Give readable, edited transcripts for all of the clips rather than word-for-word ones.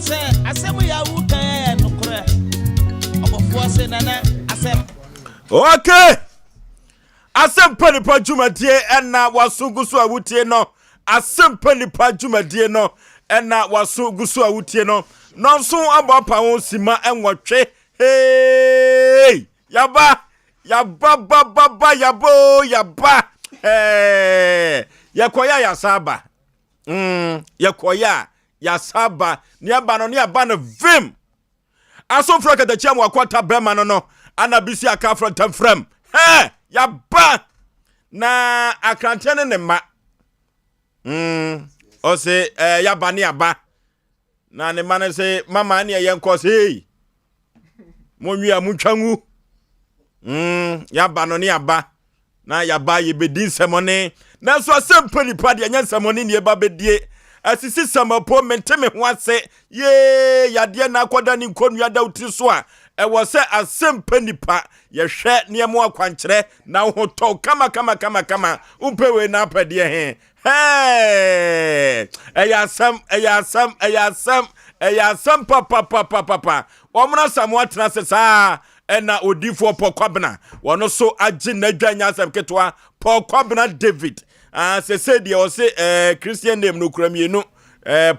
say asem ya wu kan no kore obofo say nana asem okay Asem Mpe Nipa dwumadie na wasungusu awutie no Asem Mpe Nipa dwumadie no na wasungusu awutie no nonso abapa won sima enwotwe hey yaba yaba yakoya yasaba yakoya yasaba ni aba no vim asofra ka da chiam wakwata bema no anabisi aka fra tamfram yaba na akrantene ne ma ose yaba ni aba na ne ma ne se mama ne yenko se hey monwia mutwangu yaba no ne aba na yaba yebedi semone na so Asem Mpe Nipa de nya semone ne eba bedie asisi samapo menteme ho ase ye yade na akoda ni nkonua da uti so a ewo se Asem Mpe Nipa ye hwe ne mo akwankyere na ho to kama umpewe na apede he eyasam papa omna samwa tena se sa ena odifo pokwabna wono so agi na dwanya asem ketwa pokwabna David se said ye o se Christian name no kuramienu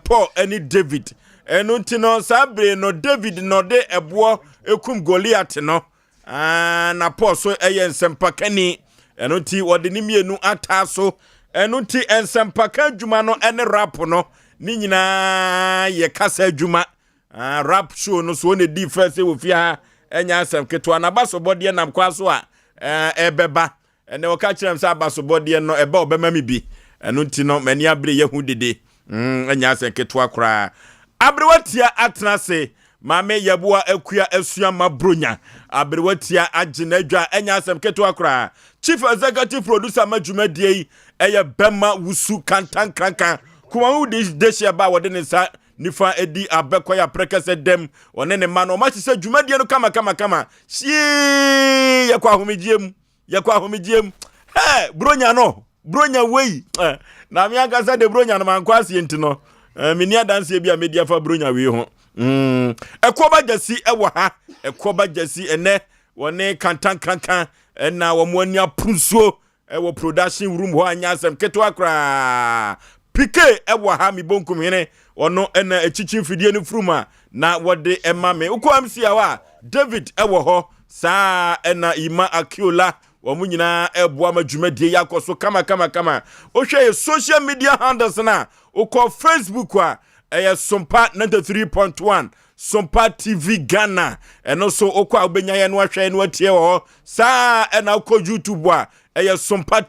Paul any David enu ntino sabre no David no de ebo ekum Goliath no na Paul so ensempakani enu nti wode ni mienu ataso enu nti ensempaka adwuma no ene rap no ni nyina ye kasa adwuma rap show no so ne di first we fia enya asem ketwa na basobode nam kwaso a ebeba ene wo ka kirem sa basobode no eba obema mi bi enu nti no mani abre yehu dede enya asem ketwa kra abrewatia atrase mame yabua akua asua mabronya abrewatia agina adwa enya asem ketwa kra chief executive producer madwumadie eye bema wusu kantan krankan kuma wu de ba wode ne sa nifa edi abekoya prekese dem one ne ma no ma se dwumadie no kama sie yakwa homegiem bronya wei na me agasa de bronya no mankwase enti no meni adanse bia media fa bronya wei ho ekoba jasi ewo ha ekoba jasi ene wone kantan krankan na wo mo ania prusuo ewo production room ho anya asem ketwa kra pike ewo ha mi bonkum hene ono ena echichi fidie no fruma na wode emame ukwam sia wa David ewo ho sa ena ima akiola wo munyina eboa madwumadie yakoso kama ohwe social media handles na ukọ Facebook wa Sompa 93.1 Sompa TV Ghana eno so okwa obenya ye no ahwe no atie wo sa ena ukọ YouTube wa Sompa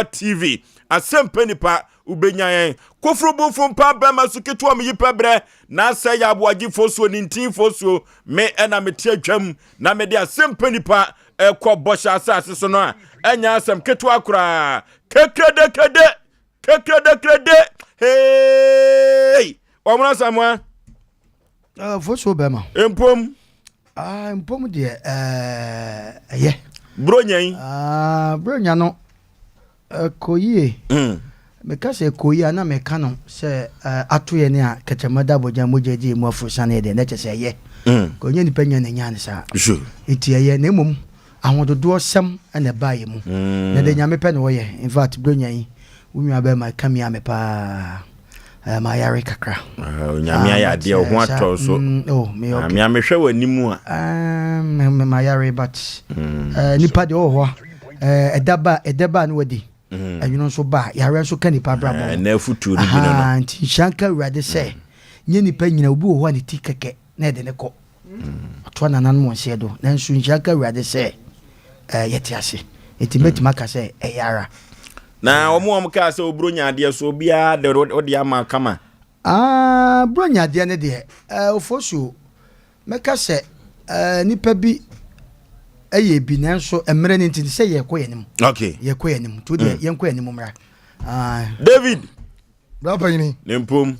TV Asem Mpe Nipa ubenya ye kofrubu fumpa bema suketu am yipebre na Osei Aboagye Oforisuo nintin fosuo me ena mete atwam na me de Asem Mpe Nipa ekọ bosha asase so no a enya asem ketu akura kekrede hey omra samwa Oforisuo bema empom de ye bronya no koyie meka se koyie na meka no se atoye ne a kechamada boja mojeji mu afusane de na chese ye konye ni penya na nya ne sa etie ye na mum ahododo sem na baye mu na de nyame pe ne wo ye in fact bronya yi unwa be ma kamia me pa ma yare kakra nyame ya de ho ato so me amehwe wanimu a ma yare but nipa de ho edaba no wadi ayuno so ba yare so ka nipa brabo na futu ri bi no nti shanka urade se nye nipa nyina obi ho ne tikeke na de ne ko ato na nan mo se do na nsu shanka urade se yeti ase eti maka se yara na omo ka se obronya ade so bia de odi ama kama bronya ade ne de Oforisuo meka se nipa bi eye bi nanso emre ne nti se ye koyenim okay ye koyenim to de ye koyenim mra David brapa yini nempom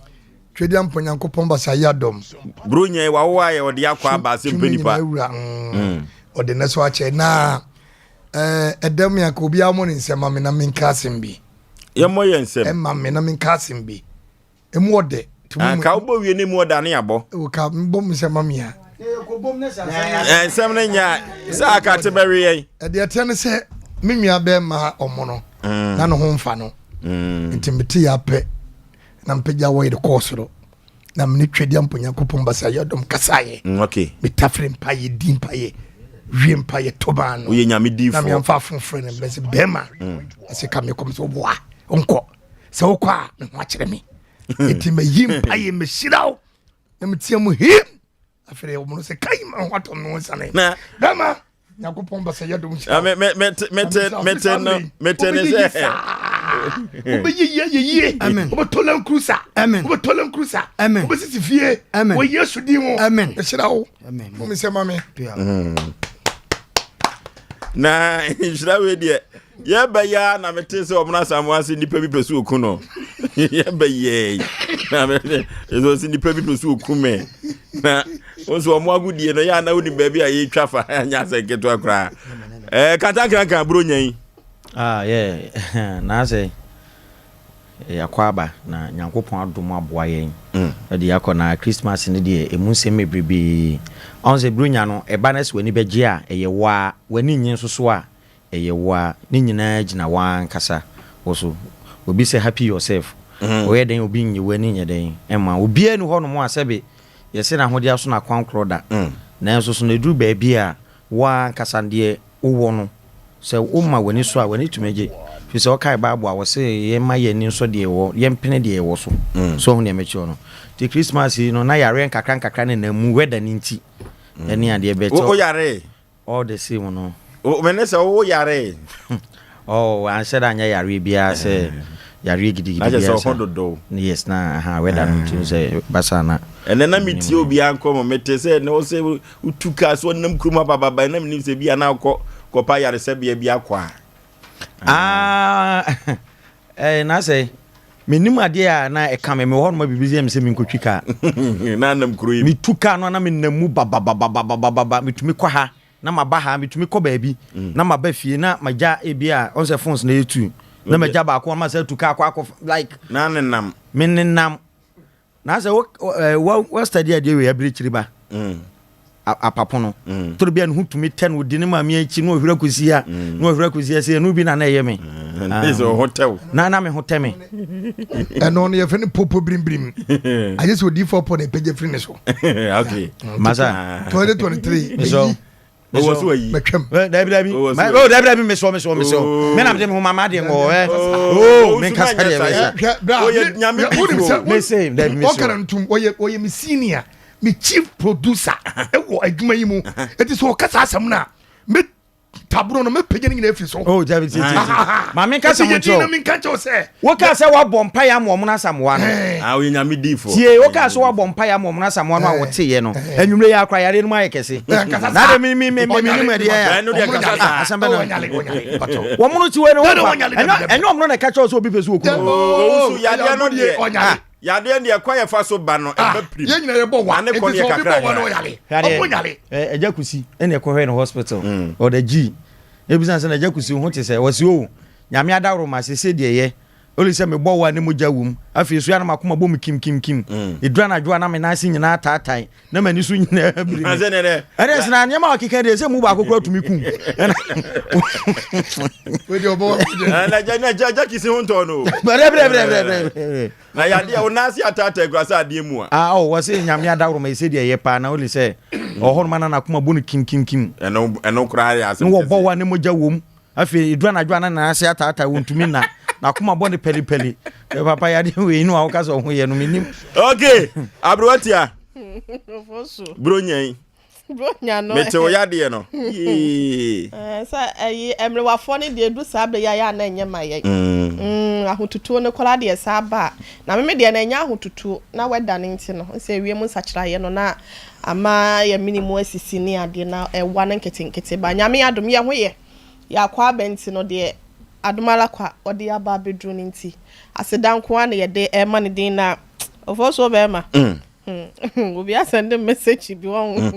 twedi amponyankopon basa yadom bronya wa ye odi akwa ba Asem Mpe Nipa ode ne so ache na edem ya ko bia mo ne nsema me na menka asem bi ye mo ye nsem emma me na menka asem bi emu ode Ka ubo wie ne mu oda ne abo. O ka mbom se mamia. Nsem ne nya sa aka te bere yen. E de ate ne se me nua be ma omo no. Na no ho mfa no. Intimity ya pe. Na mpegya wo de course no. Na me twedi amponya kopom basa yodom kasaye. Okay. Me tafre mpaye di mpaye. Wie mpaye toba no. Oye nyame di fo. Na me amfa fonfre ne bless bema. Ase ka me kom so boa. Onko. Se wo kwa me ho akere me. Eti me yim mpaye me shirawo. Na me tie mu him. Afere wo no se kai ma ho atom no sane. Na dama. Yakopom basa yodom. Mete ne se. Obe amen. Obe tolen cruiser. Amen. Obe tolen cruiser. Amen. Obe sisifie. Amen. Wo Yesu di mo. Amen. Eshirawo. Amen. Mo se mame. Na Israel de ye ba ya na mete se omna samwase nipa bi pesu oku no. Ye ba ye. Na mete ezo si nipa bi pesu oku me. Na onso omo agudie no ya na woni ba bi a ye twafa anya se keto akra. Kata kan bro nyan. Yeah. Na say yakwaba na Nyankopon adom aboa yen. De yakona Christmas ne de emu nsem mebrebe. Onse brunya no eba na se wani beje a eye wa wani nyin soso a eye wa ni nyina gina wan kasa. Oso obi say happy yourself. Oye den obi nyi wani nya den. Ema obi anu ho no mo asebe yese na hode aso na kwan kroda. Na enso so na duru ba bia wan kasa de wo no. Se umma wani so a wani tumeje fi se okai bible a wo se ye ma ye ni so de wo ye mpene de wo so so hu ne mechi no ti Christmas no na yare nkakra na mu weather ni nti eni ade be to o yare all the same no o menese o yare an said anya yare bia se yare gidi na je so hododo yes na weather no nti se basana ene na meti obi anko mete se ne o se utuka so nam kuruma baba na mnim se bia na akọ kopa yare se bia akwa na say menim ade a na e ka me ho no ma bibizi em se me nkotwika na nam kuro yi mi tuka no na me namu baba mitumi kwa ha na maba ha mitumi kọ baabi na maba fie na maja ebia on se phones na yetu na maja ba ko ma se tuka akwa like na nenam menenam na say what study ade we abiri chiriba apapono to bia no hutumi 10 wodi ne ma me achi no ohwira kusia se no bi na na ye me this hotel na me hoteme eno no ye fene popo brim aje so di for na page free ne so okay masa 2023 so o was we metwem dabi me so me na me ho mama de ngo me kasa de o ye nyame me say dabi me so o kan ntum o ye me senior me chief producer ewo adwuma yi mu eti so kasa asam na me tabro no me pege ni na efi so dabi ma me kasa mo cho me kasa se wo kasa wa bompa ya mo na samwa no o ye nyame di fo tie wo kasa wa bompa ya mo na samwa no a wo te ye no anwumre ya akra yare no ma yekese na de me ni me de ya no de kasa asamba no wo mo no ti we no enyo mo na kasa so obi pesu oku o su ya de no de ya de ne kwa ye fa so ba no eba prim ye nyina ye bo wa ne ko ne kakra wa no yale o nyale ejakusi ene ko hwe no hospital o da gi ebisa se na ejakusi ho te se wasi o nyame adawro ma se de ye oli se me bo wa ne moja wum afi so ya na makoma bom kim edura na dwa na me na sin nyina taatai na mani so nyina abiri na se ne ere se na nyama okika de se mu ba kokoro tumi ku we de obo na jakisi ho nto no bre na ya de o na si atata grasa ade mu a o wasi nyame adawro ma se de ye pa na oli se ohon mana na akoma bom kim eno kra ya se no wo bo wa ne moja wum afi edura na dwa na se taatai wontumi na kuma bone peli papa ya de we inu awka so ho ye no minim okay abroatia Ofosu bronyan no mete o ya de no sa emre wafo ne de du sa be ya na enye maye ahotutu ne kola de sa ba na me de na enya ahotutu na weda ne nti no se wiem nsakira ye no na ama ya minimum asisi ni ade na ewa na nkete ba nyame adom ye ho ye ya kwa benti no de adumala kwa odi ya ba bedru nti asedan kwa na ye de ema ne din na Ofosu obema obi asend message bi won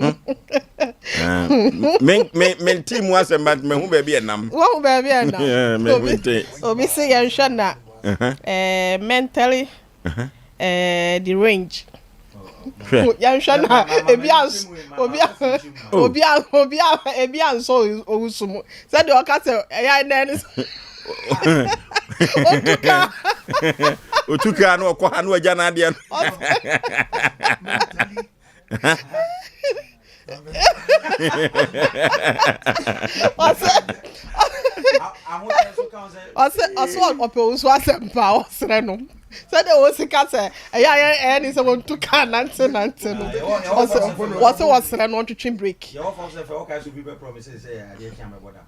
men team was but me hu ba bi enam won ba bi enam me hu te obi se ye hwe na mentally the range. Yanshana Ebian so Osumo. Said the Okata Otuka no kwa anu aja na ade Asem Mpe Osre no. Said the Osei say any someone to can nante no. Was no to trim break. Your folks say okay so people promises say I dey can me boda.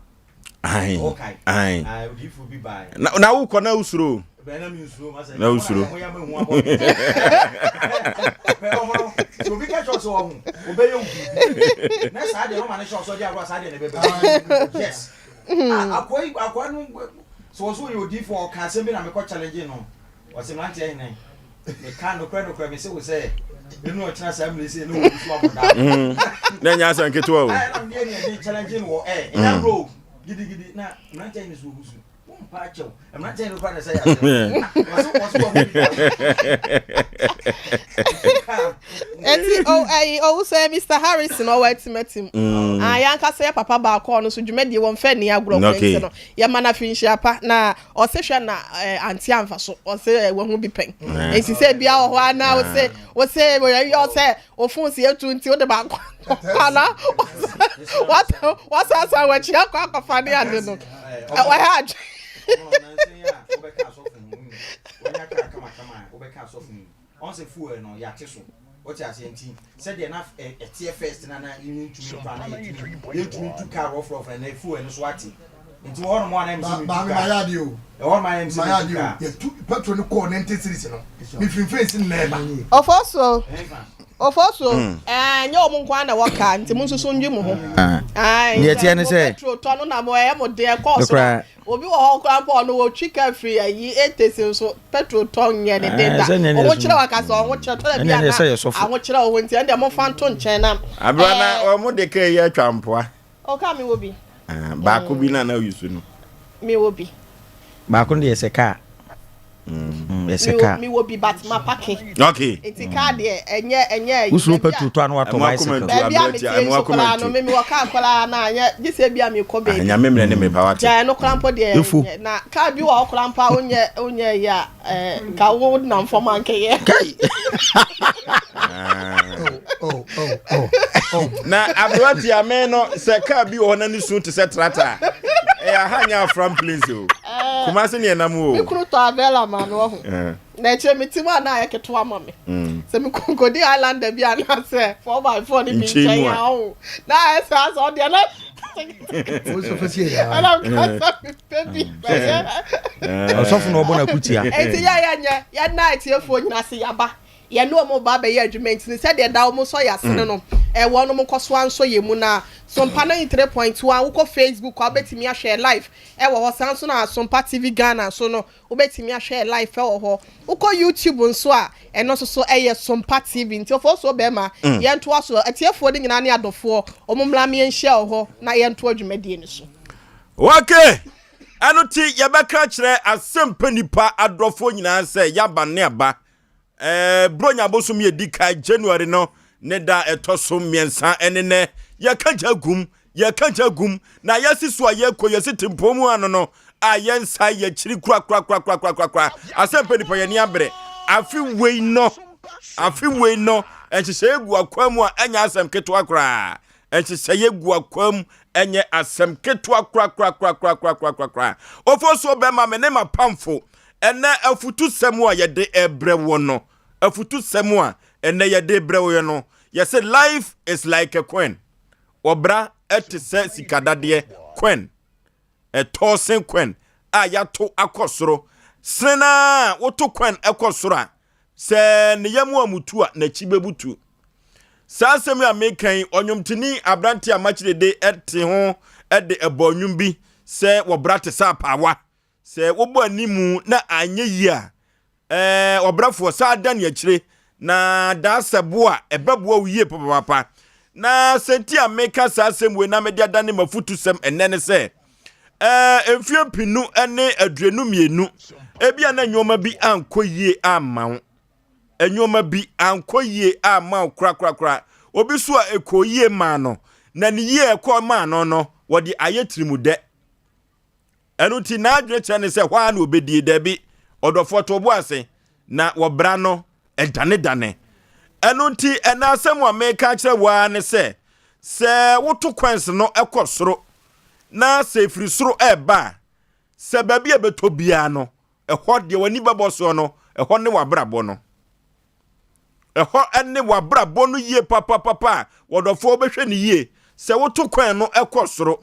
Aye. Okay. Aye. I would if be by. Na wo kọ na usuro. Bena mi usuro ma say. Na usuro. So we catch us on. Obey you. Next Saturday no man show so dey agro Saturday na bebe. Yes. Akwa no so you di for can say me na me ko challenge no. Was a man saying, "The kind of credit for me, so we say, you know, assembly say no, then you answer and get to I'm getting challenging or eh, in that road, giddy, now, I'm not saying this will I'm not saying the say, say Mr. Harrison or wait to meet him. I yanka say papa ba corner so you made you one fair near group. Ya mana finish apa na or session na anti anfa so or say won't be paying. And she said, Be our now say, where you say, or phone see you to until the back. What's answer when she got a funny? I don't know. I had. Once a fool no yateso what you are saying said enough a tear first and you need to plan to car off and a fool and swati into one more names my you all my names you two petrol coordinated citizen if you face in never of also and your Munkwana waka nti mun so ndwe mu ho ye tie ne say petrol ton na mo e mo de course obi wo ho krampo no wo twika free ayi etese so petrol ton ye ne deda o kire waka so o kire to bia na a kire o nti ande mo fanto nchen na abrana o mo de ka ye atwampoa o ka mi wo bi ba ko bi na yusu no mi wo bi ba ko de se ka mi wo bi bat ma pake okay eti ka de enye usuru petrol to anu ato bicycle bia mi tie so kra no mi wo ka kwala na anya gise bia mi ko be anya memre ne me pa wate ja no krampo de na ka bi wo krampa onye ya ka wo na mfoma nke ye na abroati ameno se ka bi wo na ni sun te se trata hanya from plains o kuma se ne na mu o mikuru to avela man wo ho na che mitima na ya keto ama me se mi konkodi island bi ana se 4x4 ni mi chen ya o na esa so de na so fasie ya ala ka baby osofu no obo na kutia enti ya night ye fo nyina se yaba ye no mo ba be ye adwument ni se de da mo so ya sene no e wo no mo koso anso ye mu na Sompa 3.1 wo Facebook ko betimi a share live e wo ho sanso na Sompa TV Ghana so no wo betimi a share live e wo ho wo YouTube nso a e no so e ye Sompa TV nti ofo so be ma ye nto aso atiefo de nyina ne adofo omumla me nhia wo ho na ye nto adwumadie ni so okay anuti ye beka kire Asem Mpe Nipa adofo nyina se yaba ne aba bronya bosum ye dika January no ne da etoso miensa enene ya kanja gum na yasi so ayeko yasi tempomu ano no ayensa ye chiri kura Asem Mpe Nipa ye ni abre afi wei no enchise egu akwam a enya asem keto akra enchise egu akwam enye asem keto akra ofo so be ma me ne mapamfo ene afutu semu a ye de ebre wo no afutu semu a ene ye de ebre wo no ye say life is like a coin obra etise sikadade coin tosen coin a ya to akosoro sena woto coin ekosoro se ne yamu amutu a na chibebutu sa asem ya mekan onyomtini abranti amachide ete ho ede ebonwum bi se wobrate sa pawa se wobo animu na anye yi a wobrafo sa dan ya kire na da sebo a ebeboa wiye papa na senti ameka sa asem we na media dan mafutu sem enene se emfie pinu ene aduenu mienu ebia na nyoma bi ankoyie amawo enyoma bi ankoyie a ma kra obi so a ekoyie ma no na ne yie ekọ ma no wodi ayetirimude enu ti na adwene kye ne se hwa na obedie da bi odofo to bo ase na wobra no edane enu ti ena asem wa meka kire wa ne se woto kwens no ekọ na se firi soro eba se babi ebeto bia no eho de wani babo so no eho ne wabrabo no eho ene wabrabo no yie papa wodofo obehwe ne yie se woto kwan no ekọ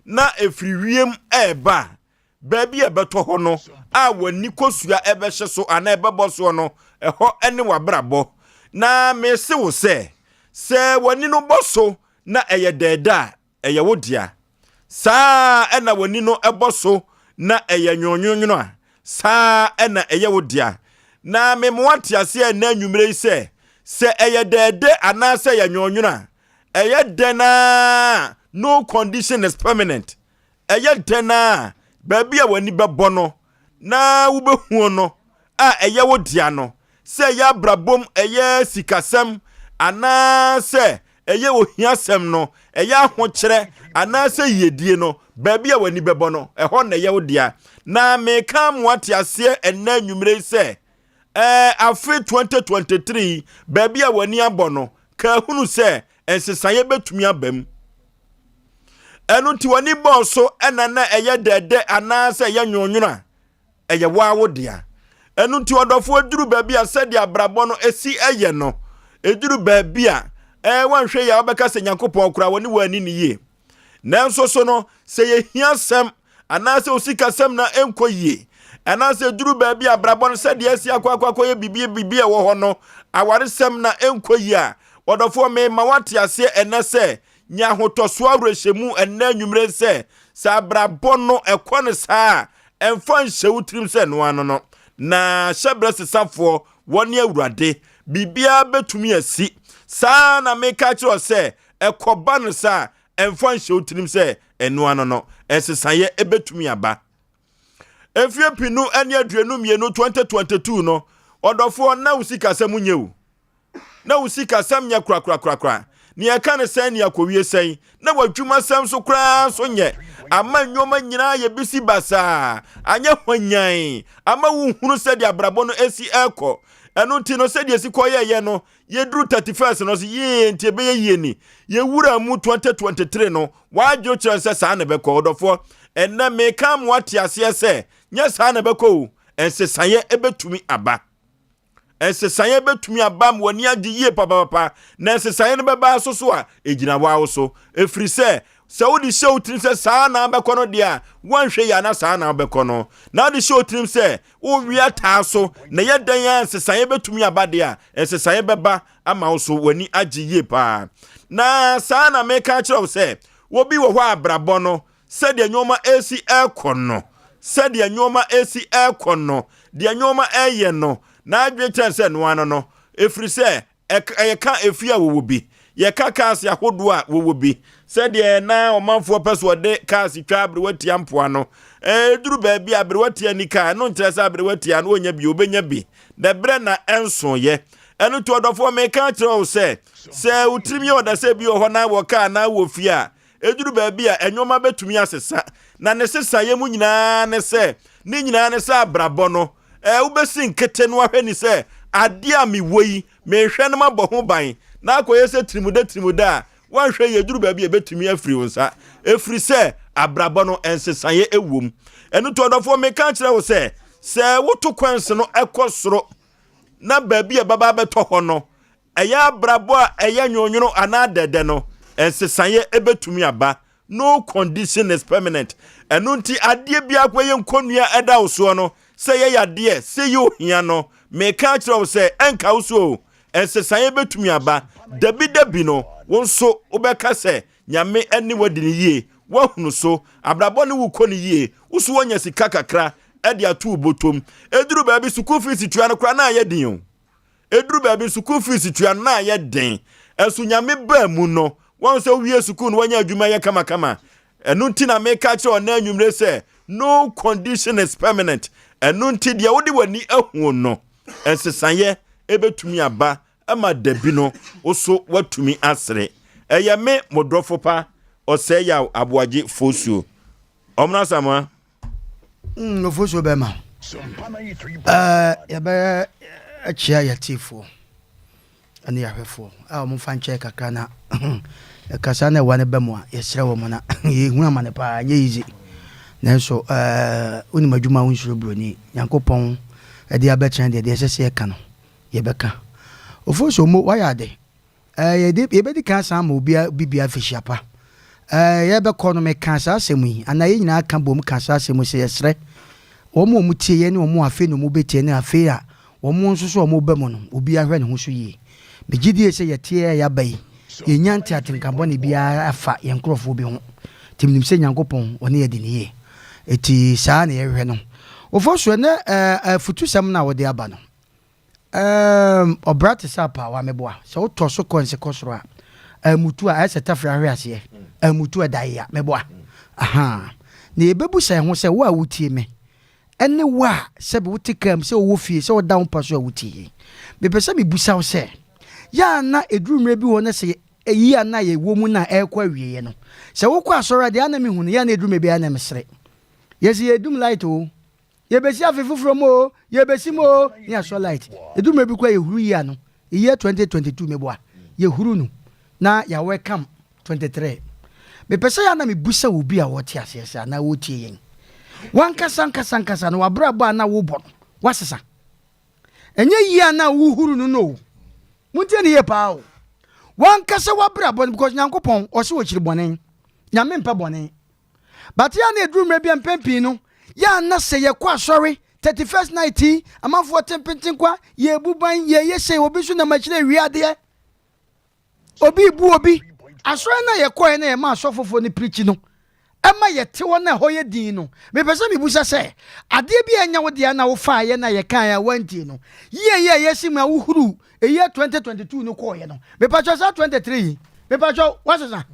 na efiri wiem eba babi ebeto ho no a wani kosua ebehye so ana ebebo so no eho ene wabrabo na mese wo se wani no boso na eye deda eye wodia saa ena wani no eboso na eye nyonyonyono a saa ena eye wodia na memwati ase na nwumre se eye dede ana se eye nyonyonyo a eye dena no condition is permanent eye dena baby a wani bebo no na wubehu no a eye wodia no se ya brabom eye sikasem ana se eye ohiasem no eye ahokyere ana se yedie no baby a wani bebo no eho na eye wodia na meka mwati ase ena nwumre se afi 2023 baby a wani abono ka hunu se ensesaye betumi abam enu ti wani boso ena na eye dede ana se eye nyonyuna eye wawo dia enu ti odofo aduru baby a se dia brabo no esi eye no eduru baby a wanhwe ya obeka se Nyankopon kura woni wani ni ye nanso so no se ye hiasem ana se osika sem na enkoyie ana se duru baby a brabo no se dia esi akwa ye bibie wo ho no aware sem na enkoyie a odofo me ma wate ase ene se nya hotoso awrehemu ena nwumre se sa brabo no ekone saa emfa nhyewu trim se no ano no na hyebre sesafo woni awurade bibia betumi asi saa na meka kiro se ekoba no saa emfa nhyewu trim se eno ano no ensesaye ebetumi aba efie pinu ene aduenu mienu 2022 no odofo na usika semu nyewu na usika sam nya kra ni aka ne sen ni akowie sen na wadwuma sam so kra so nye ama nyoma nyina ye bisi basa anya hwanyan ama wuhunu se dia brabo no esi eko eno ti no se dia si koye no ye duru 31st no so ye ntie be ye ni ye wura mu 2023 no wadwo kire se sa na be ko odofo enna me kam wate ase se nya sa na be ko ensesaye ebetumi aba ensesaye betumi abam wani agi yie papa na ensesaye no beba so a ejina wawo so efri se wodi show trim se saa na abekọ no dia wanhwe ya na saa na abekọ no na wodi show trim se wo wia taa so na ye dan ya ensesaye betumi aba dia ensesaye beba ama wo so wani agi yie pa na saa na meka kire se wo bi wo ho abrabọ no se de nyoma esi ekono se de nyoma esi ekono de nyoma eye no na adwete se no ano no efri se eka efia wo bi ye ka kasi ahodo a wo bi se de na omanfo peso de kasi twa abrewati ampoa no duru ba bi abrewati anika no ntresa abrewati an onya bi obenya bi de bre na enso ye enu to odofo me ka kire o se utrimi oda se bi o ho na wo ka na wo fia eduru ba bi a enyoma betumi asesa na ne sesa ye mu nyina ne se ni nyina ne sa abrabo no ubesi nkete no ahwe ni se ade a mi woyi me hwe no mabɔ ho ban na akoye se trimuda a wanhwe ye duru ba bi ebetumi afiri wonsa efiri se abrabɔ no ensesaye ewom enu to odofo me ka kire wo se woto kwanse no ekɔ soro na ba bi e baba beto ho no eya abrabɔ a eya nyonyono ana dede no ensesaye ebetumi aba no condition is permanent enu nti ade bi akwaye nkonua eda wo so no se ye yade se yo hia no me ka kire wo se enka wo so ensesaye betumi aba dabi no wonso obeka se nyame eni wadini yie wahunu so abrabɔ ne wukɔ ne yie uso wonya sika kakra ede atu botom eduru ba bi school fees tua no kra na ayedin o eduru ba bi school fees tua na ayedin enso nyame ba mu no won se wie school no wanya adwuma ye kama enu nti na me ka kire ona anwumre se no condition is permanent enu nti de wodi wani ahu no ensesaye ebetumi aba ama dabi no oso watumi asre eye me modrofo pa Osei Aboagye Oforisuo omna sama Oforisuo bema ya be achia ya tifo ani ya hwefo a mo fa nche kakra na kasa na wane bemu a yesre wo mo na ye hu amane pa anye yizi nanso oni madwuma wonsuro broni Yankopɔn ade abechen de sese ye ka no ye beka Oforisuo mo wa ya de ye be di kan sa ma bibia fishiapa ye be ko no me kan sa asemu yi ana ye nyina aka bom kan sa asemu se yesre omo mutie ye ne omo afe no mo betie ne afe a omo nso so omo bemu no obi ahwe ne ho so yi begidie se yetie ya bai ye nyante atenkabɔ ne bia afa ye nkrofo bi ho timnim se Nyankopɔn one ye de ne ye eti saa na ye hwe no Oforisuo ne futusam na wo de aba no obrate sapa wa meboa se wo to so konse kosoro a mutu a ese tafra hwe ase mutu a dai ya meboa aha na ebebu se ho se wo a wutie me ene wa se be wutikam se wo fie se wo da mpa so a wutie be pese me busa wo se ya na edurumre bi wo na se eyi ana ye wo mu na ekwa wieye no se wo kwa asoro de ana me hunu ya na edurumre bi ana me sere yesi edum light o ye besi afefufuro mo ye besi mo ya so light edum bi kwa ye huru ya no ye 2022 meboa ye huru no na ya welcome 23 me pese ya na me busa obi a wote asese na wotie yen wankasa no wabrabo na wo bo wasesa enye yi na wo huru no muntie ne ye pa o wankasa wabrabo because Nyankopɔn o se wo chiri bonen nyame mpa bonen but ya na edum bi empempi no ya na se ye kwa sorry 31st night amafo tempintin kwa ye buban ye se obi so na machire wiade obi bu obi asoro na ye kwa na ye ma asofofo ni preach no ema ye te wona ho ye din no me pese me busa se ade bi anya wo de na wo fa ye na ye kan ya wanti no ye simu awuhuru eye 2022 no ko ye no me pa cho sa 23 me pa cho wasesa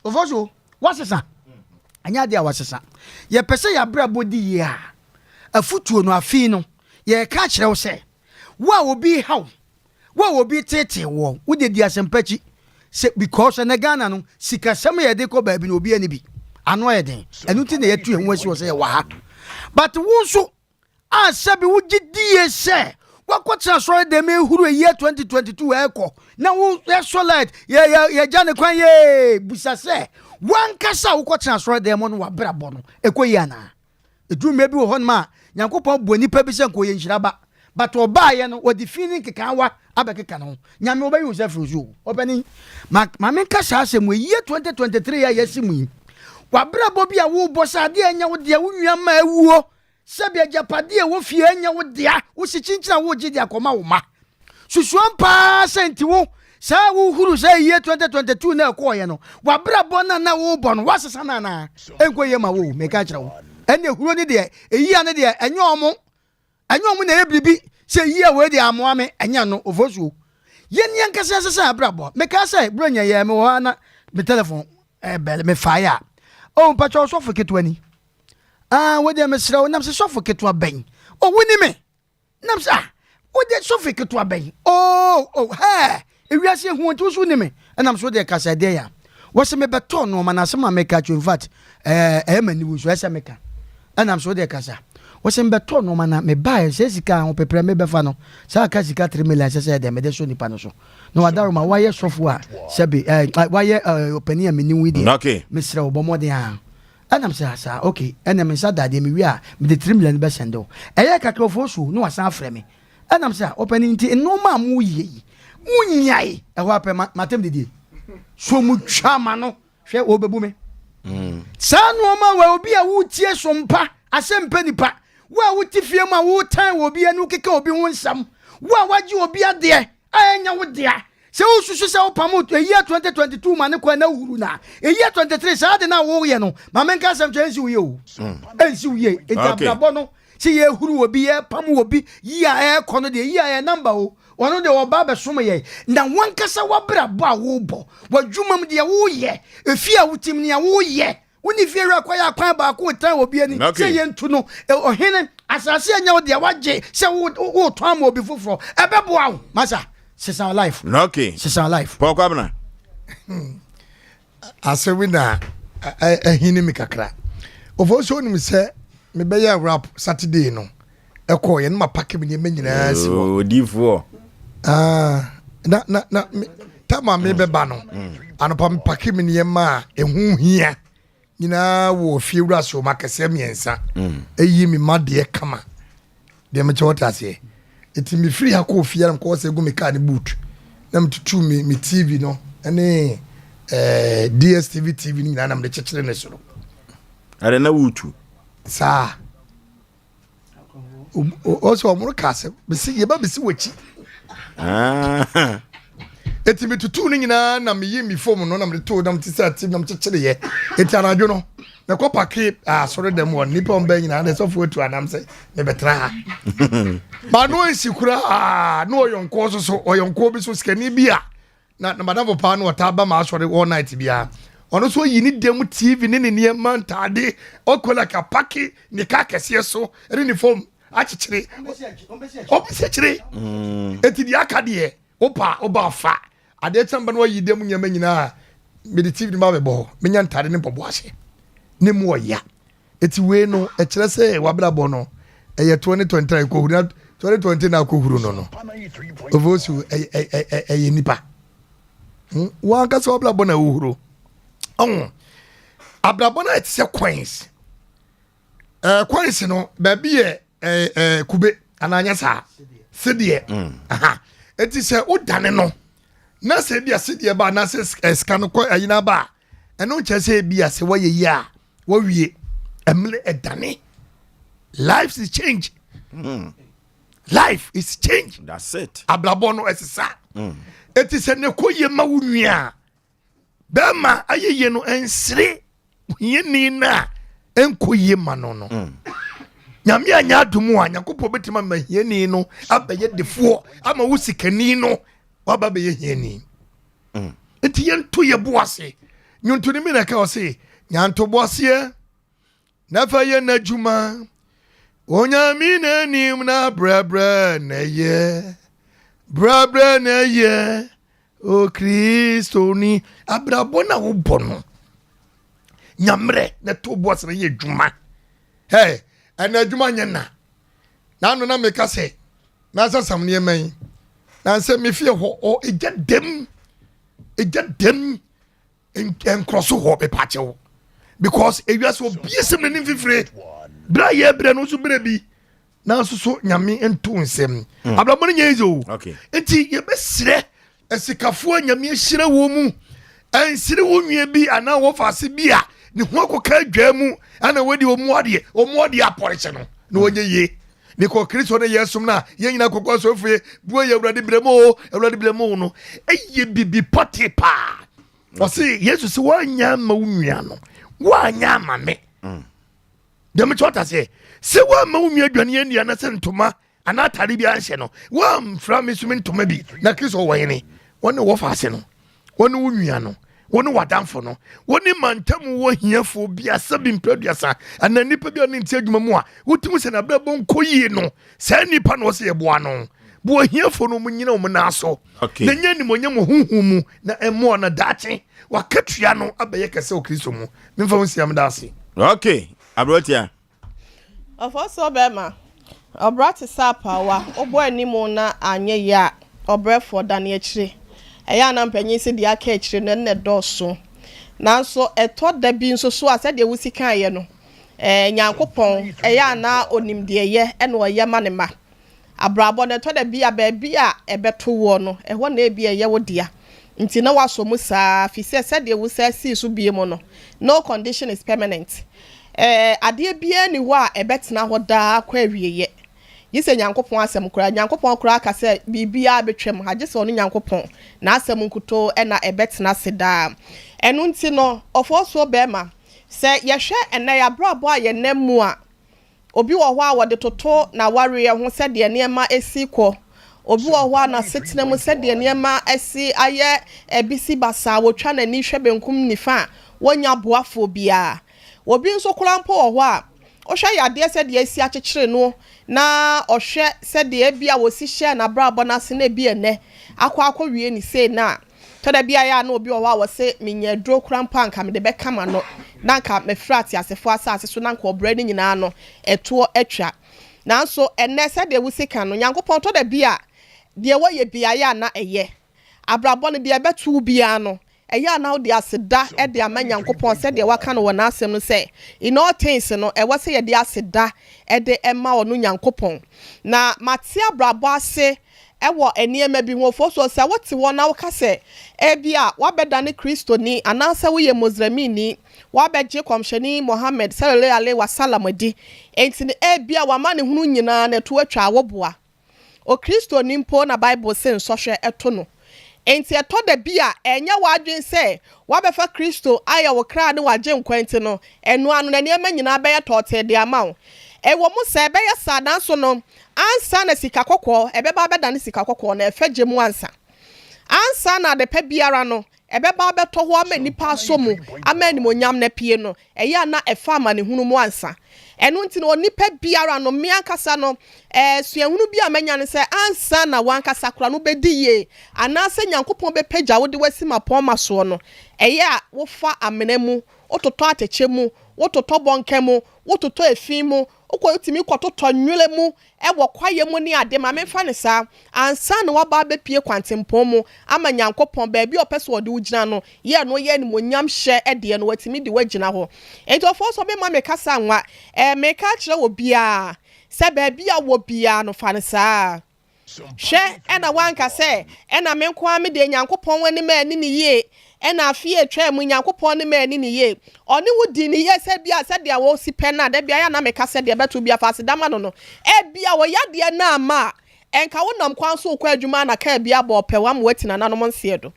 Oforisuo wasesa anya de awasesa ye pese ya brabo di ye a afutuo no afi no ye ka kire wo se wo a obi haw wo a obi tete wo de di asempachi se because na Ghana no sikasem ye de ko baabi no obi ani bi ano ye den enu ti na ye tu ehun asi wo se ye wa ha but wo so a sabi wo gidie se wakotra so de me huru ye 2022 eko na wo so light ye jane kwan ye busa se wankasa wo kotra so de mo no wa brabo no ekoyi ana eduru mebi wo hon ma Nyankopɔn bo nipa bi se nko ye nhiraba but oba ye no wo di feeling keka wa abekeka no nyame obayi wo se fruzo obani ma me nkasa asem ye 2023 ya yesimu wa brabo bi a wo bosa de anya wo de wo nwua ma awuo sebi ajapade e wo fie anya wo de a wo si chinchina wo gidi akoma wo ma susuan pa senti wo sa wo huru sa ye 2022 na ko ye no wa brabo na wo bo no wasesa na enko ye ma wo me ka kire wo ene huru ni de eyi ane de enyo omo na ebribi se yi a we de amoa me enya no Oforisuo ye ni ankasa sesa brabo me ka say bronya ye me wo na me telephone bele me fire o pa cho so foketwani we de me sra nam se so foketwa ben o woni me nam sa we de so foketwa ben he ewiase hu nti so ni me nam so de kasa de ya wo se me beto no ma na se ma me ka in fact mani wo so ese me ka nam so de kasa wo se me beto no ma na me ba se sika ho pepre me befa no sa ka sika 3 million se de me de so nipa no so no wadaro ma waye sofo a sebi waye opani a meni wi de me sra wo bomo de ha anam sa okay ene me sa dade me wi a me de 3 million be sendo eye kakra Oforisuo no wasan afre me anam sa opani nti no ma mu ye munyai ho apɛ matem didi so mu twama no hwɛ obebu me sa no ma wa obi a wutie Sompa Asem Mpe Nipa wa wuti fie ma wo tan obi anu keke obi ho nsam wa waji obi ade anya wo dia se wo susu se wo pam year 2022 ma ne kwa na huru na year 23 sa de na wo ye no ma men ka sam twensi wo ye o ensi wo ye entabrabo no se ye huru obi ye pam obi year kono de year number o ono de oba be som ye na wankasa wabrabo a wo bo wadwumam de wo ye efi a wutim ne wo ye woni fiera kwa ya kwan ba ko tan obi ani se ye ntu no ohene asase anya wo de wagye se wo to am obi foforo ebeboa wo masa sisan life okay sisan life pokwa bna asewina ahini mi kakra ofo ni se me be ya rap Saturday no ekọ ye na pack me nyina si wo odifo na tama me be ba no anopa me pack me nyema ehu hia nyina wo fiewura so makase miensa eyi mi made kama de me chota se eti mi free akọ fiara ko se gu me car ni boot na mtutu mi TV no ene DSTV TV ni na mde chechire ne soro are na wutu sa also amuru kase bisi ye ba bisi wachi eti mi tutu ni nyina na mi yi mi form no na mde to na mti sa TV na mchechire ye eti anadwo no na ko pake soro dem won nipa on ba nyina na so fo tu anam se me betra ha ba no ensikura no oyonko so oyonko bi so skani bia na madam pa no otaba ma soro all night bia ono so yi ni dem TV ni ne man tade okola ka pake ni ka kese so ri ni form achichere obisechire eti dia kade oba fa ade tamba no yi dem nyama nyina me de TV ma be bo menya ntade ne bobo ase ne mu oya eti we no e kire se wabra bo no eye 2023 ko huru 2020 na ko huru no ovosu eye nipa wa ka so wabra bo na huru abrabona it se coins coins no ba bi kube ananya sa sedie aha eti se odane no na se bia sedie ba na se scan ko ayina ba eno che se bia se waye yi a wa wie emle edane life is change life is change that's it abrabono esesa eti se ne koye ma wunua bema ayeye no ensre yeni na enkoye ma no nyame anya adumu anya kopo betima ma yeni no abaye defo ama wusikani no waba be yeni eti yento ye boase nyonto ni mi na ka o se nyanto boase na fa ye na juma onyami na nim na bra na ye o Kristo ni abrabona wo bono nyamre na to boase na ye juma hey ana juma nyana na no na me ka se na sasam ne man na se me fie ho o eja dem en cross ho be pachewo because ewiase obiesem ne fifire bra ye bre no so bre bi na so nyame ento nsem abrabona nyezo okay enti ye besire esikafo nyame hyire wo mu ensire wo nwie bi ana wo fase bi a ne ho akoka adwa mu ana wadi omuade aporeche no na wonye ye ne ko Kristo ne yesum na ye nyina kokko so fie buo ye awurade bremo no eye bibi potipa o se Yesu se wanya ma wunua no wanya ma me dem chota se wa ma wunua adwane ye ndia na se ntoma ana tare bi anhye no wa mfra me sumi ntoma bi na Kristo wo yene woni wo faase no woni wunua no woni wadamfo no woni mantam wo hiafo bia sabi mpraduasa ana nipa bia ne ntia adwuma mu a wotimu se na brabo nkoyie no sa nipa no se yeboa no bo hiafo no munyina wo na so na nya ni monyam huhu mu na emo na dache wakatua no abaye kase o Kristo mu memfa wo siam daase okay abrotia ofo bema obrati sapa wa obo animu na anye ya obrefo dane akire eya na mpanyin se dia ka akire no ne doso nanso eto da bi nso so ase de wusi kan ye no nyankopon eya na onimde ye ene oye manema abrabo ne to da bi a ba bi a ebeto wo no eho na ebi ye wo dia nti na waso mu saa fi se de wusa si so bie mo no no condition is permanent ade bia ni ho a ebetena ho da kwa wieye yise nyankopon asem kura nyankopon kura aka se bibia betwem hage se ono nyankopon na asem nkuto na ebetena seda enu nti no ofoso bema se yehwe ena ya brabo a ye nemu a obi wo ho a wode toto na ware ho se de niema esiko obi wo ho na setena mu se de niema esi aye ebisi basa wotwa na ni hwe benkum nifa wonya boafo bia obi nso kura mpo wo ho a ohwe yade se de asi akyekyere no na ohwe se de bia wosi hye na brabo na se na bi ene akwa wie ni sei na to da bia ya na obi wo a wo se menya dro kura mpo anka me de be kama no na nka me frati asefo asase so na nka obra ni nyina no eto atwa nanso enne se de wusi kan no Nyankopon to da bia de wo ye bia ya na eye abrabo no de betu bia no eya na de aseda e de amanyankopon se de waka no wona asem no se in all things no e wose ye de aseda e de ema ono nyankopon na matia brabo ase e wo eniema bi ho fo so se wote wona wo ka se e bia wabeda ne Kristo ni anansa wo ye Muslimini ni wabeje komsheni Muhammad sallallahu alaihi wasallam di enti e bia wama ne hunu nyina na to atwa woboa o Kristo ni mpo na Bible se nsohwe eto no enti eto da bia enya wadwen se wabefa Kristo aya wo kra ne waje nkwanti no eno anu na niema nyina be ye tote de amawo ewo mu se be ye sada so no ansa na sika kokko ebeba beda ne sika kokko na efagye mu ansa na de pa biara no ebeba beto ho ama nipa asomu ama ni monyam na pie no eya na efa ama ne hunu mu ansa enu nti no nipa biara no miankasa no suahunu bia manya ne se ansa na wankasa kura no bediye anase Nyankopon be pagya wo de wasima pon maso no eya wo fa amenemu ototo ateche mu wototo bonke mu wototo efin mu ukwa utimi kwato nwule mu ewo kwaye mu ni ade ma memfa ne sa ansa na waba be pie kwantempon mu ama Nyankopon ba bi opeso wode ugina no ye no ye ni monyam hye ede no watimi de wagina ho ento fo so be ma me kasa nwa me ka kire wo bia se ba bia wo bia no fa ne sa hye ena wanka se ena me nko ame de Nyankopon wani ma ni ye ena afie twa mu Nyankopon ne ma ni ye oni wudi ni ye se bia se de wo si pe na de bia ya na me ka se de beto bia fa se dama no no e bia wo ya de na ama enka wo nam kwan so kwa adwuma na ka bia bo pe wa mo watina na no monse do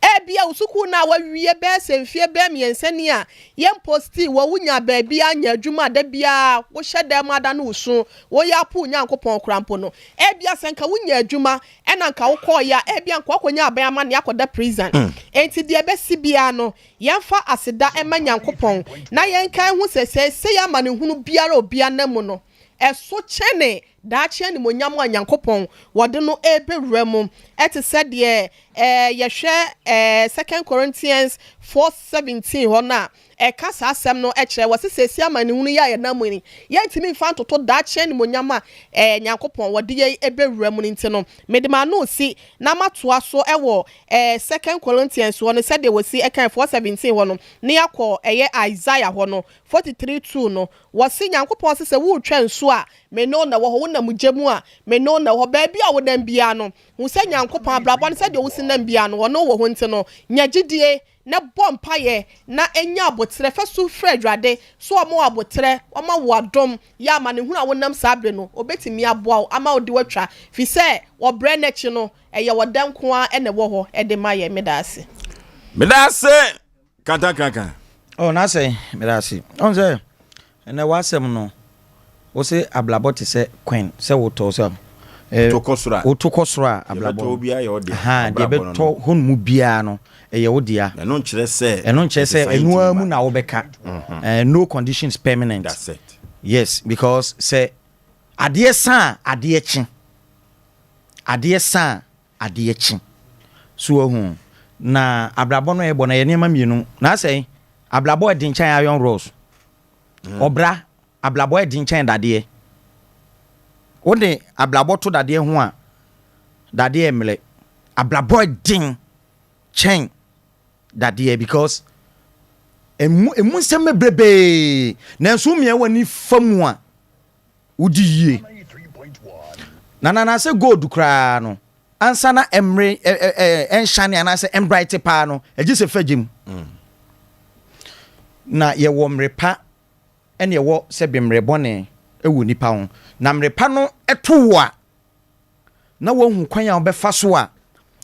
e bia usuku na wa wie be se mfie be miensani a yem posti wo wunya ba bia anya adwuma da bia wo hyede mada na usu wo ya pu Nyankopon krampo no e bia senka wunya adwuma ena nka wo kọ ya e bia nka akonya aban ama ne akoda prison enti de be si bia no yemfa aseda ema Nyankopon na yenka hu se ya ma ne hunu biara obia na mu no eso chene da che ni monyam Nyankopon wode no ebewura mu ete said ye yehwe 2 Corinthians 4:17 ho na kasa asem no kire wosesesi amane hunu ya na mu ni yentimi mfa toto da che ni monyam Nyankopon wode ye ebewura mu nti no medema no si na matoa so ewo 2 Corinthians ho no said ye wosi 4:17 ho no ne yakọ Isaiah ho no 43:2 no wosi Nyankopon sese wo twa nso a me no na wo na mujemu a me no na ho ba bia wo dan bia no hu se Nyankopon abrabon se de wo si nan bia no wo no wo ho nti no nyagidie na bompa ye na enya abotre fa su fredwade so omo abotre omo wadom ya ma ne hu na wonam sabre no obetimi aboa ama odi watwa fi se wo bre nechi no eye wodan ko a ene wo ho e de ma ye medase kaka oh na say medase on say ene wasem no Osei Aboagye se Queen se woto se utokosura Aboagye ha de beto honmu bia no eye wodia eno nkyere se enu amu na wo beka no conditions permanent. That's it. Yes, because say ade san ade chi so hu na Aboagye no ebo na ye nema mienu na say Aboagye di nchan ayon rose obra Aboagye di nchan dade wode Aboagye to dade ho a dade emle Aboagye din chen dade because emu nsem brebe na nso mia wani famu a udi yie na se gold kra no ansa na emre enshane ana se embright pa no eji se fagim na ye wo mrepa ene ye wo se bemre bone ewu nipa ho na mrepa no eto a na wo hu kwan a obefa so a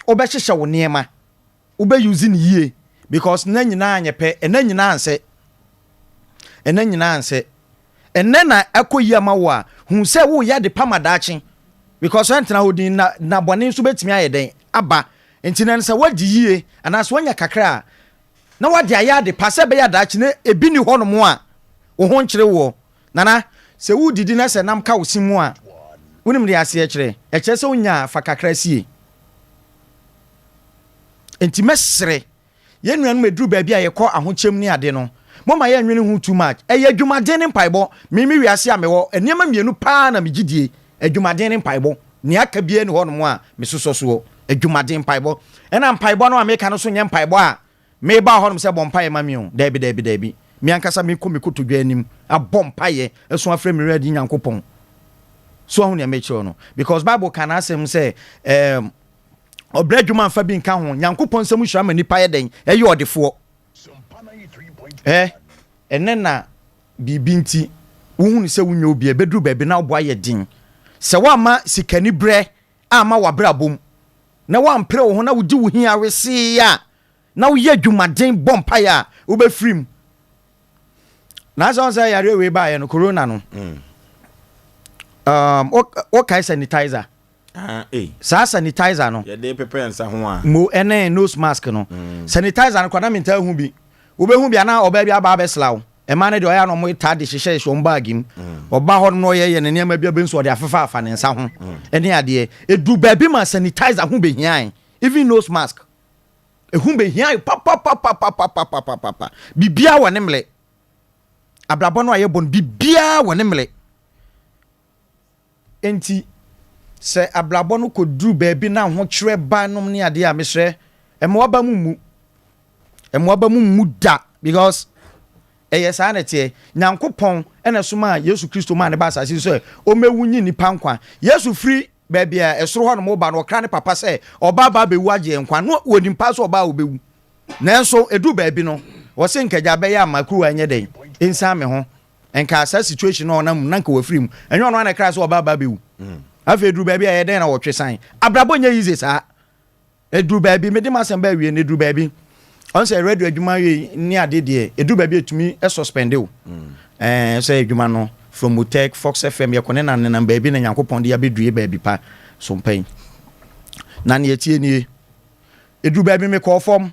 obehyehyɛ wo niema obe use ni yie because na nyina anyepe ena nyina anse ena na akoyi ama wo a hu se wo ya de pamadachi because antena hodin na bone so betimi ayeden aba entina nsa wadi yie ana so nya kakra na wadi aya de pase be ya dachi na ebi ni hono mo a wo ho nkyere wo nana se wo didi na se nam ka wo simu a wonim de ase kyere e kyere se wonya fa kakra sie enti mesere ye nuanu meduru ba bia ye kɔ ahokyem ni ade no moma ye nwene hu too much eye adwumaden ne mpaebɔ mi wiase a mewɔ enema mienu paa na megidie adwumaden ne mpaebɔ ni aka bie ne hɔ no mo a mesoso so adwumaden mpaebɔ ɛna mpaebɔ no a meka no so nyɛ mpaebɔ a me ba hɔ no sɛ bɔ mpae ma mi o dabi mi ankasa me kɔ me kotodwa anim abɔ mpae ɛso afrɛ me ready nyankopɔn so ho ne mekyerɛ no because bible can asem sɛ obra dwuma mfa bi nka ho nyankopɔn nsɛm hwira ma nipa yɛ den ɛyɛ ɔdefoɔ ɛnɛ na bibi nti wohunu sɛ wonyo obi ebeduru baabi na wo ayɛ din sɛ wama sikani brɛ ama wabra bom na wampre wo ho na wodi wo hia wese ya na wo yɛ dwumaden bompa ya wo be frim na so say yare we ba ye no corona no o kai sanitizer sa sanitizer no ye dey prepare nsa ho a mo ene nose mask no sanitizer no kwada menta hu bi wo be hu bi ana oba bi aba beslaw e ma ne de oya no mo ta de hyehyɛ hyehyɛ bag im oba hɔ no ye ne nneɛma bi abenso de afefa afa ne nsa ho ene ade edu ba bi ma sanitizer ho be hian even nose mask ehun be hian pa bibia wɔ ne mle abrabɔ no ayɛ bon bibia wɔ ne mle enti sɛ abrabɔ no koduru baabi na ho kyerɛ ba nom ne ade a mesrɛ ɛmoaba mu mu da because ɛyɛ saa na tie nyankopɔn ɛna soma Yesu Kristo ma ne ba asase so o mewunyi nipa nkwa Yesu free baabi a ɛsoro hɔ no mo ba no ɔkra ne papa sɛ ɔba ba bewu agye nkwa no wodi mpa so ɔba obewu nanso edu baabi no wɔse nkagya bɛyɛ amakru anya den ensa me ho enka sa situation no nam nanka wafiri mu enyo no na kra so ɔba ba bewu afa edu baabi a yɛ den na wɔtwe san abrabɔ nya yize saa edu baabi me de masɛm ba wie ne edu baabi on say radio adwuma we ni ade de edu baabi etumi suspend o say adwuma no from Mutek Fox FM yakone na ne baabi na Nyankopɔn de abedue baabi pa Sompa na ne etie nie edu baabi me call form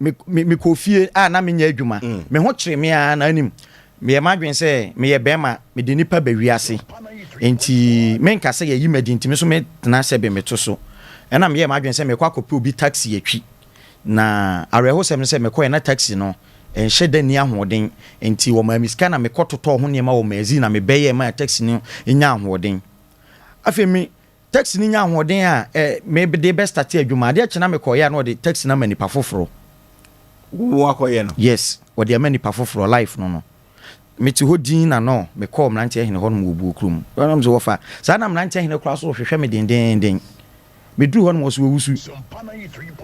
me kofie a na me nya adwuma me ho kyere me a na anim me ye madwen sɛ me ye bema me de nipa ba wiase enti me nka sɛ ye yi madi enti me so me tena sɛ be me to so ɛna me ye madwen sɛ me kwa kopi obi taxi atwi na areho sɛ me sɛ me kɔ na taxi no enhye da ni ahoden enti wo ma miska na me kɔtotɔ ho ne ma wo mazi na me bɛyɛ ma taxi no nya ahoden afɛ mi taxi ni nya ahoden a me be de best start adwuma de kyena me kɔ ya na de taxi na mani pa foforo wo akɔyɛ no yes wo de mani pa foforo life no me ti hodin na no me call mrante hene hɔ no wo bu okrum wɔnam zo wɔfa saa na mrante hene kura so hwehwɛ me den me duru hɔ no wo so wusu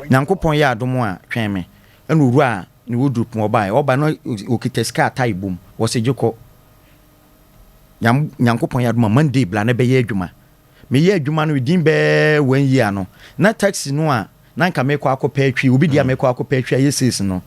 nyankopɔn yɛ adom a twɛn me ɛna oru a ni wo duru pon oba no okiteska tai bom wo se jekɔ nyankopɔn yɛ adom a Monday bla na bɛyɛ adwuma me yɛ adwuma no din bɛ 1 year no na taxi no a na nka me kɔ akɔpɛ atwi obi dia me kɔ akɔpɛ atwi ayɛ ses no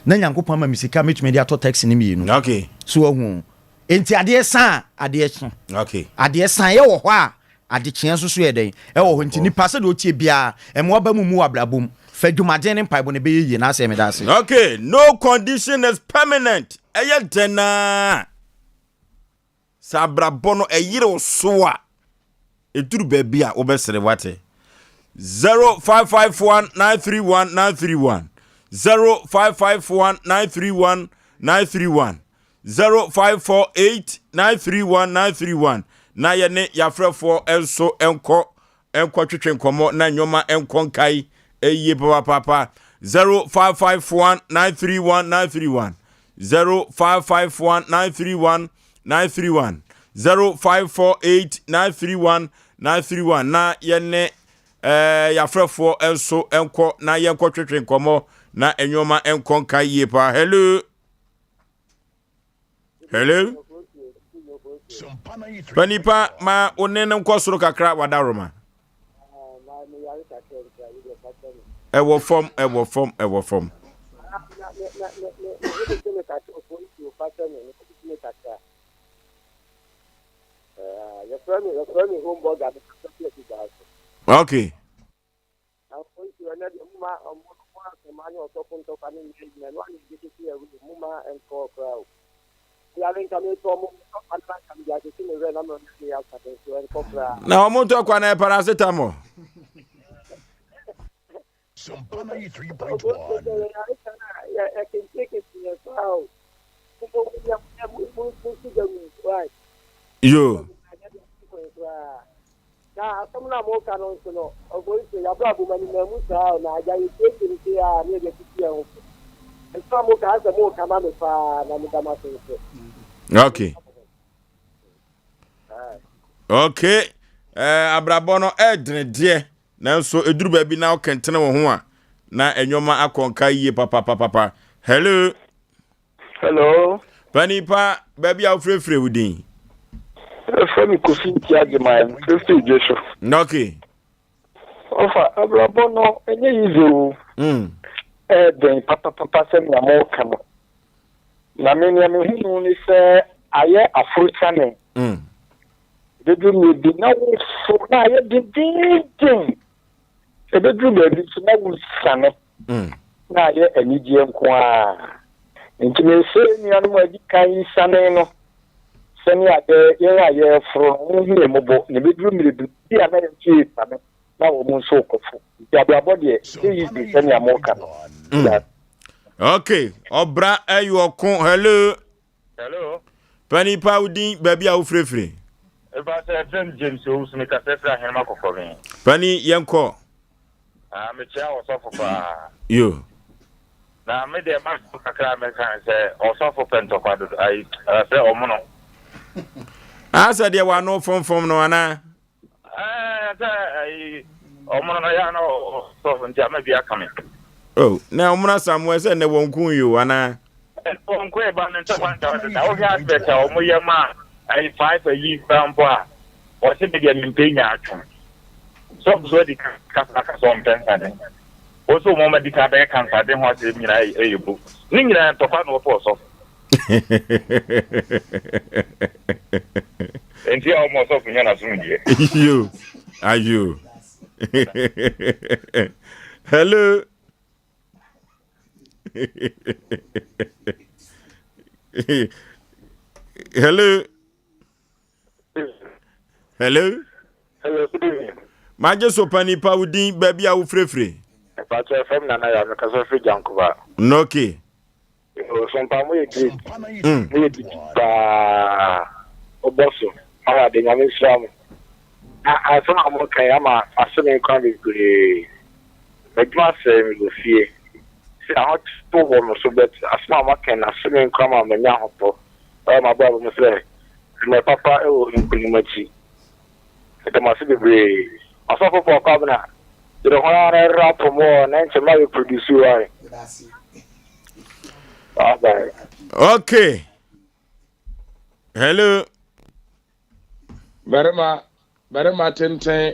na nyankopɔn ma misika metumi de atɔ taxi ne mienu okay so ahu enti adeɛ san adeɛ kye okay adeɛ san yɛ wɔ hɔ a ade kye so yɛ den ɛwɔ hɔ enti nipa sɛ de otie bia ɛmo ba mu abrabom fa dwumaden ne mpaibo ne bɛyɛ yie na asɛ me da ase okay no condition is permanent ɛyɛ dena sabrabɔ no ɛyere so a eduru baabi a wobɛsere wate 0551931931 0551931931 0548931931 na ye ne yafrefo enso enko twetwe nkomo na nyoma enko nkai eye papa 0551931931 0551931931 0548931931 na ye ne yafrefo enso enko na ye enko twetwe nkomo na enyoma enko nkai ye pa hello Panipa ma onene nkosoro kakra wadaroma ewo form okay Na omuntu kwa na paracetamol. Sompa 93.1. Yo. Okay. Okay. Abrabono edredie. Nanso eduru ba bi na o kentene wo ho a na enwoma akonka yie papa. Hello. Hello. Panipa baby a frefre wudin. Femi Kofi Tiaje man, Kristi Jesu. Okay. Ofa Abrabono enye yizo. Den papa sem na mo kamo. Na me hunu ni se aye afruchane. Dedu mi bi na wo so na aye dindin. Ebedu be bi so na wo sane. Na aye anigye nko a. Nti me se ni anu adi kan sane no. Sani ade ye fro ni mobo ne bedu mi bi ya na ye sane. Na wo mun so kofu. Nti Abrabode e yi sani amoka no. Okay, obra ayokun. Hello. Hello. Panipa udin baby a frefre. Eba se friend James o so me ka se fra henma kokore. Pani yenko. Me chia osofo pa. Yo. Na me de ma kakra me kan se osofo pento kwado ai se omono. Asa de wa no fom no ana. Ai omono na ya no so ntia ma bia kame. Oh, na omuna Samuel se ne wonkun yo ana. Wonku e ba no ntwa na o ga beta o mo ye ma ai 5 a year bambo a o se be dia mpenya atwo. So di ka so mpensa de. O so mo ma di ka be kansa de ho se nyina eyebu. Ni nyina ntokwa no po so. Enti a mo so funya na sunje. Yo. Ayo. Hello. Hello. Hello. Hello, good evening. Maje so Panipa udin baby a frefre. Pacho FM na ya me ka so fi jankuba. Okay. Sompa mo ye di ba oboso awa de nyame sram a so na mo kan ama aseme kan bi gure medma se mi go fie si a hot to wo no so bet asma ma kan aseme kan ma nya hopo ma ba mo se me papa e wo implimati e ma se be asofo po ka bna de ho ara rap mo na nche ma we produce wa. Okay. Hello. Barema tenten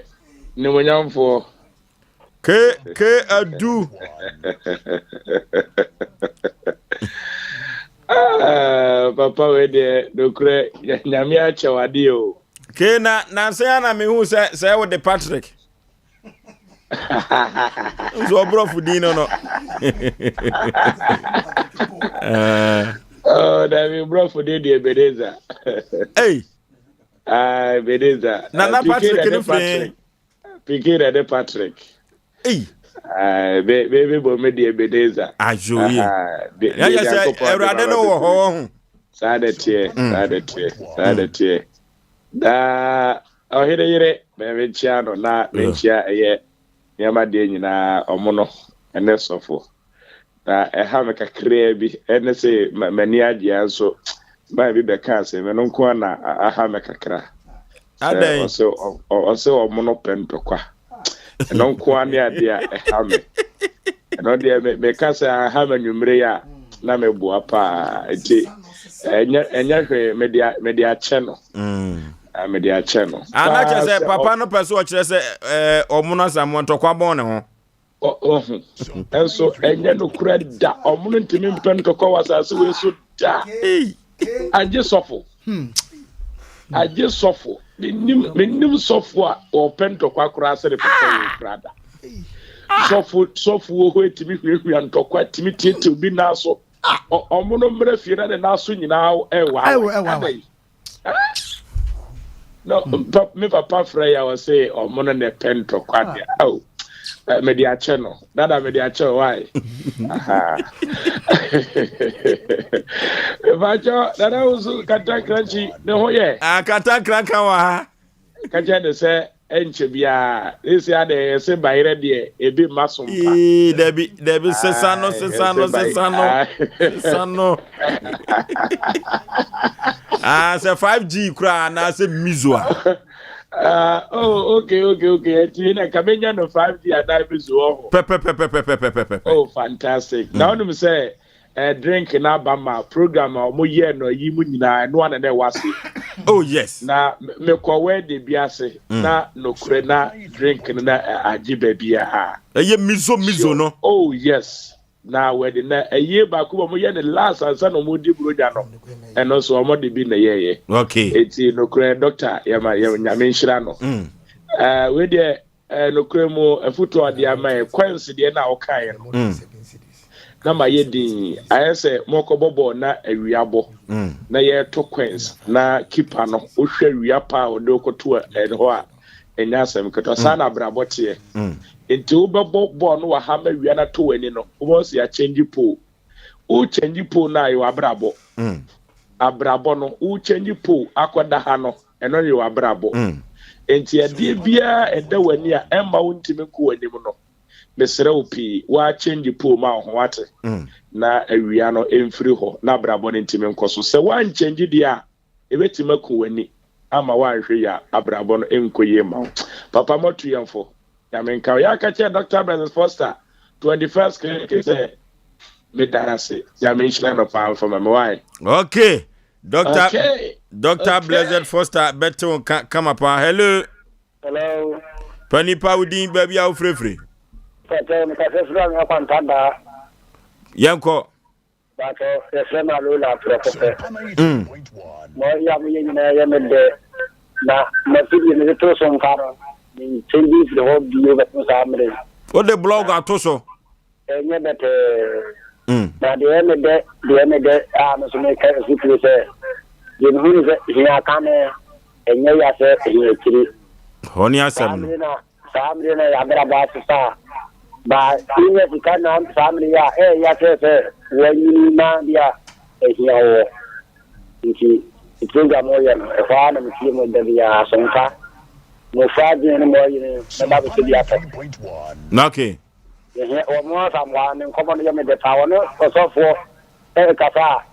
ni wonyamfo. Ke adu. Papa we de dokre nyame achewade o. Ke na se ana me hu se wo de Patrick. So bro fudino no. Oh, that me bro for the Ebenezer. Hey. Ebenezer. Na Patrick no free. Piquet de Patrick. Hey. Baby bo me the Ebenezer. Ajo ye. Ya say Ewrade no wo ho. Sadete. Da ohire me chia no na me chia eye. Nyama de nyina omono ene sofo. Na eha me kakra bi ene se mani agye nso ba bi be ka se me no nko na aha me kakra. Adai. Oso omono pentokwa. No nko ani ade a eha me. No de me ka se aha manwumre ya na me bua pa enti enya hwe me dia che no. Media channel. Ana che se papa no pese o kire se omuno Samuel ntokwa bon ne ho. Enso enye no kura da omuno ntimi mpen ntokwa wasase we so da. Aje sofo. Aje sofo. Menim sofo a o pen ntokwa kura se de papa we kura da. Sofo wo ho etimi hwehwe ntokwa timi tietie bi na so omono mbre fie na na so nyina no me papa Freya was say omono ne pento kwade media channel dada media channel why vajo dada uzu kata kranchi ne hoye kata kranka wa kaje de se enche bia esi ade se bayre de ebi masompa debi sesano se 5G kura na se mizwa okay. Tina kamenya no 5G adabizo Pepe. Oh, fantastic. Now them say drink na bama program omo ye no yi mu nyina no ana na wase. Oh yes. Na me ko we de biase na no kure na drink na ajiba bia ha. Eye mizo no. Oh yes. Na we de na eye ba ko mo ye the last answer no mo di broja no. And also omo de bi na ye. Okay. Eti no kure doctor yama nyame nshira no. We de no kure mo afuto ade ama kwensi de na okai no. Na ma ye din ayese mokobobo na awiabo na ye to queens na keeper no wo hwa awia pa o de okoto ho a enya asem keto sana brabotie enti wo bebo bo no wa ha ma awia na to wani no wo se ya change pool wo change pool na yo abrabo abrabo no wo change pool akoda ha no eno yo abrabo enti e de bia e da wani a emma wo ntime ko wani mu no mesere opi wa change pool ma ho wate na awia no emfiri ho na brabo ne ntime nkoso se wa change dia ebetima ku wani ama wa hwe ya abrabo no enkoye ma papa motu yamfo ya menka ya ka che Dr. Blessed Foster 21st clinic say me darase ya mention no pa for my why okay Dr. Blessed Foster beto come up hello Panipa udin baby au frefre Yanko. Bato esema lula profe. Mo ya mu yin na ya mede na mafidi ni to so nkaro ni change the whole bio but no samre. What the blog atoso? Enye bete. Na de mede no so me ka si place. Je no ni se ya kame enye ya se enye kiri. Honi asem. Samre na ya bra ba sa. Ba inya sikana family ya ya tete wani na dia hiyo nti itunga moya fa na mtimo da ya Sompa mo faji ne mo yin na ba bi dia ta okay o mo sa mo ne ko mo ya me de tawo no so fo ka fa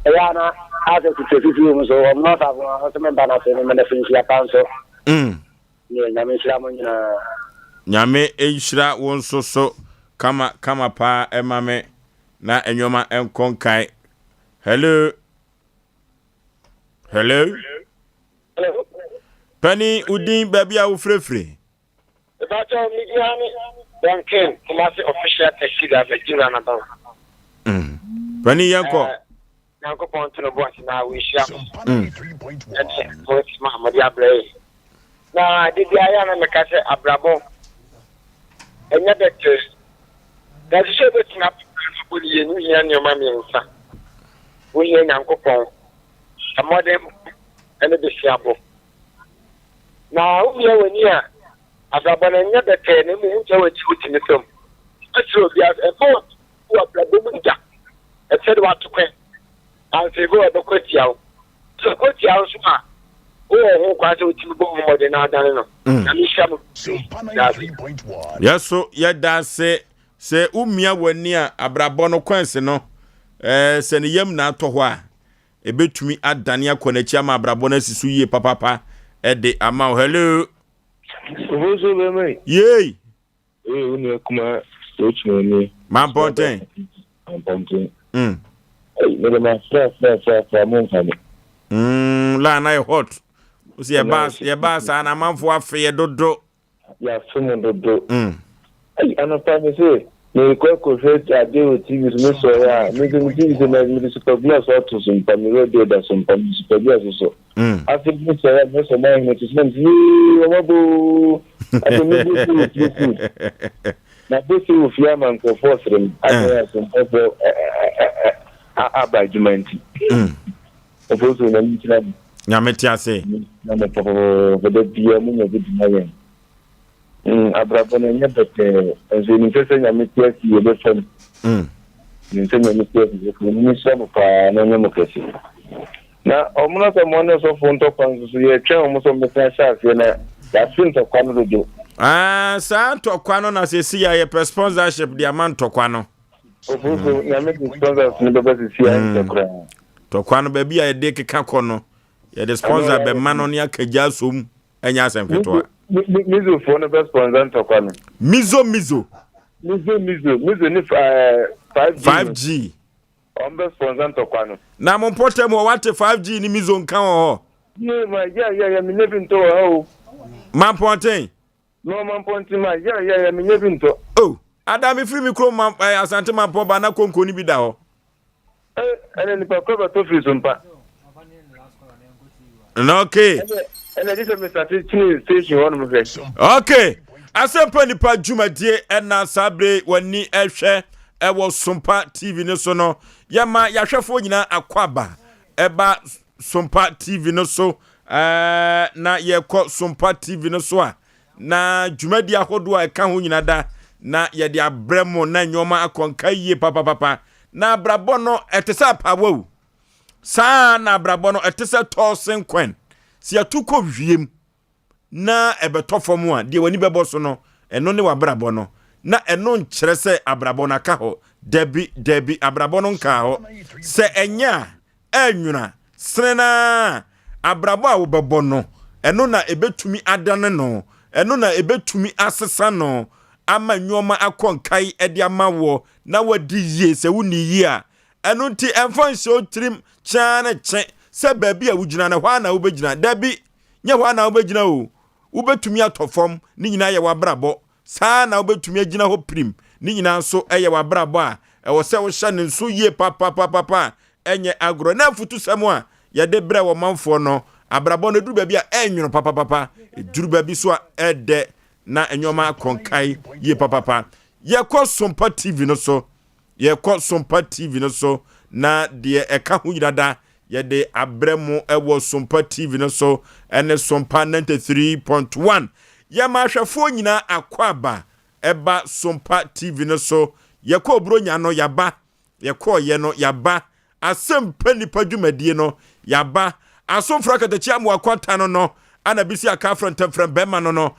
ya na ase ku tefi mo so o mo sa mo so me bana se me na fin ya panso ne na me shira mo nyina Nyame enhira won so kama pa emame na enwoma enkonkai hello Penny udin baby a wo frefre Bato midiani Duncan kumasi official taxi da Nigeria na ba Penny yanko ponto no boss na we share 3.1 voice Muhammad Ablay na di aya na mekase abrabo enya better that is so better na people ye nu ye ni ma mi nsa wo ye nyankopon amode ene be siabo na wo ye wani a abrabo na enya better ne mu nche wati wuti ne tom atro bia e bo wo abrabo mu nja e said what to kwen and say go do kwetiawo so kwetiawo so ma oh kwase wuti bo mo de na adan no na mi shamu Yaso yeda se umia wani a abrabo no kwanse no se ne yam na atɔ hɔ a ebetumi adane akɔnachi ama abrabo na sisu yie papapa de ama hello Ozo be mai yey unu kuma ochimo ni mamponten me ma fra mon fami la na hot usi ya bas ana manfo afi dodo ya fumo dodo ana fami se me ko fet ade o TV me so ya me go TV se me super glass auto Sompa me radio da Sompa super glass so afi me so ya me so mai me tismen ni obo afi me go na bisi ufia man ko fosrem ade Sompa aba jumanti ofoso na mchira nyameti ase na mepo bede bia mu na bidi na yen abrabo na nya bete enzo ni sese nyameti asi ebe fam ni sese nyameti asi ni so pa na nyamo kesi na omuno se mo ne so fonto kwanzo ye twa omo so meta sha afi na ya finto kwano do sa ntokwa na sesi ya sponsorship dia man tokwa no ofoso nyameti sponsors ni bebe sisi ya ntokra tokwa no ba bia ye de keka kono ye de sponsor be mano ne akagya som anya asem ketoa mizo for no be sponsor ntokwa no mizo ni 5G be sponsor ntokwa no na mo potem wo wate 5G ni mizo nka ho ye ma ya mi nebi nto ho man ponten no man ponten ma ya mi nebi nto oh adami free mi kro man asante man po ba na konko ni bi da ho ene ni pa ko ba to free Sompa no okay ene dis me start station one mo fe okay Asem Mpe Nipa dwumadie na sabre wani ehwe ewo Sompa TV ne so no yama yahwefo nyina akwaba eba Sompa TV no so na yekọ Sompa TV no so a na dwumadi ahodo a eka ho nyina da na yede abremo na nyoma akonka yie papa na brabo no etesa pawo sa na brabo no etesa tosen kwen si atuko wiem na ebetofom a de wani bebo so no eno ne wabrabo no na eno nkyere se abrabo na ka ho debi abrabo no nka ho se enya enwuna srena abrabo a wobebo no eno na ebetumi adane no eno na ebetumi asesa no ama nyoma akonkai ede amawo na wadi yie se wuni yie a eno nti enfonse otrim chane che se baby a wugina na hwa na wobegina debi nya hwa na wobegina o wobetumi atofom ni nyina ye wabrabo saa na wobetumi agina ho prim ni nyina so eye wabrabo a ewo se wo hye ne nso yie papa enye agro na futu sam a ye de bre wo manfo no abrabo no duru ba bia enwuno papa duru ba bi so a ede na enyoma konkai yie papa ye ko Sompa TV no so na de eka hu yirada ye de abremu ewo Sompa TV no so ene Sompa 93.1 ye ma hwefo nyina akwaba eba Sompa TV no so ye ko bronya no yaba ye ko ye no yaba Asem Mpe Nipa dwumadie no yaba asomfra katachi amu akwanta no ana bisi aka front bema no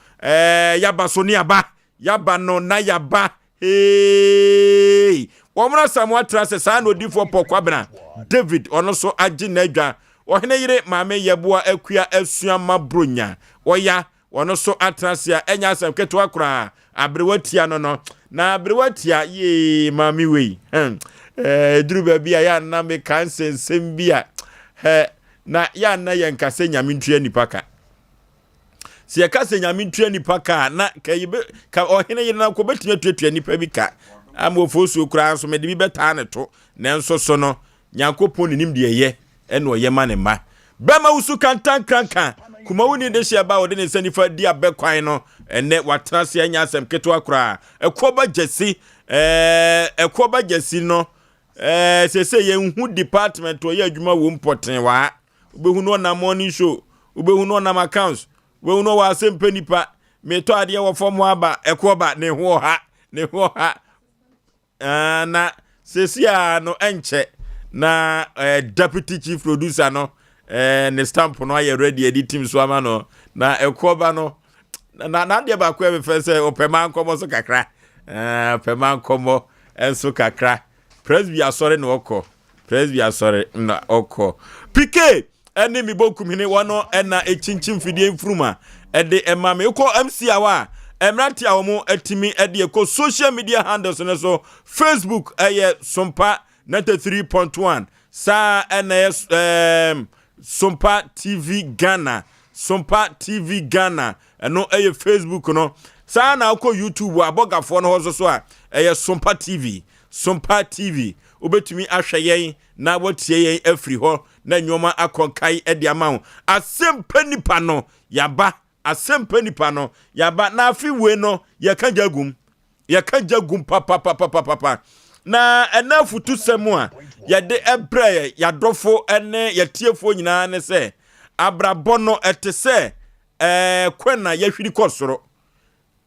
yaba so ni yaba no na yaba hey womra samwa trase sa no difo pokwabena David ono so agi na adwa ohene yire maame yeboa akua asuama bronya oya ono so atrase a enya asem keto akra abrewatia no na abrewatia ye maame wei duru ba bia ya na me kan sensem bia na ya na yenkase nyamintua nipaka si yakase nyamintua nipaka na ka ohene yire na ko betia tuatua nipa bi ka amofosu kura so me de bi beta ne to nenso so no nyankopon nim de ye ene oyema ne ma bema usu kantan krankan kuma woni de hia ba wode ne sanifa di abekwan no ene watrase anya asem keto akura ekoba jesi no sese ye hu department o ye adwuma wo mpoten wa obehu no na morning show obehu no na accounts obehu no wa Asem Mpe Nipa meto ade wo fom aba ekoba ne ho ha na sese a no enche na deputy chief producer no ne stamp no aye ready editing so ama no na ekoba no na de ba kwa be fe se opema nkomo so kakra opema nkomo enso kakra presby asore no okọ presby asore na okọ pk ene mi bokum hene wono ena echinchim fidie mfruma ede emame ukọ mc awa emrati awomo etimi ede ekọ social media handles ne so Facebook eye Sompa 93.1 sa ena Sompa TV Ghana eno eye Facebook no sa na ukọ YouTube abogafo no hozo so a eye Sompa TV obetumi ahweyen na wotie yen afri ho na nyoma akonkai ede amawo Asem Mpe Nipa no yaba Asem Mpe Nipa no yaba na afi we no ye kan jagum papa na ena futu semu a yɛde ɛbrɛ yɛadɔfo ɛne yɛtiefo nyinaa ne sɛ abrabɔ no ɛte sɛ kwen na yɛhwiri kɔ soro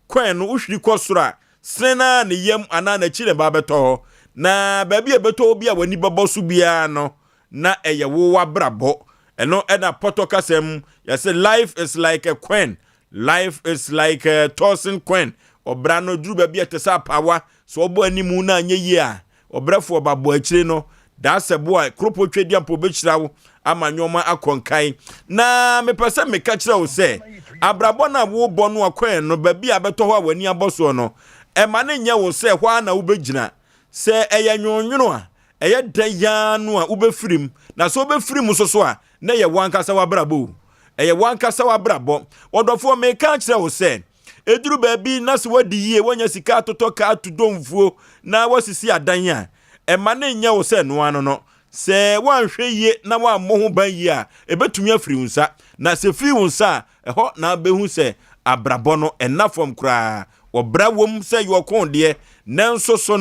kwen no uhwiri kɔ soro a sena ne yam ana na chi ne ba bɛtɔ na baabi ɛbɛtɔ bi a wani bɛbɔ so bia no na ɛyɛ wo wabrabɔ ɛno ɛna poto kasɛm yɛsɛ life is like a queen life is like a tossing queen obra no duru baabi ɛte sɛ apawa so ɔbɔ animu na anyɛ yi a ɔbrɛfo ɔbabɔ akyire no da sɛ boa kropo twedi ampo bɛkyira wo ama nyoma akɔnkan na mepɛsɛ meka kyerɛ wo sɛ abrabɔ na wo bɔ no akwan no baabi a bɛtɔ hɔ a wani abɔ so no ɛma ne nyɛ wo sɛ hɔ na wobɛgyina sɛ ɛyɛ nwonwono a ɛyɛ dan no a wobɛfirim na sɛ wobɛfirim so a na yɛ wankasa wabrabɔ ɛyɛ wankasa wabrabɔ wɔdɔfo meka kyerɛ wo sɛ eduru baabi na sɛ wadi yie wonya sika atotɔ ka atodɔmfuo na wasisi adan a ɛma ne nyɛ wo sɛ no ano no sɛ wanhwɛ yie na wammɔ ho ban yie a ɛbɛtumi afiri wo nsa na sɛ firi wo nsa a ɛhɔ na bɛhu sɛ abrabɔ no ɛnafɔm koraa wɔbra wom sɛ yɛwɔkɔn deɛ nanso so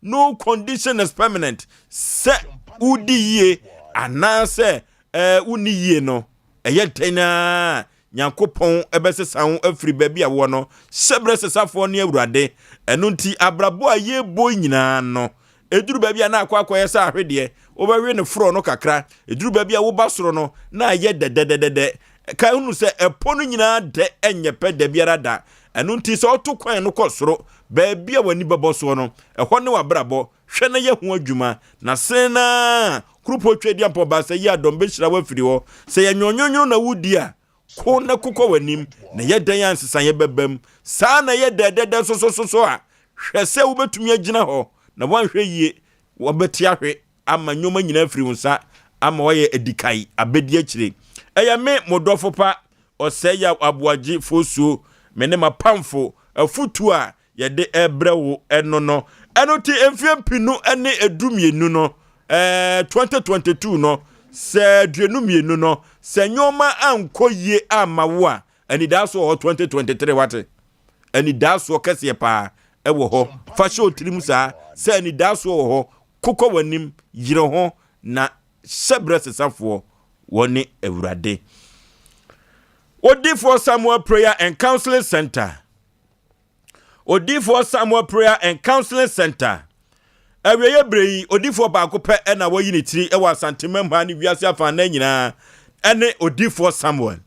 no condition is permanent sɛ wodi yie anaasɛ woni yie no ɛyɛ tɛnaa Nyankopɔn ɛbɛsesa ho afiri baabi a wɔ no hyɛbrɛ sesafoɔ ne awurade ɛno nti abrabɔ a yɛbɔ nyinaa no eduru baabi a na akɔ yɛ sɛ ahwedeɛ wobɛwe ne foro no kakra eduru baabi a woba soro no na ayɛ dededede ka hunu sɛ ɛpɔ no nyinaa de ɛnyɛ pɛ da biara da ɛno nti sɛ ɔto kwan no kɔ soro baabi a wani bɛbɔ so no ɛhɔ ne wabrabɔ hwɛ na yɛ ho adwuma na sena krupo twedi ampo ba sɛ yi adom bɛhyira wafiri hɔ sɛ yɛ nwonwonwo na wudi a ko na kokɔ wanim na yɛ dan ansesa yɛ bɛbam saa na yɛ dedede so a hwɛ sɛ wobɛtumi agyina hɔ na wanhwɛ yie wabɛti ahwɛ ama nyoma nyina afiri wo nsa ama wɔyɛ adikai abɛdi akyire ɛyɛ me modɔfo pa Osei Aboagye Oforisuo me ne mapamfo afutu a yɛde ɛbrɛ wo ɛno no ɛno ti emfie pinu ɛne edumienu no 2022 no sɛ duenumienu no sɛ nyoma ankɔ yie ama wo a anidaso wɔ 2023 wate anidaso kɛseɛ paa ɛwɔ hɔ fa hyɛ otirim saa sɛ anidaso wɔ hɔ kokɔ wanim yire ho na hyɛbrɛ sesafoɔ wɔne awurade Odifo Samuel Prayer and Counseling Center. Odifo Samuel Prayer and Counseling Center. Aweye brei Odifo baako pɛ ɛna wɔyi ne tiri ɛwɔ asantemam ha ne wiase afa na nyinaa ɛne Odifo Samuel.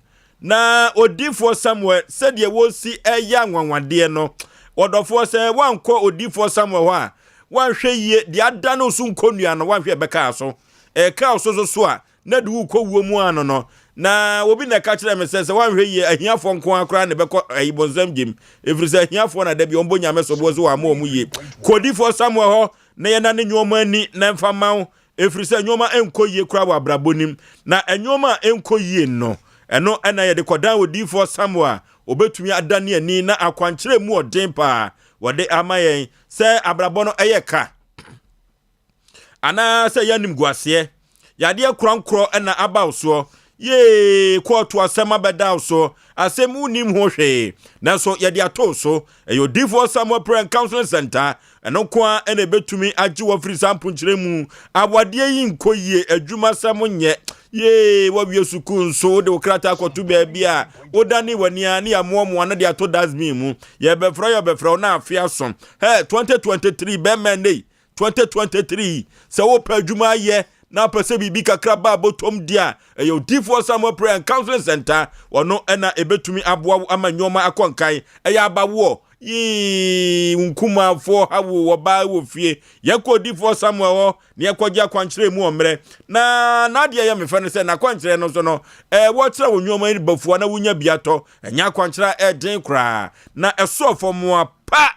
Na Odifo Samuel sɛdeɛ wɔsi ɛyɛ anwanwadeɛ no wɔdɔfo sɛ wankɔ Odifo Samuel hɔ a wanhwɛ yie de ada no so nkonnua no wanhwɛ bɛka so ɛka so a na de wo kɔ wo mu ano no na obi na ka kyerɛ me sɛ wanhwɛ yie ahiafo nko akora ne bɛkɔ ayibonzam gym efiri sɛ ahiafo na da bi ɔmbɔ nyame so bo so wa ma ɔmu yie Odifo Samuel hɔ na yɛ na ne nyoma ani na mfa mawo efiri sɛ nyoma enko yie kora wa brabonim na enyoma enko yie no ɛno ɛna yɛ de kɔdan Odifo Samuel obetumi adane ani na akwankyerɛ mu ɔden pa wɔde ama yɛn sɛ abrabɔ no ɛyɛ ka ana sɛ yanim guaseɛ yade akronkro ɛna abaw so ye kɔɔto asɛm abɛdaw so asɛm unim ho hwee nanso yɛde ato so ɛyɛ Odifo Samuel Prayer and Counseling Center ɛno koa ɛna betumi agye wɔ firi sampo nkyerɛ mu awadeɛ yi nkɔ yie adwuma sɛm nyɛ ye wawie suku nso de okrata akɔto baabi a wodane wania ne amoamoa na de ato dasbin mu yɛbɛfrɛ na afia so 2023 bɛmɛnei 2023 sɛ wopɛ adwuma yɛ na pese bibi kakra ba botom dia ɛyɛ Odifo Samuel Prayer and Counseling Center ɔno ɛna ebetumi aboa ama nyoma akɔnkan ɛyɛ abawo yi nkumafo hawo wɔba wɔ fie yɛkɔ Odifo Samuel hɔ ne yɛkɔgye akwankyerɛ mu ɔmrɛ na nadeɛ yɛ mefa no sɛ na akwankyerɛ no so no wɔkyerɛ wɔ nyoma ni bafua na wonya biatɔ ɛnya akwankyerɛ ɛden koraa na ɛsɔfo moa pa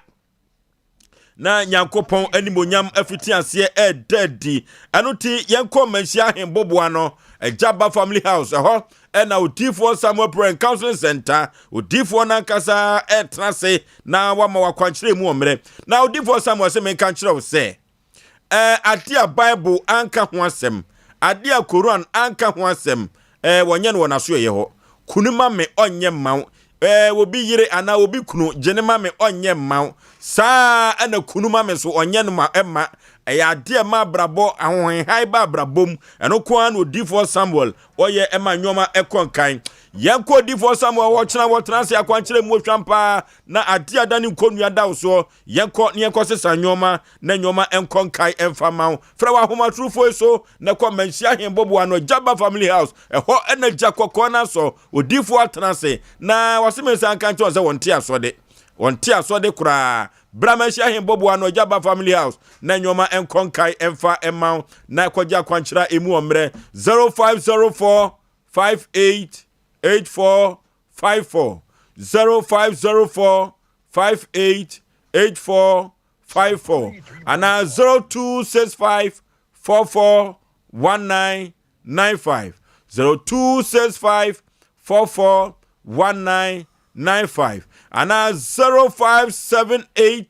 na Nyankopɔn animonyam afiti aseɛ ɛdadi ɛno ti yɛnkɔ manhyia hemboboa no Jaba Family House ɛhɔ ɛna Odifo Samuel Prayer and Counseling Center Odifo nankasa ɛtrase na wama wakwankyerɛ mu ɔmrɛ na Odifo Samuel sɛ menka kyerɛ wo sɛ ade a Bible anka ho asɛm ade a Quran anka ho asɛm wɔnyɛ no wɔ naso yɛ hɔ kunuma me ɔnyɛ maw obi yire ana obi kunu jenema me onye maw saa ana kunuma me so onye no ma ema eya de ma brabo ahohen hai ba brabom eno kwa na odifo Samuel oye ema nyoma ekonkan yenko odifo Samuel wo chena se akwankyere mu otwampa na ade adane nkonua dawo so yenko sesa nyoma na nyoma enkonkan emfama fra wa homa trufo so na kwa manhia hembobo ano Jaba family house eho ena jakoko na so odifo atena se na wasemesa ankanche onse wonte asode kura Bramashia hembobo ano Jaba family house na nyoma enkonkai emfa emma na kwaja kwanchira emu omre 0504 588454 0504 588454 ana 0265 441995 0265 441995 ana 0578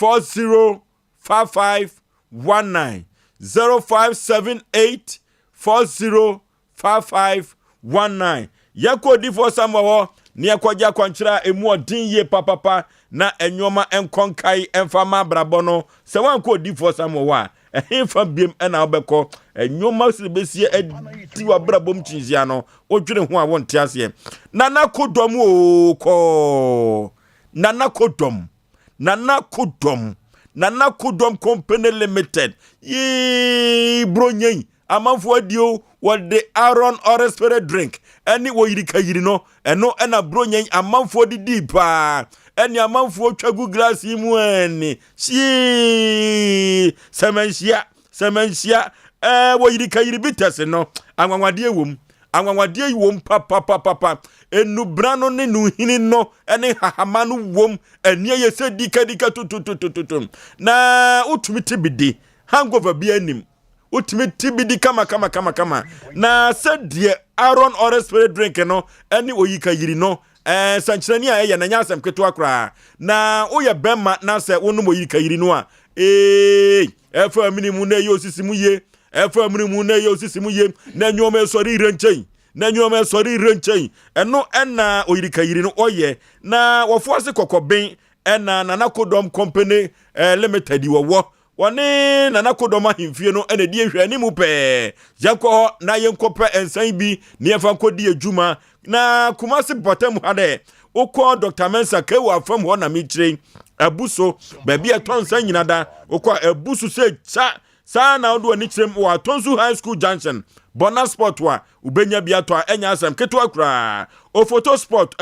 405519 0578 405519 yako difo Samuel ni akwaja kwanchira emu odin ye papapa na enyoma enkonkai emfama brabono se wanko difo Samuel wa ehemfa biem na obekọ enyoma sibesie adi wa brabom chinzia no odwene ho a wonte ase nana kodom ko nana kodom company limited yi bronyen amanfo adio what the Aaron or spirit drink any wo yirika yiri no eno na bronyen amanfo di dipa eni amanfo twagu glass imu eni si semensia wo yirika yiri bitese no anwanwade wom papa enu brano ne nu hini no ene hahamanu wom eni yese dika tututututum na utumiti bidi hangover bi anim utumiti bidi kama na said Aaron or spirit drink no eni oyika yiri no sanchirani a ye na nyasem keto akra na oye bemma na se wonu oyika yiri no a efa minimu na ye osisi mu ye na nyoma sori renchen eno ena oyirika yiri no oye na wofoase kokoben ena nanakodom company limited wo wone nanakodom ahimfie no ena die hwani mu pe yakọ na yenkope ensan bi ne yefa kodi adwuma na kumase botem hade ukọ Dr. Mensa kewa afam ho na mikyire abuso baabi etonsan nyinada ukọ abuso se cha sana odo ani kyerem wa Tonsu High School Junction Bona sport wa ubenya biato a enya asem keto akra o photo sport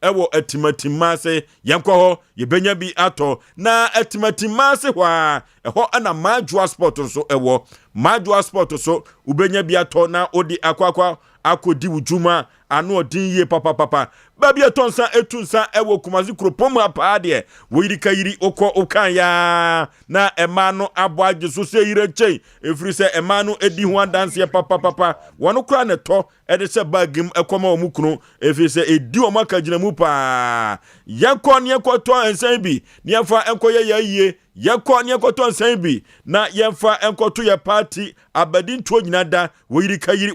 ewo atimati mase yanko ho yebenya bi ato na atimati mase wa eho ana majua sport so ewo majua sport so ubenya bi ato na odi akwakwa akodi wujuma anu odin ye papa babi etonsa etunsa ewo kumazi kropom apa de wo yirika yiri okọ okan ya na emano Aboagye so se yire chei efiri se emano edi ho dance ye papa wono kra ne to ede se bagim ekoma omukunu efiri se edi o maka gina mu pa yakọ ne ekoto ensan bi ne afa enkoye yaye yakọ ne ekoto ensan bi na yemfa enkoto ye party abadin to nyinada wo yirika yiri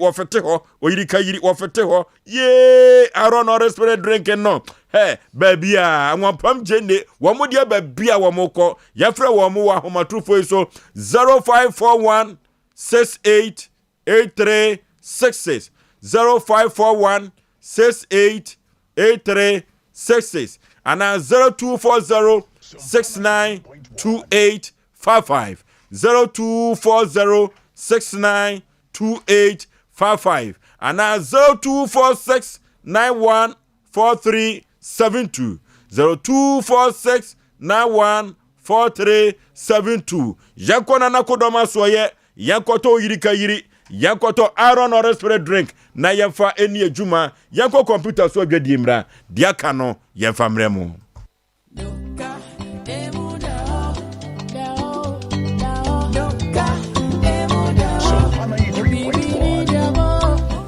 ofete ho ye Aaron or spirit drinking no hey baby anwampam jende womo dia baby womoko yafre womo wa homatrufo so 0541 688366 0541 688366 ana 0240 692855 0240 692855 ana 0246 914372 0246 914372 yakona nakodoma soye yakoto yirika yiri yakoto Aaron or spirit drink na yemfa eni adwuma yanko computer so adwadi mra dia ka no yemfa mremo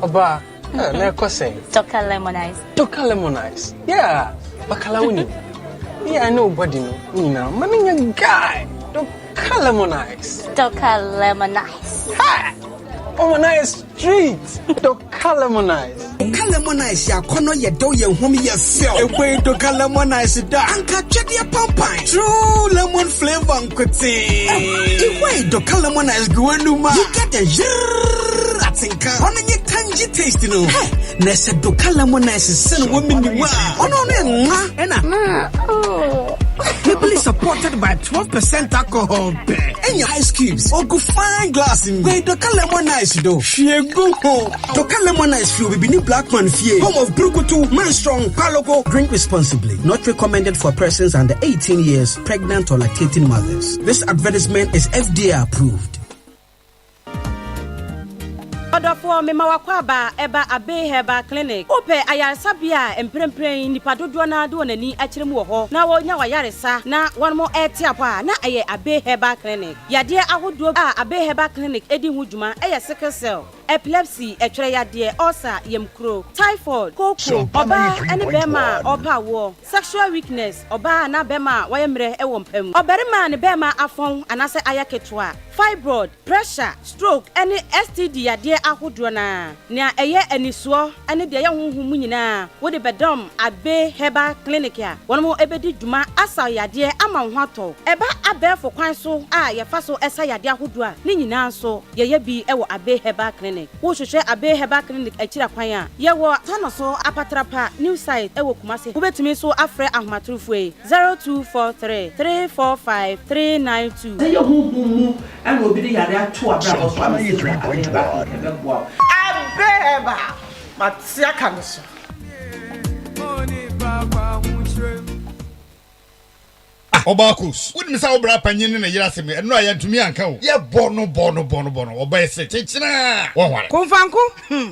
Oba, na kose. Toka lemonize. Yeah, bakalawuni. Yeah, I know body no. Nina, mami guy. Toka lemonize. Ha! Lemonize street. Doka lemonize. Doka lemonize ya kono ye do ye home ye feel. Ewe doka lemonize da. Anka check your pampai. True lemon flavor nkote. Ewe doka lemonize gwenuma. You get the atinka. Ono ye tangy taste no. Hey, nese doka lemonize sen women ni wa. Ono ne nga ena. Heavily supported by 12% alcohol. And your ice cubes. Or go fine glass in. Wait, Doka Lemonize though. She go home. Doka Lemonize fuel be new black man fear. Home of Brukutu, Man Strong, Palogo. Drink responsibly. Not recommended for persons under 18 years, pregnant or lactating mothers. This advertisement is FDA approved. Order for me mawakwaba eba abe heba clinic. Ope ayaresabia emprempren nipa dodo na do nani akyeremu wo ho. Na wonya wayaresa na one more etiapa na aye abe heba clinic. Yade ahodo a abe heba clinic edi hudwuma eye sickle cell, epilepsy, etwere yade, ulcer, yemkro, typhoid, koko, oba ene bema opa wo, sexual weakness, oba na bema wayemre ewo mpam. Oberima ne bema afon anase ayaketwa, fibroid, pressure, stroke, any STD yade ahodo na eye eniso ene de ye honhom nyina wo de bedom abe heba clinic ya wono ebedi dwuma asa yade ama hwato eba abefo kwan so a ye fa so esa yade ahodo a ni nyina so ye bi ewo abe heba clinic wo hwehwe abe heba clinic akira kwan a ye wo tano so apatrapa new site ewo kumase wo betumi so afre ahomatrofo 0243 345 392 ye honhom ene obi de yade ato abra so amese Wow. Abeba Matsia Kaniso. Obakus, wouldn't miss our bra panyin in a yasime, and no, I had to me uncle. Yeah, bono, obey say, Tichina. Confanco,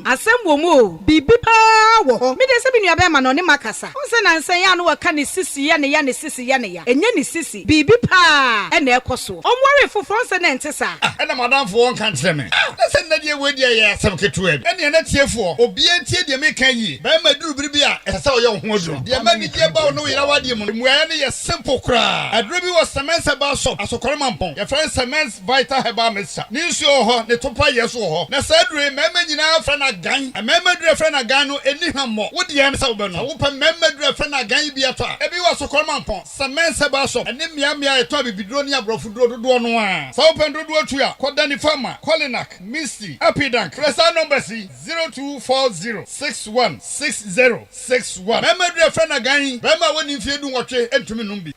Asem Womo, Bibipa, me de seven yabeman on Makasa. Onsen and say, I know a canny sissy, yani sissy, and yani sissy, Bibipa, and their coso. I'm worried for France and Tessa. And a madam for one country. Let's send that you with ya some kitchen. And you're not here for, or be a tear, you make ye. Bama do Bribia, and so young Hojo. The American about no, you know what you mean, a simple cry. A dribi was cement about shop as a cormampon. Your friend cements vital heba mixture. News your ho, the topa yes or na said remember you now friend a gang. A member friend a gano any hammo. What the answer open? Open member friend a gang be a tar. Every was a cormampon. Cement about shop. And then Miami tobi bidronia brofudo do one. So open do to ya. Kodani farmer. Kolinak. Misty. Happy dank. Resa number C 0240 616061. Member friend a gang. Remember when you feel do what you enter me numbi.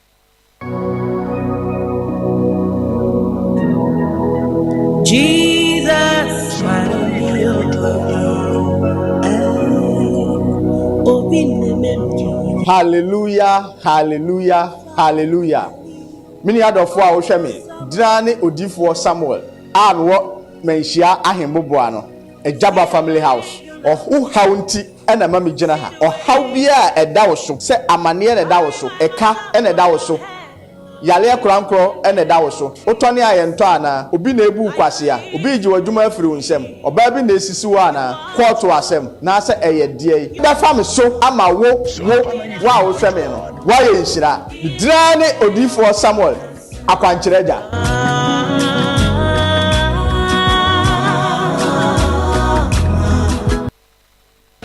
Jesus, hallelujah, hallelujah, hallelujah. Mini adofo a wo hwe me drane odifo Samuel an wo menhia ahemboboa no Ejaba family house ohu haunti ena mami gina ha ohaw bia eda wo so se amane eda wo so eka ena eda wo so yale krankro ene da wo so otone ayento ana obi na ebu kwase a obi ji wadwuma afiri nsem oba bi na esisi wo ana court asem na ase eye die da fam so ama wo wa wo hweme no wa ye nhira drane odifo Samuel akwanchereja.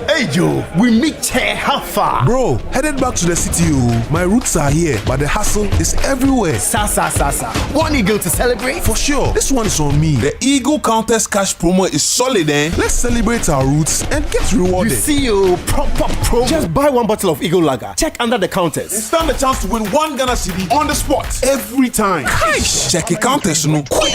Hey Joe, we meet here. How far? Bro, headed back to the city. My roots are here, but the hustle is everywhere. Sa. One eagle to celebrate? For sure. This one is on me. The Eagle Contest Cash promo is solid, eh? Let's celebrate our roots and get rewarded. You see, proper promo. Just buy one bottle of Eagle Lager. Check under the counters. And stand a chance to win one Ghana cedi on the spot every time. Nice. Check your counters, no quick.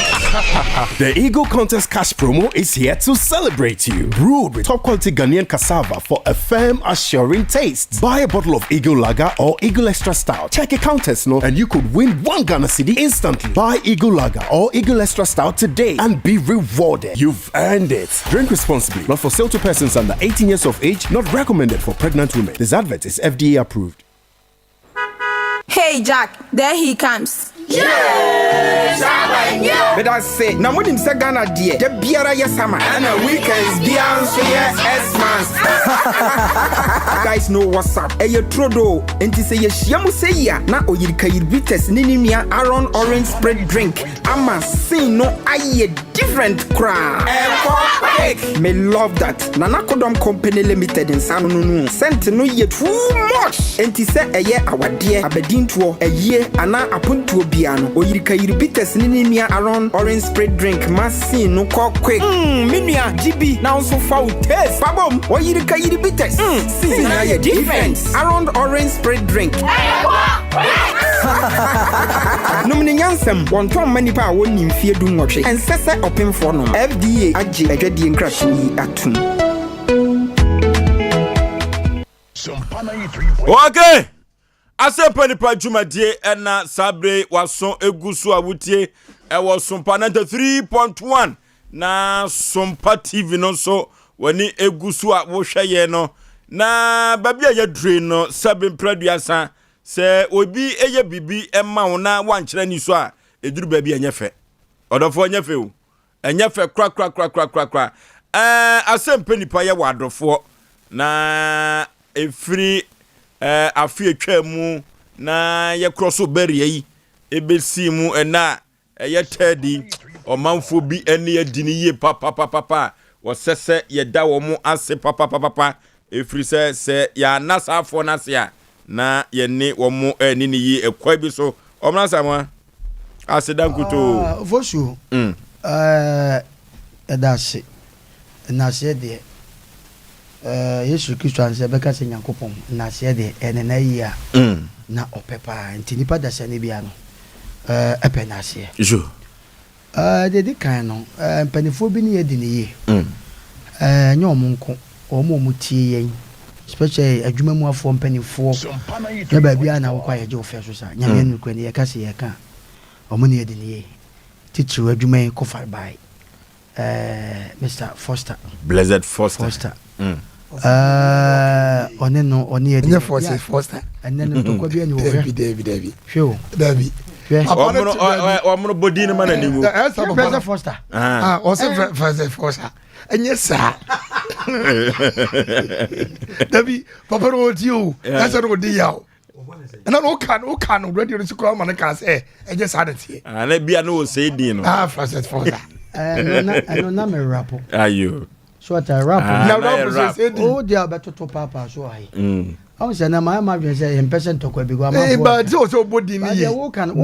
The Eagle Contest Cash promo is here to celebrate you. Brewed with top quality Ghanaian cassava for a firm, assuring taste. Buy a bottle of Eagle Lager or Eagle Extra Stout. Check your counters, no, and you could win one Ghana cedi instantly. Buy Eagle Lager or Eagle Extra Stout today and be rewarded. You've earned it. Drink responsibly. Not for sale to persons under 18 years of age. Not recommended for pregnant women. This advert is FDA approved. Hey Jack, there he comes. Yes, but I say, now when him say Ghana dear, the biara yes hammer, and the weekends Beyonce yes months. Guys know what's up. Hey, you trodo, and to say shamu say ya, na oyirika yirbites ninimia Aron orange spread drink. Ama say no aye different cry. Me love that. Nana Kodom Company Limited in San Nunu. Sent no yet too much. And to say a year our dear Aberdeen to a year and I upon to a piano. Or you can repeat us Ninimia around orange spread drink. Massi no call quick. Minia GB now so foul taste. Babom, or you can repeat us. See now your difference. Around orange spread drink. No many yansem, one Tom Mpe Nipa won't in fear do much. And Sessa open for no FDA Aji a Jadi and Crash Atum. Okay. Asem Mpe Nipa Jumadie and Sabre was so egusu awutie. I was Sompa 93.1. Na Sompa TV no so when he egusu a wohwe no. Na babia ye drain no sabin producer. Se obi eye bibi emma wo na wankyere ni so a eduru ba bi enyefe odofo enyefe o enyefe kra Asem Mpe Nipa ye wadofo na efiri afi atwa mu na ye crossover berie yi ebesi mu na ye tedi omanfo bi ene adini ye papa wo sese ye da wo mu ase papa efiri se ya nasafo nasia na yenne womo ni yi ekwa bi so omna samwa asedankuto vosu edase na se de Yesu Kristo anse beka se Nyankopon na se de enena yi a na opepa ntinipa da se ne bia no epe na se jo de kan no mpanifo bi ne yedi ne yi nya omunko omo tie yen especially adwuma mu afọ mpanifo na ba bia na wokwa ye je ofe so sa nyame nu kwani ye kase ye ka omo ne yedi ne yi titru adwuma ko far by Mr. Foster Blessed Foster one yedi Foster and then to ko bia ni wo David sure David omo body ni man ni wo Blessed Foster Blessed Foster and yes sir David papa no you that's no dey yaw and no can radio to call man can say and just had it here na bia no say din no Blessed Foster no me rapo ayo so at a rapo now rapo say oh dia beto to papa so ai I was na my say in person to kwa bigo ama but so body ni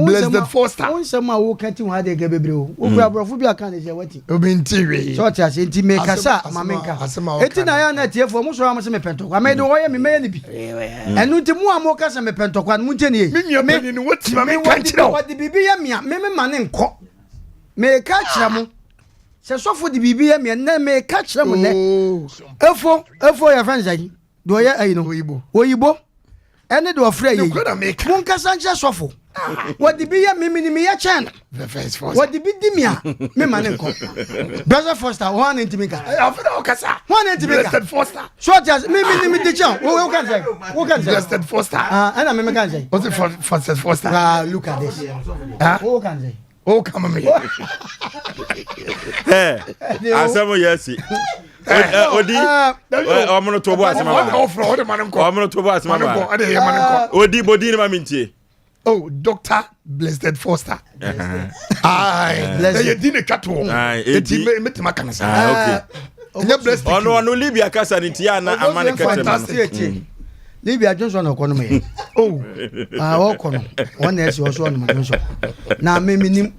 Blessed Foster on sama wo kan ti wa de ge bebre o kura brofo bi aka ne je wati obinti we so tia se nti me kasa mamenka eti na ya na tiefo mo so am se me pento kwa me de wo ye me me ni bi enu nti mu am kasa me pento kwa mu nti ne me ni wati ma me kan kire o de bibi ya me ma ne nko me ka kire mo se sofo de bibi ya me na me ka kire mo ne efo ya fanzai do ya ayi no oyibo ene do ofre yi mun kasanche sofo wodi bi ya mimi ni me ya chen wodi bi di mi a me ma ne nko Blessed Foster one intimika after okasa one intimika Blessed Foster so just mimi ni me di chen wo kan say Blessed Foster ana me kan say what's it for Foster look at this wo kan say oh come on me asamo yesi odi omono to bo asema omono to bo asema odi body ni ma mintie oh Dr. Blessed Foster blessed ye dine kato eti metima kana sa okay blessed ono Libya kasa ni tia na amane katema Libya Johnson okono me okono one esi oso no Johnson na meminim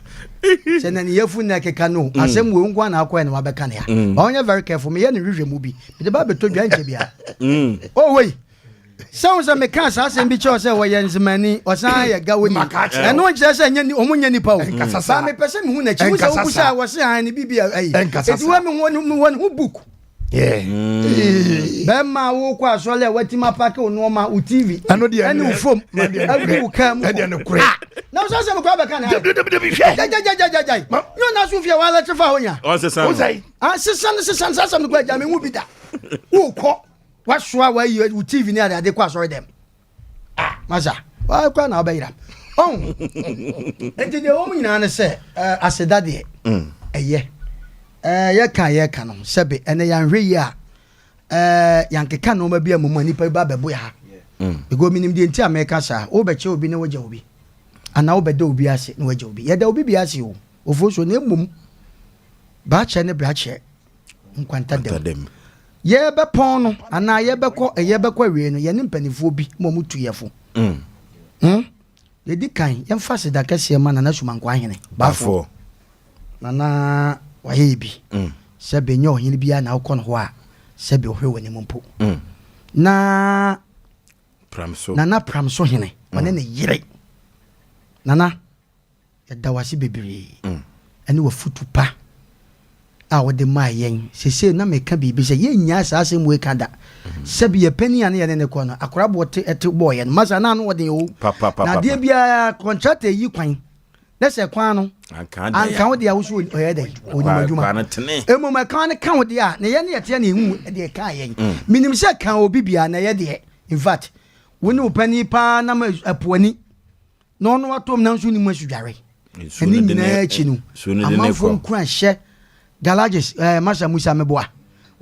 se na ni yafu na keka no asem we ngwa na akwa na wabeka na ya onye very careful me ye ni hwehwe mu bi me de ba beto dwa nche bia oh wait sounds a mechanic asem bi cho se wo ye nzimani osan ya gawo ni e no nche se nya ni omunya ni pa o ba me pese me hu na chi wo se wo busa wo se han ni bibia ai eti wa me hu book Bema wo kwa sole watima pake onoma u TV ani u fom abi u kam ade ne kure na so se me kwa beka na jai yo na so fia wala tefa honya o se san sesan sasa me kwa jame hu bi da wo ko wa soa wa yi u TV ni ade kwa sore dem maza wa kwa na obayira enti de o mu nyina ne se asedade eye ye kan no sebe ene yan hwe ya yan keka no ma bia mu nipa ba bebo ya ego minim de enti ameka sa o be che obi ne waja obi ana o be de obi ase ne waja obi ye da obi bi ase o ofo so ne mum bache ne brache nkwanta dem ye be pon no ana ye be ko wie no ye ne mpanifo bi mo mutu yefo ye di kan ye mfa seda kase ma na suma nkwa hene bafo na waye bi se be nyo hene bia na ukon ho a se be hwe wani mpo na pramso hene wane ne yire nana ya dawasi bebiri ani wa futu pa a wode ma yen sese na meka bibi se ye nya asase mu ekada se bi ye pani ane ye ne ko no akora bote ete boy no masa na no wode o na de bia contract yi kwan na se kwan no anka wode ya wusu oyɛ dɛ onimajuma emu meka ne kan wode a na ye ne yete na ehu de ka yen minim se kan obi bia na ye de in fact woni opani pa na ma apuani no no atom na nso ni mu asudware eni nyina achi no amanfo nkran hye galages Masa Musa meboa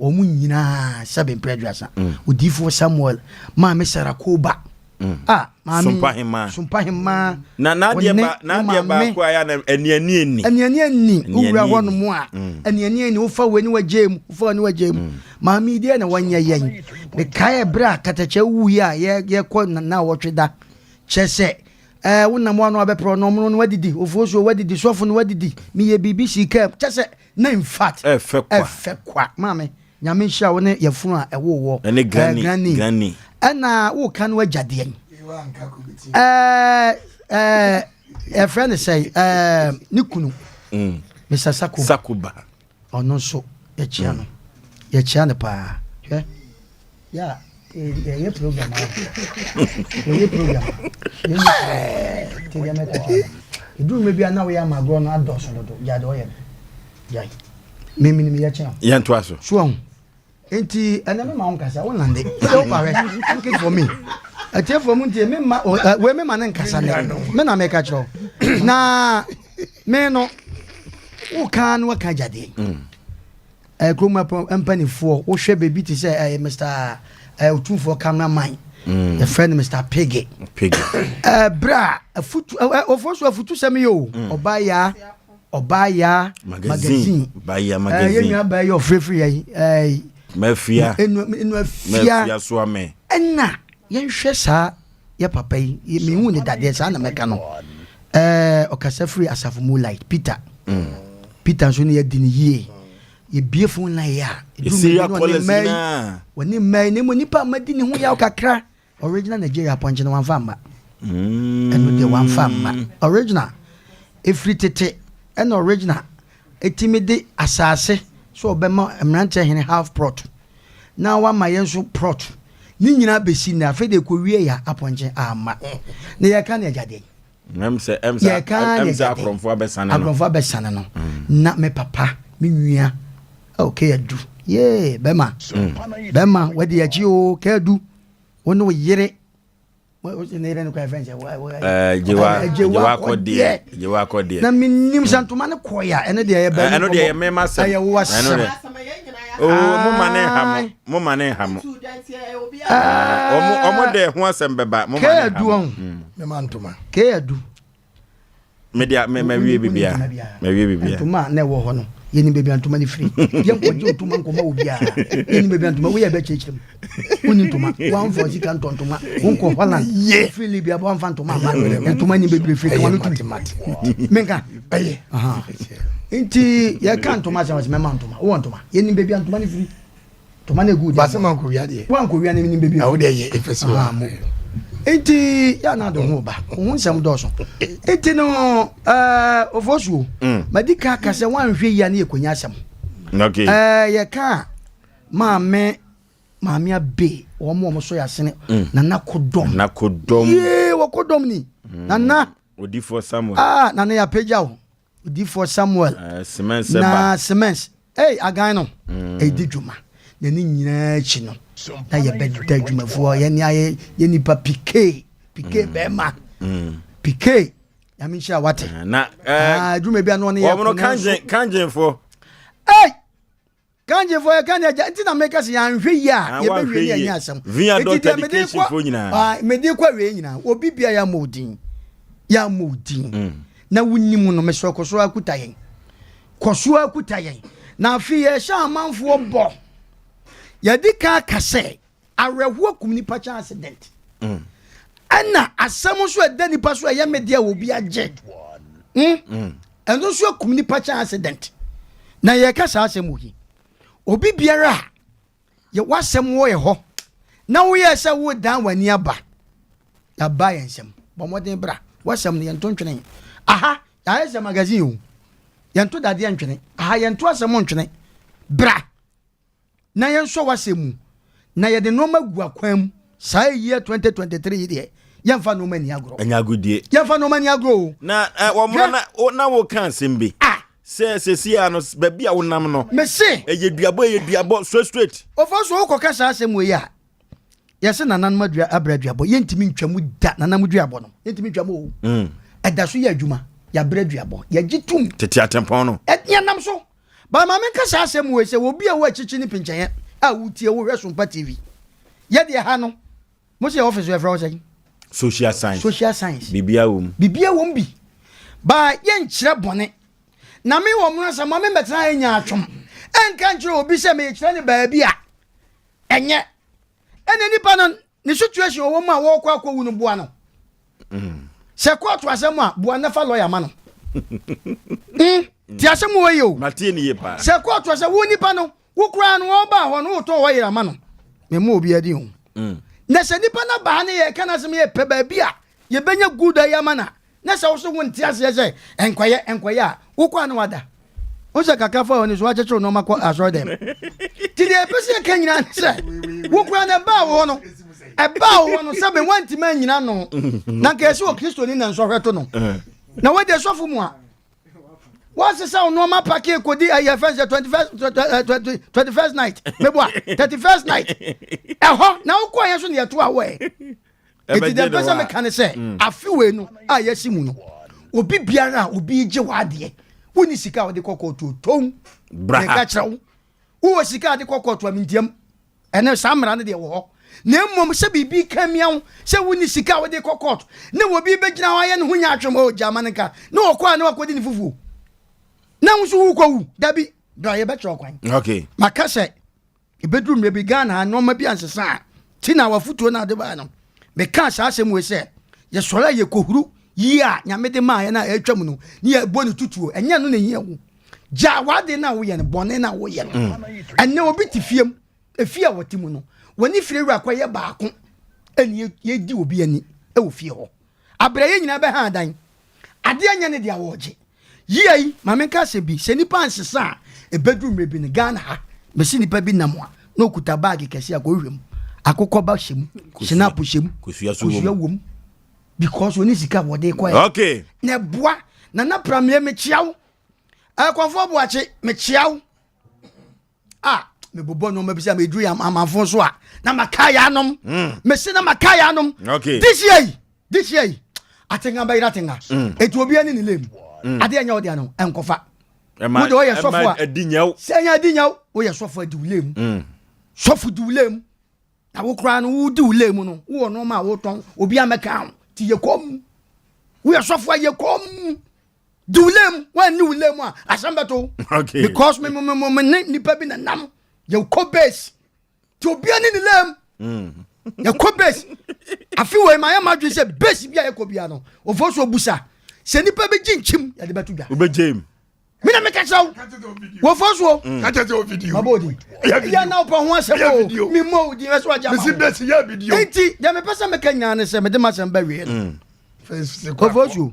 omu nyina sabe predrasa odifo Samuel ma me Sarakoba Sompa hima na nadia ba kwa ya na eniani owura hono mu a eniani ofa weni wagem ma mi dia na wanya yen me kai bra katache wu ya ye ko na wotweda chese wona mo anu abepro no mo no wadidi ofoso wadidi sofo no wadidi mi ye BBC kam chese na in fact efekwa mame nyame hia wo ne yefunu a ewo ene gani ana wo kan wajade a friend say ni kunu Mr. Sakuba ono so ye chia no pa ya ye program te ya meta edu me bia na we ya magro no adoso do ya do ye jai mimi ni ya chia ya ntwa so so enti ana me ma on kasa won lande do pare nke for me ati for me ntie me ma we me ma na nkasa ne me na me ka cho na me no wo kan wa ka jade kroma empanifo wo hwe bebi ti say Mr. Otunfo cameraman your friend Mr. Piggy bra afutu ofoso afutu semi yo Obaya magazine yenya ba yo free mafia so ame enna yenhwe sa ya papa yi me hu ne dade sa na meka no okasa free asafo Moonlight Peter so ne yadini yie ye biefo na ya woni mai ne mo nipa madini hu ya kakra original Nigeria ponche na wan famba eno de wan famba original efritete en original etimide asase so obema emrante hene half prot na wa mayenso prot ni nyina besi na afede ko wie ya aponche ama na ye ka na jade emse akromfo abesana no na me papa me nwia okay adu yeah bema wadi ya ji o ka adu wono yire wo ne re no ka fense jewa ko die na minim santuma ne koya ene de ye be eno de ye mema se aye wo ase mo mane ham omo de ho asem beba mo mane ham me mantuma ke adu media me wie bibia antuma na wo ho no yeni bebi antuma ni free ye ko antuma ko ma obi a yeni bebi antuma wo ye be chechim woni antuma wan for sika antuma wonko Holland ye free libya bo anfa antuma ma antuma ni bebi free kan no menka aye inti ye kan antuma se me antuma wo antuma yeni bebi antuma ni free antuma na good ba se man ko wi ade wan ko wi ani ni bebi awo de ye efesi wa enti ya na do ho ba ho nsam do so enti no ofosuo madika ka se wan hwe ya na ekonya asam okay ye ka maame abe wo mo so ya sene na nakodom ye wo kodom ni na odifo Samuel na ya peja odifo Samuel Semens agan no di dwuma na ni nyina chi no na ye bedda dwumafo ye ni aye ye nipa pike bema pike ya mi sha wate na dwuma bia no ne ya wo kanjenfo ya kan ya nti na make se ya nhwe ya ye be hwe ni asam via doctor education fo nyina me de kwa we nyina obi bia ya modin na wunnimu no me so akuta yen koso akuta yen na afi ye sha amanfo bo ye di ka kase arewo kum nipa cha accident ana asam so eda nipa so ye media obi age endo so kum nipa cha accident na ye ka sa asem ohi obi biara ye wasem wo ye ho na wo ye se wo dan wani aba ya ba yensem bomoden bra wasem ne yento ntwene aha ya ese magazine o yento dade ntwene aha yento asem ntwene bra na yenso wasemu na ye de noma gu akwam sa year 2023 de yemfa noma ni agro anyagudie yemfa noma ni agro na wo na wo kan sembe se sia no baby a wonam no me se eyeduabo straight ofoso wo kokasa asem we ya yese nanan madua abraduabo yentimi ntwamu da nanan duabo no yentimi ntwamu o edaso ya adwuma ya braduabo ya gitum tete atempon no etnya nam so ba ma men kasa asem we se obi a wo achichi ni pinchen a wutie wo hwe Sompa TV ye de ha no mo se office we fra say social science bibia wom bi ba ye nkyere bone na me wo mo asa ma me betena anya atwom enka nkyere obi se me kyere ne ba bi a enye ene nipa no ni situation wo mu a wo kwa wu no bua no se ko to asem a bua na fa lawyer ma no ti asem wo yo mate ni ye pa se ko to se wo nipa no wo kura no wo ba ho no to wo yira ma no me mu obi adi ho na se nipa na ba ne ye kana sem ye pe ba bi a ye benya good ayama na se wo so won ti ase se enkoye a wo kwa no wada o se kaka fa oni so a cheche no makọ asọ dem ti de pese kan nyina se wo kura na ba wo no e ba wo no se be wanti ma nyina no na ka ese o Kristo ni na nso hweto no na we de sofu mu a what's the sound no ma pack kodi aye first 21st night mebo 31st night ho na wo kwa yeso ne yeto awe eti de pese me kan se afiwe no a yesi mu no obi biara obi je wade woni sika wode kokoto tom bra ka chrawo wo sika wode kokoto amintiam ene samra ne de wo ho na mmom se bibi kamiawo se woni sika wode kokoto na obi begina wa ye ne hunya atwom o jamanka na okwa na wakodi ni fufu na nso wu kwawu dabi do ye betro kwan okay makase ibedrum me bi Ghana no ma bi ansesa ti na wafutuo na de ba no me ka sa asem we se ye sora ye kohuru yi a nyame de ma ye na atwam no ni ye boni tutuo enya no na yi ewu ja wade na wo ye ne bone na wo ye no enne obi tifiem efia wotimu no woni firewura kwa ye baako eni ye di obi ani e wo fie ho abraye nyina be ha dan ade anya ne dia woje yi mamenka se bi se nipa ansesa e bedroom rebi ne Ghana ha me si nipa bi namwa na okuta bag kese akohwem akokọ ba hyem snap hyem kosua wom because oni sika wode kwa okay na boa na pramie me chiaw akwafo boache me chiaw me bobo no me bisa me dru amafo so a na makaya anom me se na makaya anom okay this year atenga ba iratenga etu obi ani ni lem ade anya odi ano enkofa wo de oye sofo a adinyaw senya adinyaw oye sofo adiwlem sofo diwlem na wo kra no wo diwlem no wo no ma wo ton obi ameka ti yekom wo ye sofo yekom diwlem wan ni wlem a asambeto okay because me nipa bi na nam ye kobes ti obi ani ni lem ye kobes afi we ma ya madwe se base bia ye kobia no ofo so busa se nipa be ginchim ya de betudwa obejem mina me kachaw wo foso kachete o video mabodi ya na opa ho asebo mi mo di weso aja mi si base ya video enti ya me pesa me kanya ne se me de masem ba wie no foso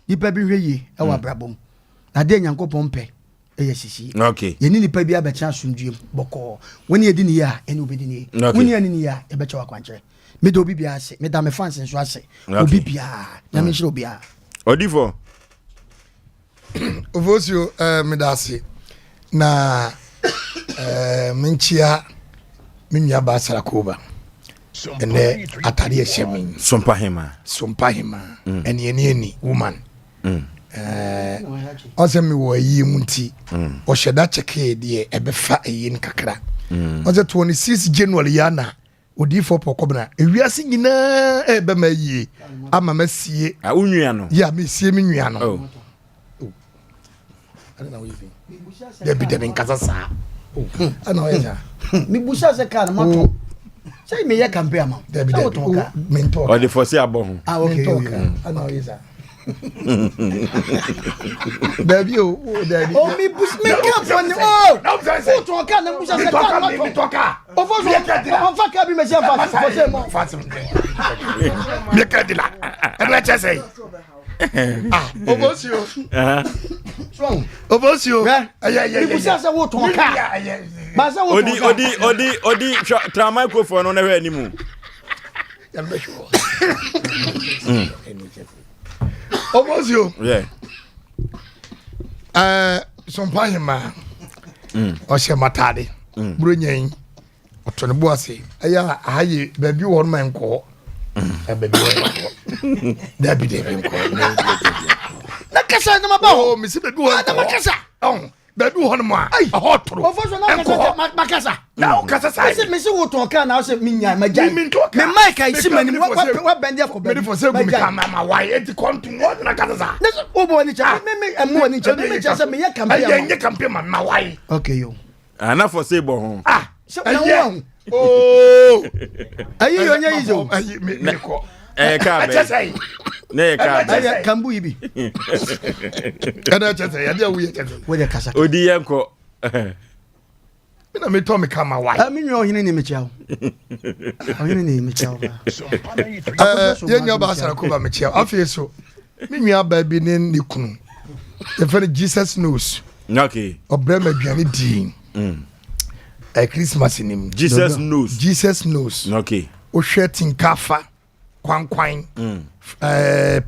nipa bi hwe yi e wa brabom na de nyankopon pe e sisi okay ye ni nipa bi abecha asumdwem boko woni edi ni ya eni obedi ni woni ani ni ya e becha wakwanche me do bibia ase me da me fans nso ase obi bia na me shiro bia odifo Oforisuo me da ase na menchia minya ba sarakoba ene atari ehemi Sompa hema eni woman ose me wo yi munti o sheda cheke de ebefa eyin kakra ose 26 January yana odifo pokobna ewiase nyina ebe ma yie ama masie unua no ya mesie me nua no ana wo yifi da bi nkasa saa ana wo yesa mi busha se ka na mato say me ye campaign am da bi mento o de fosi abon okay ana wo yesa Baby, oh, daddy. Oh, me push me campaign. Oh, no, say to ka na busha se ka na me toka. O fo so on fa ka bi me se fa for say mo. Me ka dila. Ebe che say. Obosio. Strong. Obosio. Yeah. Me busha se wo to ka. Ba se wo to. Odi tra microphone on ewe animu. Ya me sure. Obosio. Yeah. Sompa hima. Osei matade. Bronyen. Otone boase. Aya ahaye baby won man ko. Baby won. Dabi ko. Na kasa na maba ho. Mi si baby won. Na makasa. Baby won mo a. Hotro. Ofo na kasa makasa. Na kasa sai. Me si wo to ka na o se minya magya. Me mic ai si mani wa bend ya ko me for say go me ka mama why enti kontu what na kasa sa. Na o bo ni cha me emu ni cha me cha say me ya campaign. Ay ye campaign man na why. Okay yo. Ana for say bo ho. So na wo. Oh. Ayi yo nya yizo. Ayi me ko. Ka be. Ne ka. Ayi kambu ibi. Kada chese ya dia wuye chese. Wo de kasa. Odi yenko. Na me to me kama why. Me nwa ohine ni me chiao. Ohine ni me chiao ba. Ye nya ba sara ko ba me chiao. Afi so. Me nwa ba bi ne kunu. The very Jesus knows. Okay. Obrema aduane din. Christmas nim. Jesus knows. Jesus knows. Okay. O shetin kafa kwankwan.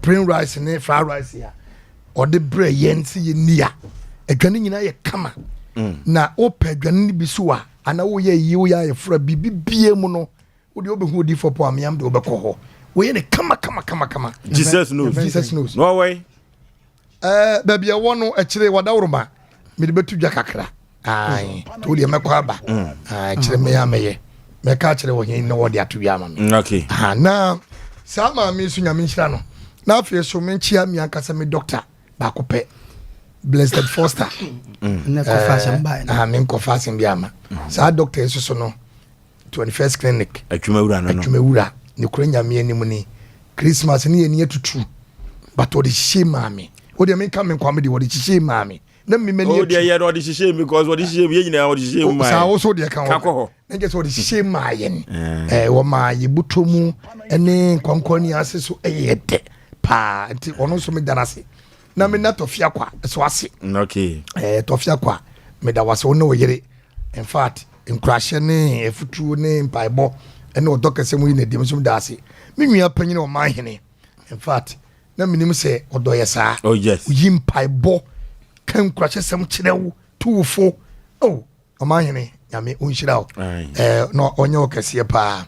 Plain rice ne fried rice ya. O de bre yensi ye nia. Aduane nyina ye kama. Na opa aduane bi so a ana wo ye yi wo ya ye fra bibie mu no wo de obehu odi for po amiam de obekọ ho wo ye ne kama. Jesus knows. Jesus knows. No way. Baby e wono e kire wadawroma me de betu dwa kakra. Ai to de mekọ aba. Kire me ya meye. Me ka kire wo hin na wo de atu ya ma me. Okay. Na sama me so nyame nhira no. Na afie so me nchia me akasa me doctor ba ko pe. Blessed Foster. Na ko fashion buy na. Me ko fashion bia ma. Sa doctor eso so no 21st clinic. Atwumawura no. Atwumawura. Ne kura nyame anim ni Christmas ni eni atutu. But what is she mami? O de me come kwa me de what is she mami? Na me mani. O de ye what is she because what is she ye nyina what is she mami. Sa also de kan. Kakọ. Na just what is she maye. Wo ma ye butomu ene kwankoni ase so eyede. Pa nti ono so me danase. Na me na tofia kwa so ase. Okay. Tofia kwa me da wase ono yere. In fact, in crash ne efutu ne mpaibo ene odokese mu ine dim so da ase. Me nua panyine o mahene. In fact, na minim se odoye saa. Oh yes. Yim paibo kan crash sem kirewo tuufo. Oh, o mahene nyame onhira o. No onye okese pa.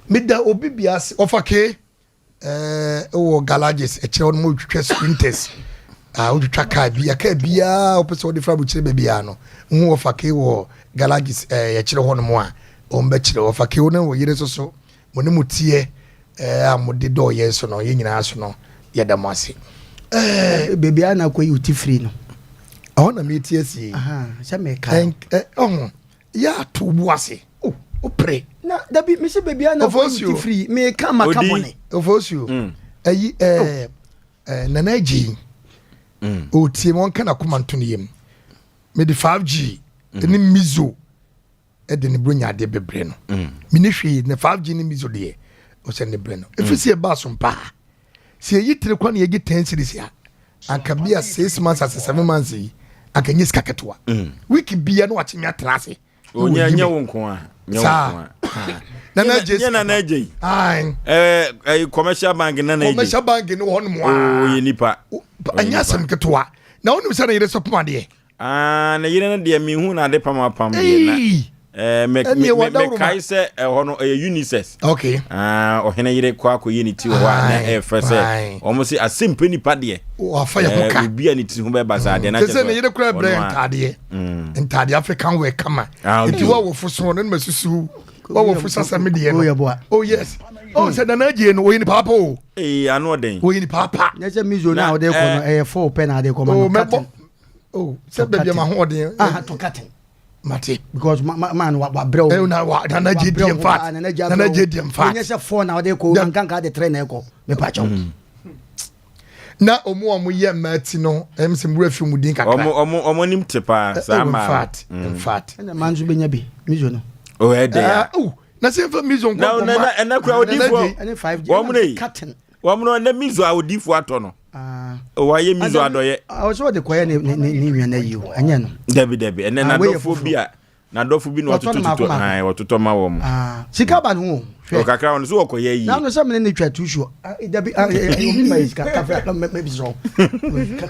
Me da obi biase ofake o galages e kire mo twetwe sprinters. O twetwa ka bia opese o de fra bu kire bia no. Hu ofake wo galages e kire ho no mo a o mba kire ofake wo na wo yire so mo ne mutie amode do ye so no ye nyina so no ye da mo ase baby ana ko yuti free no ona me tie si sha me ka ya to bu ase o pre na da bi me se baby ana ko yuti free me ka maka money ofosio ayi nanaji o tie mon kana kuma nto ne yem me di 5G ni mizo e de ne bronya de bebre no me ne hwe ne 5G ni mizo de o se ne bre no efisi e ba Sompa si eyi tire kwa na ye 10 series ya anka bia 6 months as 7 months yi anka nyis kaketwa wiki bia no wachimia trase nya wonko a na je na je ai commercial bank na je commercial bank no hono mo ye nipa anya sam ketwa na wonu se na yire so pama de na yire na de mi hu na de pama pam de na me kai se hono unisex okay ohene yire kwa ko yini ti ho na fese omo si Asem Mpe Nipa de o afa ya hoka bia ni ti ho be baza de na je se na yire kura bre ntade African we kama nti wa wo fuso no masusu wa wo fuso sasame de no oh yes oh se na je no yini papa o anu den o yini papa na je mizo na o de ko no 4 pen na de ko ma Oh, say baby ma ho den. To cutting. Mate because man wa brew. Na JD in fact. Na JD in fact. Onye say 4 na dey ko nkanka dey 3 na eko. Me pa cho. Na omo ye mati no emse mura fi mu din kakra. Omo nim tepa sama. In fact. Na manzu benya bi. Mizo no. Oh e dey. Na say for mizo nko. Na kwa odifo. Omo nei. Omo no na mizo a odifo ato no. Wa ye mizo adoye. I was what the choir ni nwa na yi o. Anya no. Debi. Ene na dofobia. Na dofu bi no watoto. Ai watoto ma wo mo. Sika ba no. O kakra on so okoye yi. Na no se me ni twa tusu. Debi obi mai sika kafra maybe so.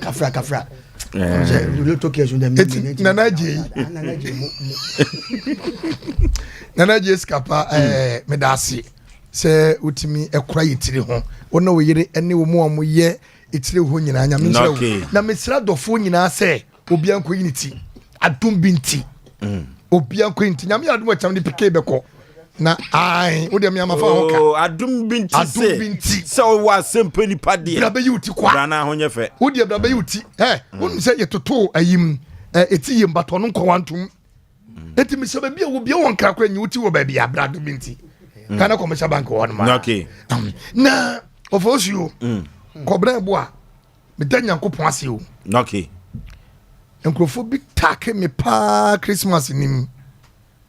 Kafra. You talk here so dem Nanaje skapa medasi se utimi ekura yitiri ho wona wo yire ene wo mu amu ye itire ho nyina anya me nse na mesra dofo nyina se obia nko yiniti adum binti obia nko yiniti nyame adum acham ni pike beko na ai wo de me amafa ho ka adum binti se wo Asem Mpe Nipa de bra be yuti kwa na ho nye fe wo de bra be yuti wo se yetoto ayim eti yim bato no nko wantum eti mi se be bia wo bia won kra kwa nyi wuti wo ba bia bra adum binti kana commercial bank won ma okay na Oforisuo kobra bo a me dan Yankopon ase o okay enkrofo bi take me pa Christmas nim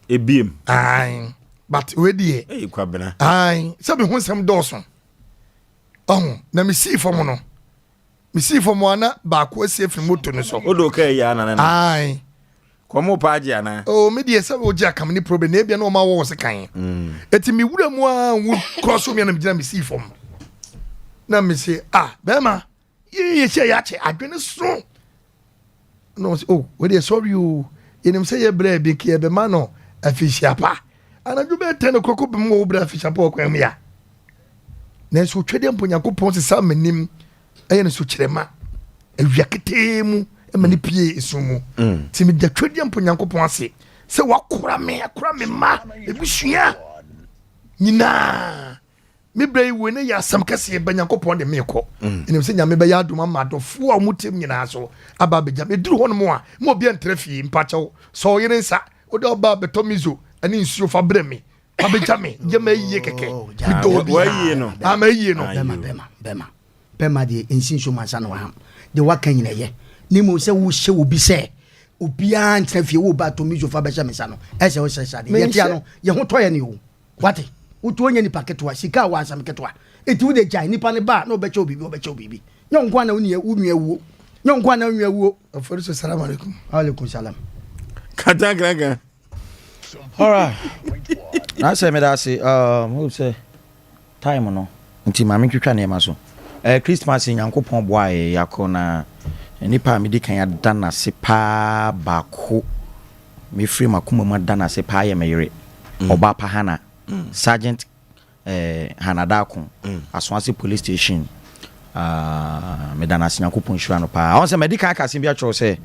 ebiem ai but we die kwabena ai se be ho sem dawson na me see for mo no me see for mo ana ba ko asie fi moto no so odo ka ya na ai komo paaje ana me die se wo ja kam ni problem na bia na o ma wo se kan eti me wura mu a wo cross me na me gina me see for mo na me say be ma ye che ya che adwene so no we dey sorry you yenim say ye bra bi ke be ma no afishia pa ana ju be ten kroko be mo bra afishia pa okwan ya na so twede mpo Yankopon se sa manim aye no so kirema awiakete mu emani pie esumu ti me da twede mpo Yankopon ase se wakora me ma ebusua nyina me brai we ne ya sam kase ba Yankopon de me ko enim se nyame be ya adoma madofo a mutem nyina so aba be jam eduru hono mo a mo bia ntrafi mpacho so yire nsa o de oba beto mizo ani nsuo fa breme abejame jema yiye keke wa yiye no ama yiye no bema de ensinso mansa no ha de waka nyina ye ni mo se wo hye obi se obia ntrafi wo ba to mizo fa beja mensa no ese wo sesade ye tia no ye ho toye ne o wate utu onye ni paketo sika wa asam keto eti wo de jai nipa ne ba na obecha obibi nyonkwa na unu ewu nyonkwa na unu ewu Oforisuo salamu alaikum alaikum salam kata graga all right na say me that say who say time no nti ma me twetwa ne ma so Christmas Yankopon boae yakona nipa me di kan ya dana se pa bako me free makuma ma dana se pa ye meyere oba pa hana Sergeant Hanadako Aswasi police station me dana se Yankopon hwa no pa on se me di kan aka se bia cho se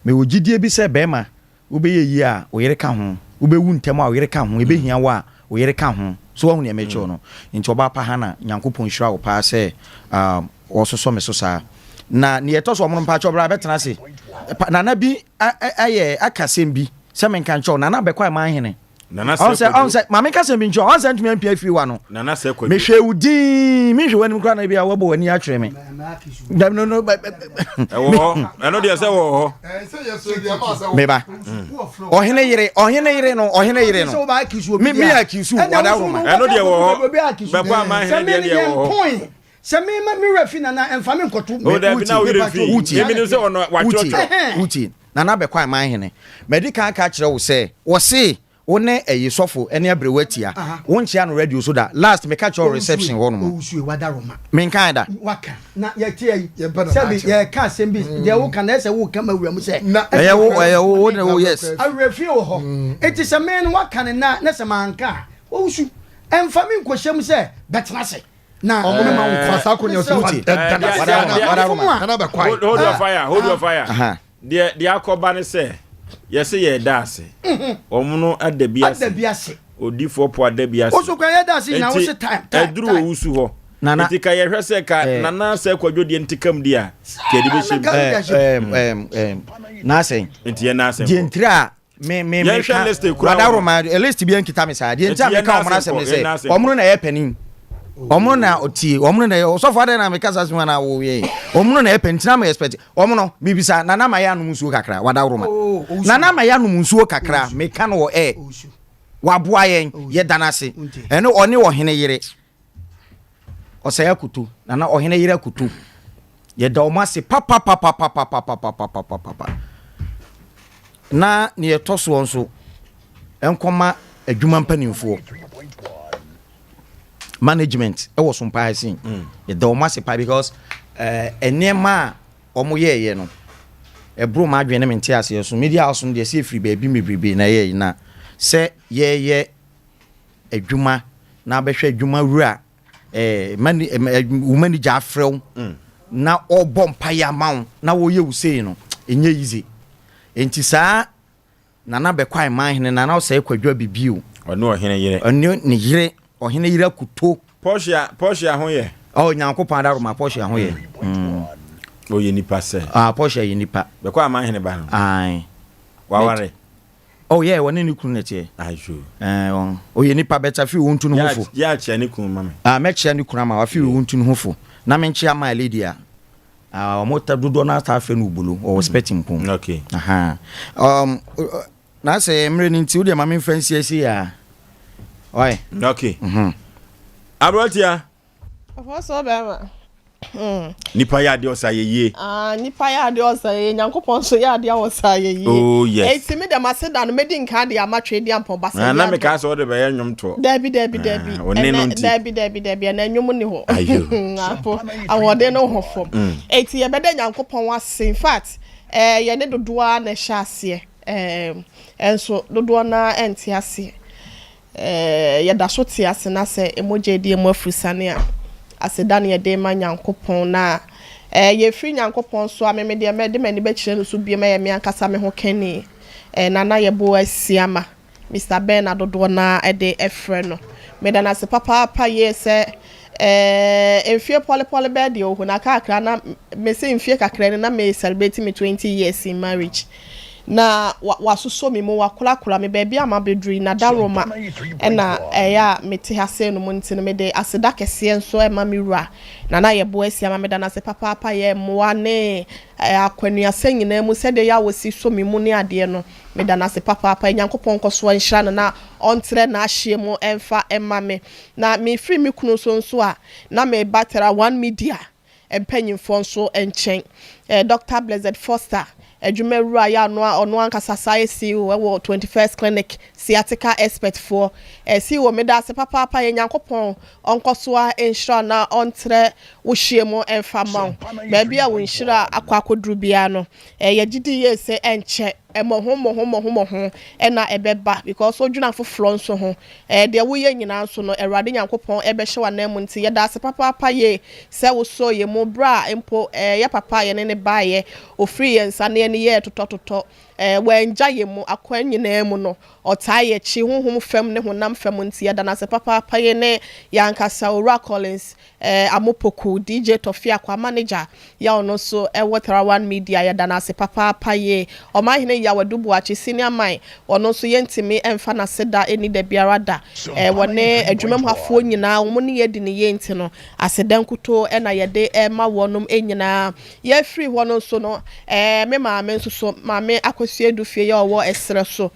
me wogidie bi se bema wo be yi a wo yere ka ho wo be wu ntem a wo yere ka ho e be hia wa wo yere ka ho so wo ne me cho no nti oba pa hana Yankopon hwa wo pa se wo so me so sa na ne yeto so mo mpa cho bra betena se na na bi aye akasem bi se men kan cho na na be kwa ma hene Nana say mama ka se bi ncho on say ntumi mpia fi wa no Nana say kwa me hwe udin me hwe wani kra na bi a wo bo wani atwere me no eno dia say wo me ba ohene yire no so ba kisu me akisu wada roma eno dia wo be kwa ma hene dia wo se me refi na emfa me nkoto o da bi na we refi me ni say ono wa uti na be kwa ma hene medical ka kire wo say wo se one sofo ene abrewatia won chia no radio so da last me catch your reception hono usu wada roma men kan da waka na ye tie ye sabi ye ka sembi ye wo kan ese wo kan mawura mu se ye wo yes arefie wo ho eti se men waka na se manka usu emfa mi nkohyem se betena se na omo ma nkwasa ko ne so hold your fire the akoba ne say yes ye dase omuno adabiase adabiase odifo po adabiase oso kwa ye dase na wo se time eduru owusu ho Nana tika ye hwese ka nana se kwadwo de ntikam dia ke de be na sen ntie na sen die ntira me wada roma list bi ankita me sa die ntira me ka omna se me se omno na ye panin omno na oti omno na so far na me kasa sima na wo ye omno na ye panin na me expect omno bibisa nana ma ya no musuo kakra wada roma nana ma ya no musuo kakra me ka no waboa yen ye danase eno one wo hene yire Osei akutu nana ohene yire akutu ye da omase papa na ne etoso onso enkoma adwuma mpanimfo management e wo Sompa hasin ye da omase pa because enema omo ye no ebro ma adwene mente ase so media house no de se free baabi mebribe na ye na se ye adwuma na behwe adwuma wura woman Jafrel na obom paya maun na wo ye usei no enye easy enti saa nana be kwai man hene nana Osei kwadwa bibio ono ohene yire ono ne yire ohene yire kuto Porsche ho ye Nyankopon adaroma Porsche ho ye o ye nipa se Porsche ye nipa be kwai man hene ba no ai waware yeah, one ni kunu netie ajo ye nipa beta fi wontu no hofo ya chia ni kunu mama me chia ni kunu ma wa fi wontu no hofo na me chia ma lady a mota dodo na ta fe no bulo o expecting pon okay aha na say mre ni nti wo de ma me fancy asi ya oi okay abrotia afoso bema nipa ya de Osei ye nipa ya de Osei Nyankopon so ya de Osei ye oh yes etimi de maseda no medi nka de amatwe de ampon basa na me ka so de be ye nwom to dabi dabi na nwom ni ho apo awode no ho fom eti ye bede Nyankopon wase in fact ye ne dodoa na hya ase enso dodoa na enti ase ye da so ti ase na se emoje de emu afusane a aseda ne de ma Nyankopon na ye free Nyankopon so ameme de mani be kire no so bia me me ankasa me ho kani nana ye bo asiama Mr. Ben adodo na de efre no me da na se papa ye se enfie pole be de o na kakra na me se enfie kakra na me celebrate me 20 years in marriage na wasuso mi mo wakula me baby ama bedri na daroma na ya mete hase no monti no me de aseda kese enso e ma mi wura na ye bo asi ama me da na se papa ye mo ne akwanu asenyi na mu se de ya wosi so mi mu ne ade no me da na se papa Nyankopon koso anhira na ontre na ahye mu emfa ema me na me free mi kunu so nso a na me batera one media empanyimfo nso enchen Dr. Blessed Foster Ejumewura ya no ankasa science wo 21st clinic sciatica expert for si wo meda se papa ye Nyankopon onkosoa enhira na ontre wo hyiemu enfama baabi a wo nhira akwakoduru bia no ye gidi ye se enche emoho na ebeba because odwuna foforo nso ho de wo ye nyina nso no Awurade Nyankopon ebehye wa na mu nti ye da se papa ye se wo so ye mo bra empo ye papa ye ne baaye ofri ye nsa ne ye totototo wenja ye mu akwanyina mu no otaye chi honhom fam ne honam fam nti ye da na se papa ye ne yankasa Ora Collins amopoku DJ Tofia kwa manager ya ono so Water One Media ye da na se papa ye o ma hene ya wadubu achi senior man ono so yentimi emfa na seda eni da biara da wone adwumam hafo nyina wo ne ye di ne yenti no aseda nkuto na ye de ma wonum enyina ye free wono so no me maame nso so maame akosi edufie ya owo esre so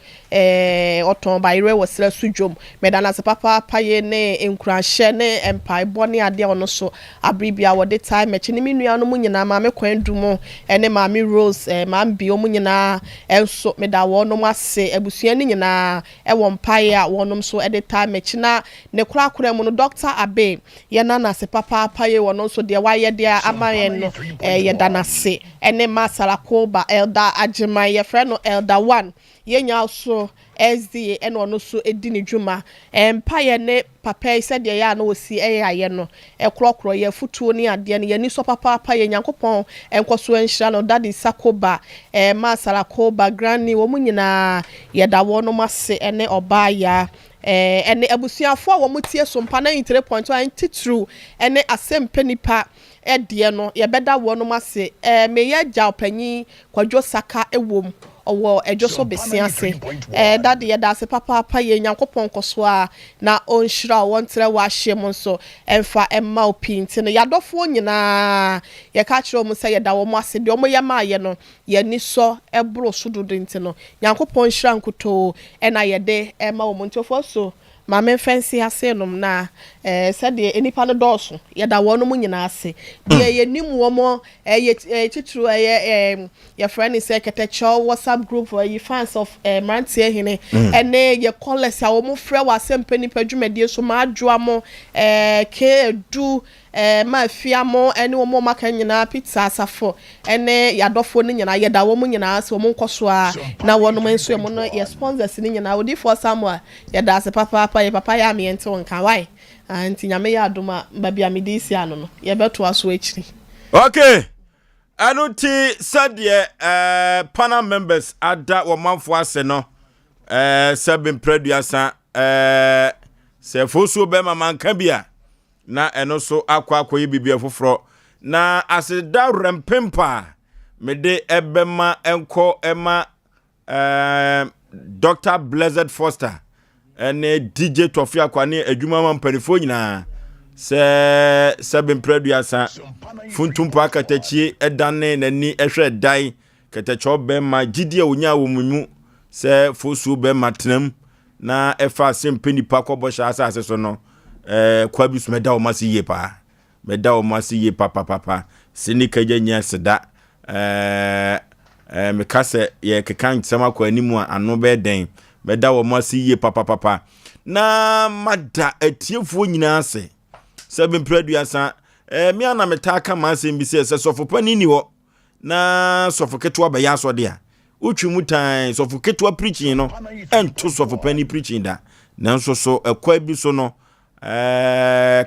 oton bayre wo sre so dwom me da na se papa ye ne enkuranhye ne empai bone ade ono so abribia wo de time echi ne menua no nyina maame kwan dumo ene maame Rose maame bi o nyina enso me da wo no ase abusua ni nyina wo mpae a wonom so de time echi na ne kura mu no Dr. Abe ye na se papa ye wono so de wa ye de amayen no ye da na se ene masala koba elder ajima ye frɛ no elder 1 ye nya so SDA and ono so edini dwuma empire ne papa said ya na osi aye no ekrokro ye futuo ni ade ne yani so papa ye nyankopon enkoso enhira no daddy sakoba masala koba granny wo munyina ye da wo no mase ene obaya ene abusuafo wo mutie Sompa 93.1 titru ene Asem Mpe Nipa edie no ye beda wo no mase me ye Yaw panyi kwadwo saka ewom owo ejoso besiase daddy ye da se papa ye nyankopon koso a na onhira wontre wa hyem nso emfa emma opinti no yadofo nyina ye ka kire omu se ye da wo mo ase de omo ye ma ye no ye ni so ebro sododo nti no nyankopon hira nkuto na ye de emma wo montofo so ma men fancy ase nom na said the enipa no doso ye da wo no mu nyina ase de ye nim wo mo ye titru ye friend is secretary WhatsApp group for you fans of Mantie hene ene ye collect a wo mo frɛ wa Asem Mpe Nipa dwumadi so ma adwoa mo ke du ma fia mo ene wo mo maka nyina pizza asafo ene yadofo ni nyina ye da wo mo nyina ase wo mo nkoso a na wo no menso mo no ye sponsors ni nyina wo di for Samuel ye da ase papa ye papa ya me ente wonka why anti nyame ya adoma babia me di isi ano no ye beto aso akiri. Okay, anuti sadie panel members ada wo manfo ase no sabin producer se fosu be mama nka bia na eno so akwa bibia foforo na aseda rempempa mede ebema enko ema Dr. Blessed Foster ene DJ Tofia kwani adwuma ma mpanifo nyina se sabin producer funtumpa katachi edane nani ehwe dai katacho be ma gidie onya wo munmu se fosu be matnam na efa Asem Mpe Nipa kwobosha asase so no kwa bisu meda o masi ye pa meda o masi ye papa sini kaje nya seda me kase ye kekan tsama kwa animu anu be den meda o masi ye papa na mada atiefo nyina ase sabin producer me ana metaka ma asem bi se sofo pani ni ho na sofo keto ba ya so de a utwimu tan sofo keto preaching no ento sofo pani preaching da nanso so kwa bi so no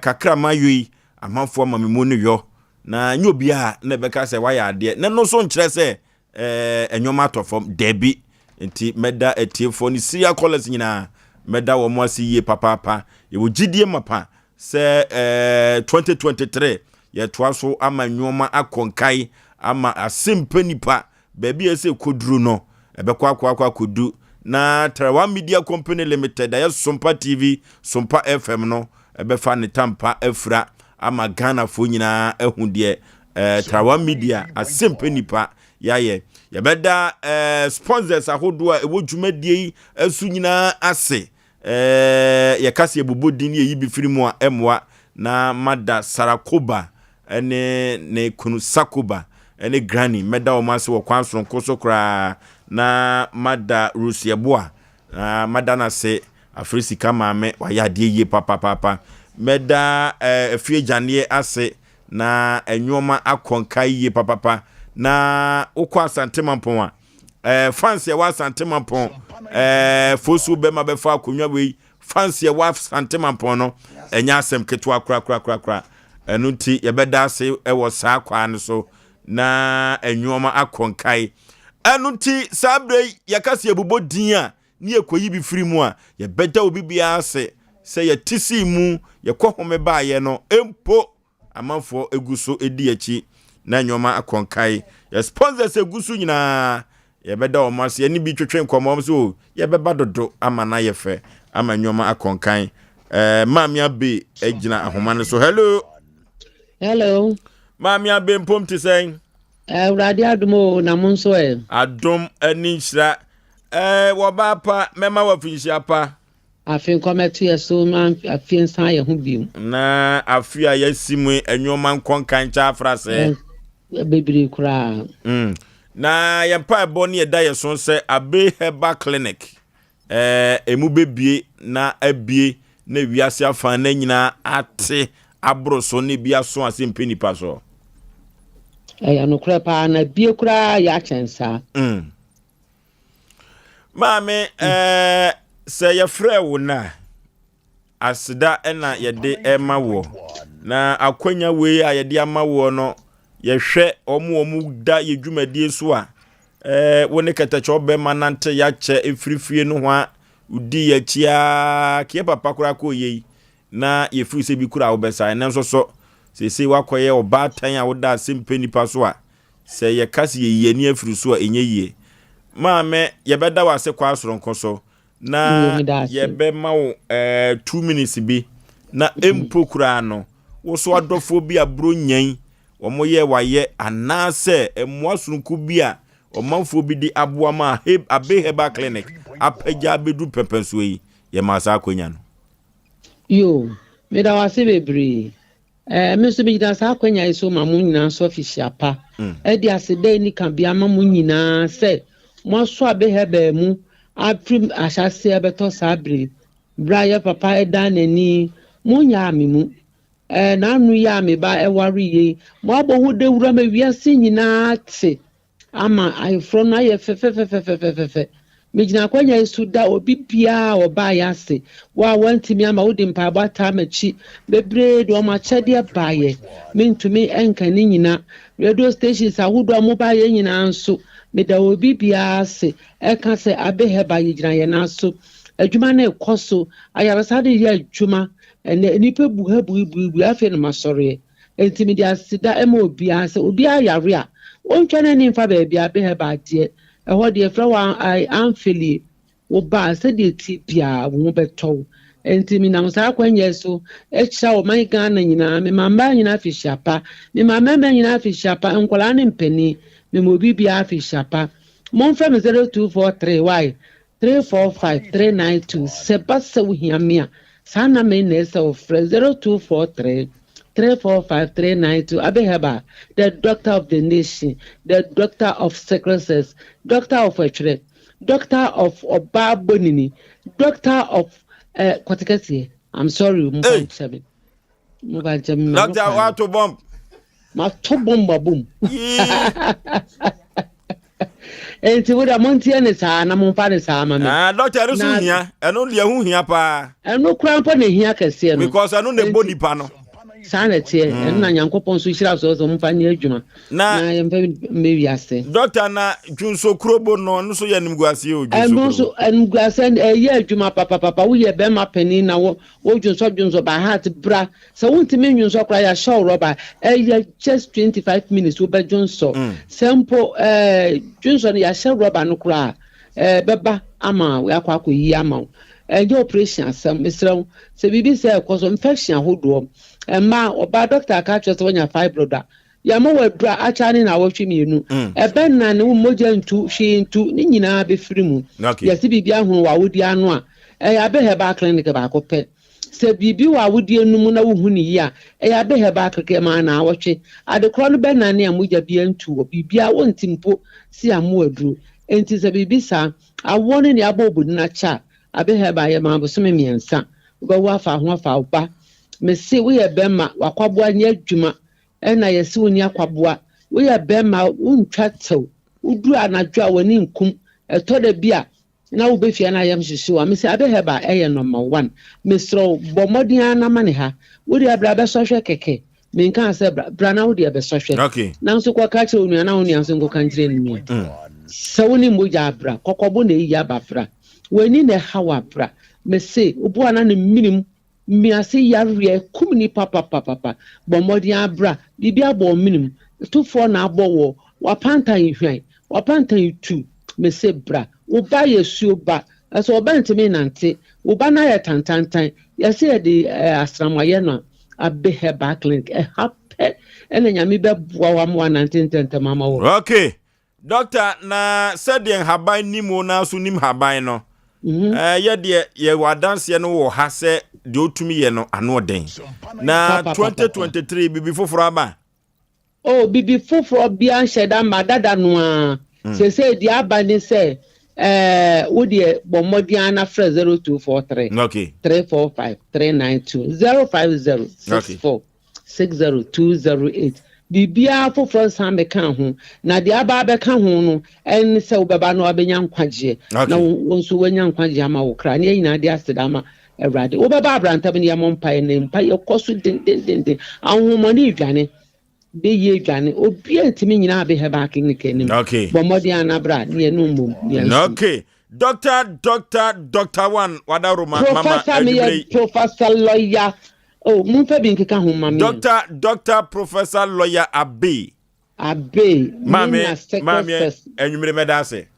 kakra mayoi amanfo mamemu no yo na nyobia na beka se waya ade na no so nkyere se enyoma atofom debi nti meda etiefo ni siria college nyina meda wo mo asiye papa ye wo gidie mapa se 2023 ye toaso ama nyoma akonkai ama Asem Mpe Nipa baby ese koduru no ebekwa kodu na Trawa Media Company Limited ya Sompa TV Sompa FM no ebefa ne tampa afra ama Ghana fo nyina ehudie Trawa Media Asem Mpe Nipa yaye yebeda sponsors ahodo a ewo dwumadie asu nyina ase ye kase ebobodin ye yibi firimu a emwa na mada Sarakoba ne kunu Sakoba ene granny meda o mase wo kwanso koso kra na mada Rusieboa mada na se Afrisi kama me wa ya de ye papa meda efie janie ase na enwoma akonka ye papa na ukwa Asantemampon fans ya wa Asantemampon fosu be ma be fa akonwa we fans ya wa Asantemampon no enya asem ketwa kra enuti ye beda se ewo saa kwa ne so na enwoma akonkai enuti sabre yakase ebobodin a ne ekoyi bi firi mu a ye beda obi bia se ye tisi mu ye kohome ba ye no empo amanfo eguso edi achi na enwoma akonkai ye sponsors eguso nyina ye beda o mas ye ni bi twetwe nkomo so ye beba dodo ama na ye fe ama enwoma akonkai mami abe ejina ahoma ne so hello mami abe mpom ti sen Uradi adumo na munso adum ani hira wo ba pa mema wa finhia pa afin kometu yeso man afin san ye ho bium na afia yasimu enwoma nkonkan cha afrase bebiri kura na yempa ebo ne da yeso se abe heba clinic emu bebie na abie na wiase afan na nyina ate abroso ne bia so Asem Mpe Nipa so no kura pa na bie kura ya chensa Maame say ya frɛ wo na asida na yɛde ɛma wo na akwanya wei a yɛde ama wo no yɛhwɛ omu da yedwumadie so a wo ne katacho be manante ya che efrifie no ho a udi ya chia ke papa kura ko yei na yefiri se bi kura wo besa na nso so se wakoye obatan a wo da Asem Mpe Nipa so a se ye kase ye ni afiri so a enye yie maame yebeda wase kwa asoronko so na yebe ma wo 2 minutes bi na empo kura no wo so adofo bi abro nyan omo ye waye anase emoasunku bi a omanfo bi di aboa ma abe heba clinic apeja bedu pepenso yi ye masa akonya no yo me da wase bebre me so bi da sa akonya iso ma mu nyina so officiapa e di asede ni kan bia ma mu nyina se mo so abe heba mu aprim ashase abeto sabre bra ya papa e da nani mu nya me mu na anu ya me ba e wari ye mo abohu de wura ma wiase nyina te ama ayefro na ye fe me gina kwanya isu da obi bia oba ya se wa wantimi ama wodi mpa abata machi bebre do ma chede baaye me ntumi enka ni nyina radio stations ahudo mo ba ye nyina nso me da obi bia se eka se abeheba ye gina ye na so adwuma na ekoso ayarasa de ye adwuma nipa buhabu afi na masore ntimi dia sida ema obi ase obi ayare a ontwane ni mfa ba bia abeheba de eho de frawa I amfili wo ba se de ti bia wo beto ntimi na msa kwanye so echa o man Ghana nyina me mamba nyina fi shapa me mama nyina fi shapa nkola ne mpani me mobi bia fi shapa mon fa me 0243 345 392 seba se wo hiamia sana me na se o 0243 345 392 Abeheba, the doctor of the nation, the doctor of sicknesses, doctor of Echre, doctor of Obabonini, doctor of Kotikasi. I'm sorry, Mobile Chemi. Doctor, what to bomb? My top bomb boom. And to what a Montian is an among Paris. Doctor, here, and only a who here pa. And no cramp on here can see because I know the body panel. Sanity and na Yankopon so shira so mpani adwuma na yempe mewi ase doctor na junso krobo no so yanim guase o junso en guase ye adwuma papa wo ye be ma pani na wo junso ba heart bra so wontimi junso kra ya show roba just 25 minutes wo be junso simple junso ya show roba no kra beba ama we akwa yi ama your operation some Mr. Se bibi se cause infection hodo ma oba doctor ka twa se wonya fibroid ya mo wadura achane na wotwe mienu ebe na ne moja ntu hwe ntu ni nyina be firimu ya se bibi ahunu wa wodi anu a ya be heba clinic ba ko pe se bibi wa wodi enum na wo huni yi a ya be heba clinic ma na wotwe adekro no be na ne amoja bi ntu bibi a wontimpo si amu waduru enti se bibi sa awone ne abobu na cha Abeheba ye ma bosome miensa wo wa fa ho fa oba me se wo ye bema wakwaboa nya adwuma na ye se woni akwaboa wo ye bema untwa tew udu anadwo a woni nkum eto da bia na wo befia na yam hyehyɛ me se Abeheba eye number 1 me sro bomodin anamane ha wo de abra be sohwe keke me nka se bra na wo de be sohwe na nso kwa ka che onu na onu anso nko kan kire ni se woni moja abra kokobo na yi abafra wani ne hawa bra me se obo ana ne minim mi ase yare kumni papa bomodi abra bibia bo minim tufo na abowo wapanta ihwan wapanta itu me se bra wo ba yesu ba aso oba ntimi nante wo ba na ya tantantan ya se de asramaye no Abeheba clinic happy ene nyame be boa wa mo nante mama wo okay doctor na said yen haban nimo na so nim haban no ye de ye wadanse no wo ha se de otumi ye no ano den na 2023 bibi foforo aba bibi foforo bia sheda madada no a se di abani se wo de bomodi ana fra 0243 okay 345 392 050 64 60208 bibia foforo san beka ho na de aba beka ho no en se obeba no abenya nkwagye na wonso wanya nkwagye ama wo kra ne nyina de aseda ma Everade obeba abrantam ne yamompa ne mpa yekoso den ahomani dwane be ye dwane obi antimi nyina be heba clinic enim bomodi anabra ne enum okay Dr. One wadaruma mama Professor lawyer munfa bi nkeka ho mama Dr. Professor lawyer Abe mame enwumere medase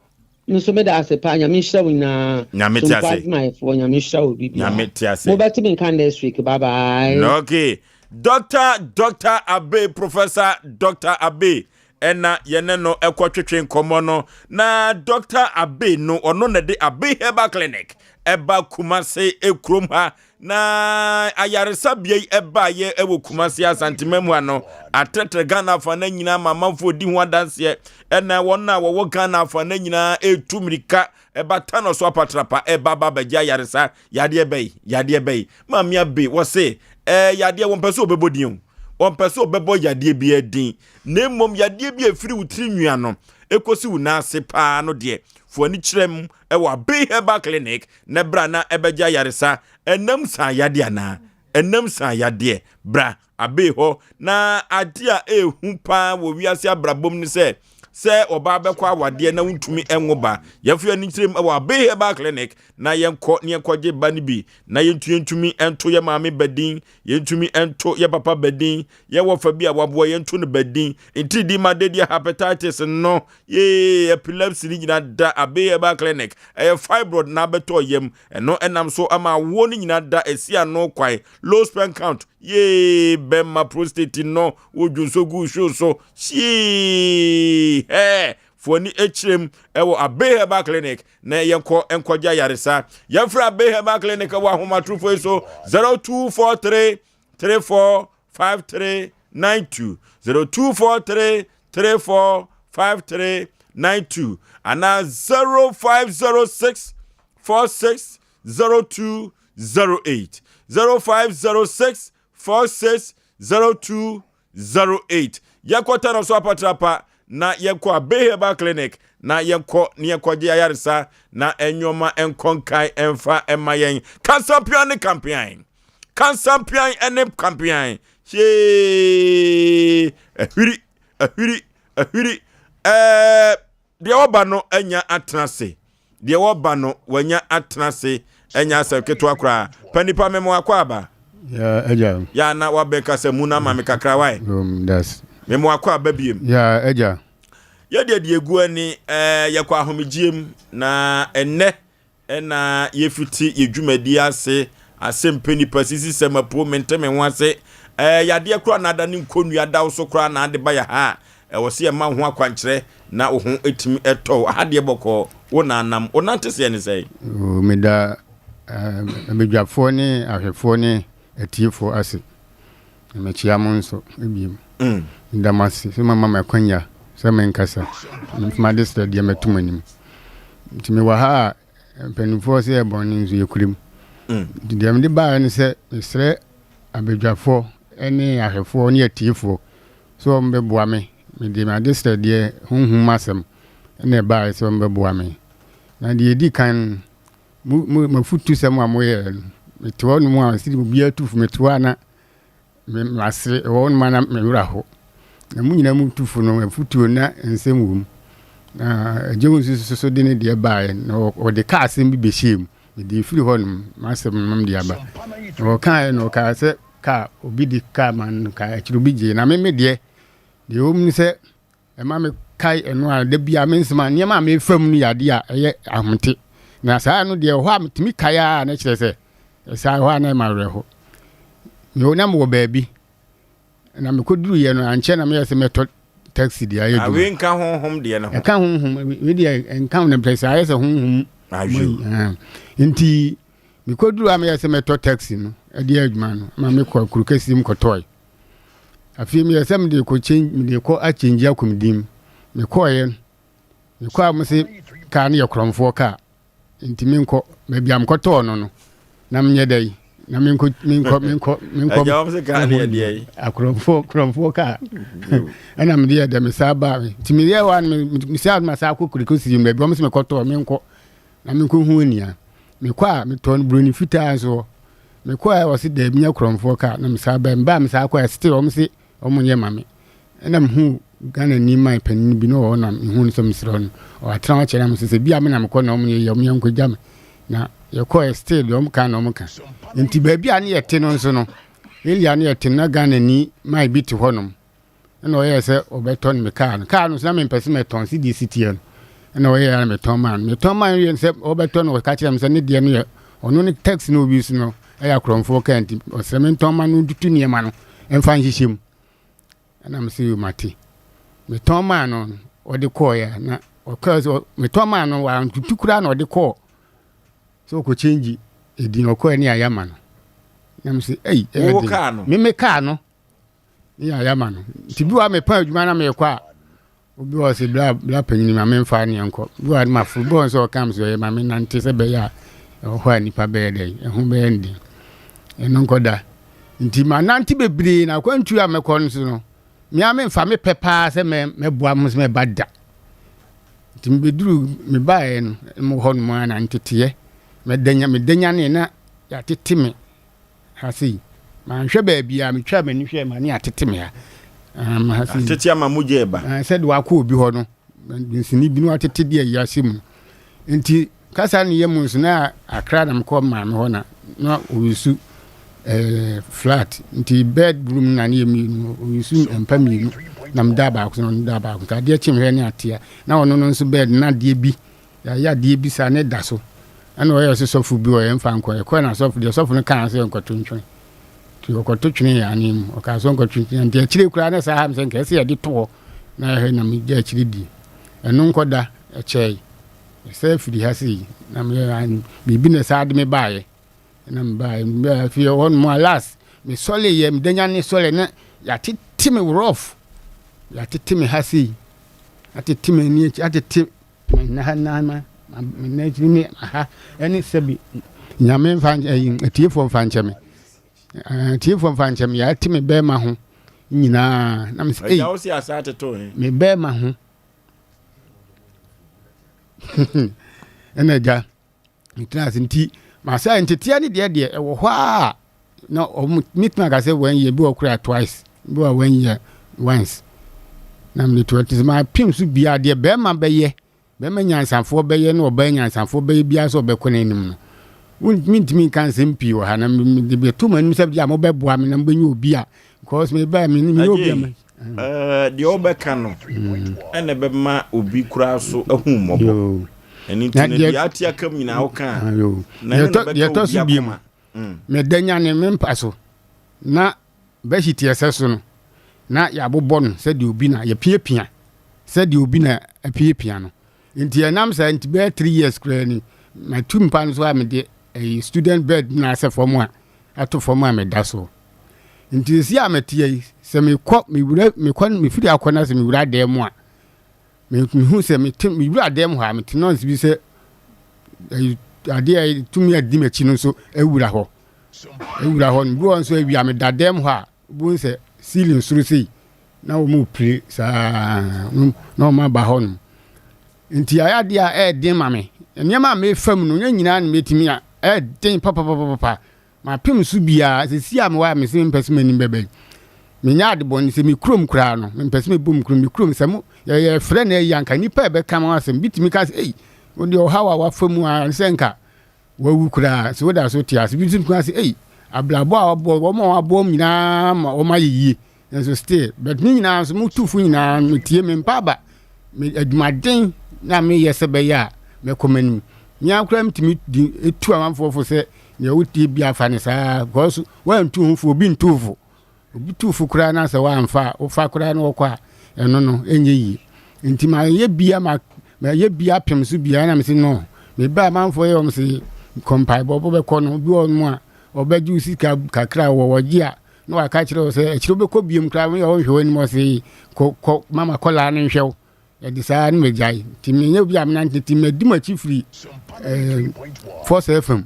nso medase pa nya mishra wina nyametiase my for nya mishra obi nyametiase mo bati min kan next week bye bye okay Dr. Abe Professor Dr. Abe ena yene no ekwotwetwe nkomo no na Dr. Abe no ono na de Abe Herbal Clinic eba Kumase ekrom ha na ayaresa bie eba ye ewo Kumase asantememu ano atetre Ghana fa na nyina mamamfo di ho adanse ena wona wo Ghana fa na nyina etumirika eba tano so apatrapa eba babagya ayaresa yade bei mamia be wo se yade wo mpese obebodin Ompese obebo yade bi edin na mmom yade bi afiri wutiri nwua no ekosi wunase pa no de fuani kirem ewa Abe Herbal Clinic na bra na ebegya yaresa enam san yade ana enam san yade bra Abe ho na ade a ehu pa wo wiase abrabom ni se oba bekwa wade na wuntumi enwoba yafuani kirem ewa Abe Herbal Clinic na yenko je ba ni bi na yentumi ento ye maame badin yentumi ento ye papa badin ye wofa bi a wabo yento no badin enti di madedi hepatitis no ye epilepsy ni nyina da Abe Herbal Clinic fibroid na beto yem eno enam so ama wo ni nyina da esi ano kwai low sperm count ye bema prostate no wodunso gu show so shi fuani echrem ewo Abe Herbal Clinic na yenko enkwaja yaresa yefra Abe Herbal Clinic wa homa trufo so 0243 345392 0243 345392 ana 0506 460208 0506 460208 yakota no so apatrapa na yenko Abe Herbal Clinic na yenko je ayaresa na enyoma enkonkai emfa emayen kansampian ne campaign she ahiri de oba no anya atrase de oba no wanya atrase anya aseketo akra panipa memo akwaba ya eja ya na wabeka se muna mame kakra wai that's memo akwaba biem ya eja ya de egu ani yakwa ahomegiem na enne na yefiti yedwumadi ase Asem Mpe Nipa sisi sema po menteme wase yade akra na ada ne nkonnua da so kra na ade ba ya ha wose ye ma ho akwankyere na wo ho etimi eto hade boko wo na nam onante se ne sei meda abedwafo ne ahwefo ne atiefo ase mechia mo nso ebiem ndamasi se mama makwanya se menkasa mfuma de sted ye metumanim ntimi wa ha penufo se ebon nzu yekurim dem de ba ne se sre abedwafo ene ahwefo ne atiefo so mbeboa me de ma de sted ye hunhum asem ene ba so mbeboa me na de di kan mafutu sem amoye meto no mu asiri bia tufu meto ana me asre won mana me wura ho na mu nyina mu tufu no mafutu na nsem wum na jewu so de ne de ba no o de ka asem bi behiem de firi ho no masem nam de aba o kan no ka se ka obi di ka man ka achiru bi je na me de o mu se e ma me kai eno a de bia me nsema ne ma me fam no yade a eye ahonte na saa no de ho amtimi kaya na kire se saa ho na ma reho yo na mo baabi na me koduru ye no anche na me yese meto taxi dia ye du awe nka honhom de no nka honhom we de nka na place ayese honhom ajo nti me koduru am yese meto taxi no e de adwuma no ma me ko kurukasi m ko toy afi me yese me de ko change me de ko a change akomdim me ko ye me ko am se ka na ye kromfo ka nti me nko me bia mkoto no no na mnye dai na minko Jawam se ka ne de akromfo ka ana mde de me saba ti me ye wan me sa ma sa ko kurikusi me bom se me koto minko na minko hu ania me kwa me ton broni fita so me kwa o se de me akromfo ka na me saba mba me sa kwa still o se o munye mame na me hu Ghana ni mai pen bi no o na me hu so me sro no o atra o kire me se bia me na me ko na o munye ye o me yanko jam na ye ko still o mka na o mka nti ba bia na ye te no nso no Elia na ye te na Ghana ni mai bi te honom na o ye se o beton me ka no so na me pese me ton si di city na o ye na me ton man ye se o beton o ka kire me se ne de no ye ono ne tax no bi so no e ya kromfo ka nti o se me ton man no dutu ne ma no emfa nhihiem na me se yo mate me ton man no o de ko ya na o ka so me ton man no wa dutu kura na o de ko so ko change edin okọ ni ayama no nam se me ka no ni ayama no ti bi wa me pa adwuma na me kwa obi o se bla panyin ma me mfa ne enko bi wa ma football so kam so ye ma me nante se be ya ho anipa be dey ehun be ndi eno nkoda nti ma nante bebre na kwantu a me kon so no me a me mfa me pepa se me boa mo se me bada nti me beduru me bae no mo ho no ma na ntete medenya ne na ya teteme hasi ma nhwe ba bia me twa mani hwe ma ne ya teteme ha hasi tete ama muje ba said wa ko obi ho no nsini bi no atete de ya sim nti kasa ne yemu nso na akra na mko ma me ho na owisu flat nti bedroom na ne yemi owisu empami na mda ba ko no mda ba ko ka de chimhwe ne atia na ono no nso bed na de bi ya de bi sa ne da so ana o yɛ so fu bi o yɛ mfa nkɔ ɛkɔ na so fu de so fu no kan se nkɔto ntwen ti okɔto twene ya anim o ka so nkɔto ntwen nti akyire kura na sa ha mse nka se yɛ de to na yɛ na mi gya akyire di ɛno nkɔda ɛkyɛ se firi ha se na me bibi na sa de me baaye na me baaye me fi on mo alas me sole yɛ me danya ne sole na ya tete me rough ya tete me ha se atete me ni atete na ma menajini aha any sebi nyame mfa tiefo mfa ncheme tiefo mfa ncheme ya ti me be ma ho nyina na me say Yaw Osei asate to me be ma ho enaja mitnas nti ma say ntetia ne de e wo ho a na mitna ga say one year bi okura twice bi wa 1 year once na me to it is my pim su bia de be ma be ye be ma nyansanfo be ye no be nyansanfo be bia so be kone nim no mintimi kan sempi wo ha na de be to manu se bia mo be boa me na be nyu obi a because me ba me ni obi am de obeka no ene be ma obi kura so ahum mobo eni tine bia atia kam nyina wo kan na ye to so bi ma me danya ne me mpaso na be hiti eseso no na ya bobɔ no se de obi na ye piepia se de obi na apiepia no nti enam sa nti be 3 years kra ni my two mpan so am de a student bed na se form a ato form a me da so nti si ametie se me kɔ me firi akɔna se me wura da mu a me hu se me wura da mu ha me tinons bi se ade tumi adi me chi no so ewura hɔ bi won so awia me da da mu ha bu se ceiling suru sei na wo mu pre sa no ma ba hɔ no nti ayade a den mame enema me fam no nyina na metimi a den papa ma pem su bia se si am wa me se mpese mani bebe me nya ade boni se me krom kra no me mpese me bom krom me krom se mo ye frɛ na yanka nipa be kam asem bitimi ka se wo de o hawa wa fam a senka wa wu kra se wo da so ti ase bitimi ka se ablabo a wo mo abom nyina ma o ma yiyi so stay but ni nyina so mutufu nyina metie me mpaba me adwumaden na me yese be ya me komani nya kura mtimi etu amanfofo se ne wuti bia fa ne saa gosu wan tu hufo bi ntufu obi tufu kura na se wan fa o fa kura na okwa eno no enye yi nti ma ye bia pemsu bia na me se no me ba amanfo ye o me se kompai bobo be kono bi on mu a obaju sika kakra wo a no aka kire o se akire be ko biem kra me o hwe ni mo se ko mama kola na nhwew e di sa ni mejai ti me nye bia me na ti me di ma chifri force fm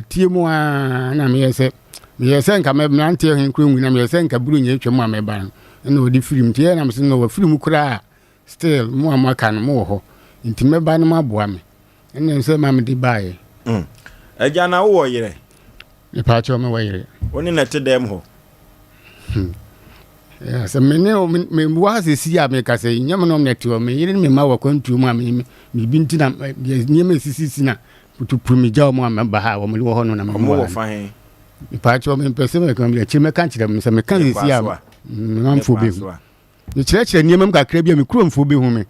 tie mu na me yese nka me nante hin kru na me yese nka buru nye twem me ba na odi film tie na me se no wa film kura still mu amaka no mo ho nti me ba no maboa me ene se ma me di bae eja na wo yire ne pa cho me wo yire oni na te dem ho ya se me wa se si ya me ka se nyam no me te o me yire me ma wa kwantu mu me binti na nyem sisi na putu prumi jaw mu me ba ha wo me wo ho no na me wo fa he pa cho me pese me kan bi me kan kire me se me kan si ya me mfo bi ni kire nyem ka kra bi me kuro mfo bi hu me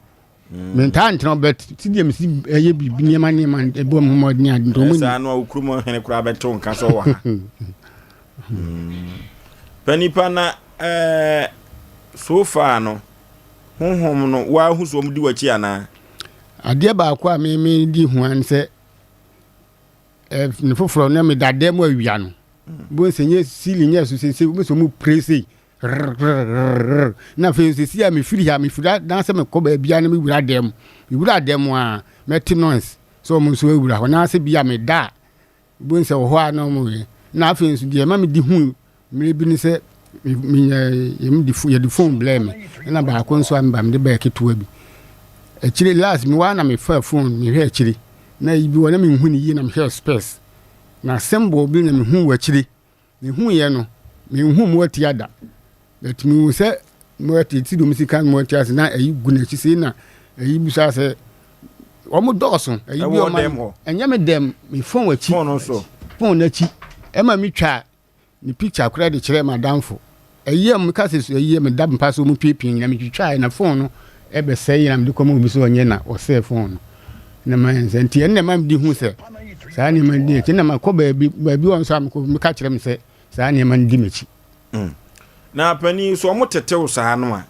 me ntan tno bet ti dem si eye bi nyem e bom hu mo nya ndo mu sa no ukuru mo hene kura beto nka so wa Penipa na so far no honhom no wa hu so mdi wachi ana ade ba kwa me di hu an se ne foforo na me dade mo awia no bo senye sili nya so se bo so mu presi na fe se me firi ha me fira dan se me ko ba bia na me wura dem a meti noise so mo so wura ho na se bia me da bo se ho a no mo na fe so die ma me di hu me bi ni se me di fu ya di phone blame na ba ko nso am ba me de ba ketua bi akiri last me wa na me fa phone me hwe akiri na ibi wona me hu ni yi na me hwe space na symbol bi na me hu wa akiri me hu ye no me hu mo atiada that me say mo ati do musika mo ati ase na ayi gu na chi se na ayi busa se o mo doso ayi bi o ma enya me dem me phone wa chi phone na chi e ma me twa ni picture kura de kire madamfo ayi am ka se so ayi me dab mpa so mu piepin na me twa na phone no e be sei na me de komo bi so onye na o se phone no na man se nti en na ma di hu se sa ni man di ti na ma ko ba bi won so am ko me ka kire me se sa ni man di mechi na pani so mo tetew sa no a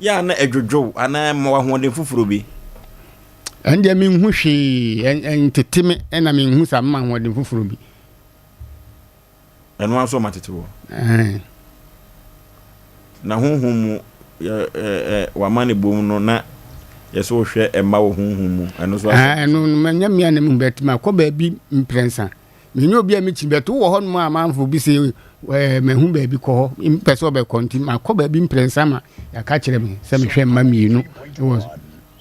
ya na adwodwo ana ma wa hoden fufuro bi en de me hu hwe en teteme na me hu sa ma hoden fufuro bi eno aso matetewo na honhom wa mane bom no na yeso hwe emma wo honhom mu eno so eno manya mia na mu betima ko ba bi mprensa me nyo bia me chi beto wo ho no ma manfo bi se me hu ba bi ko ho impese obe konti ma ko ba bi mprensa ma ya ka kire me se me hwe emma mienu e wo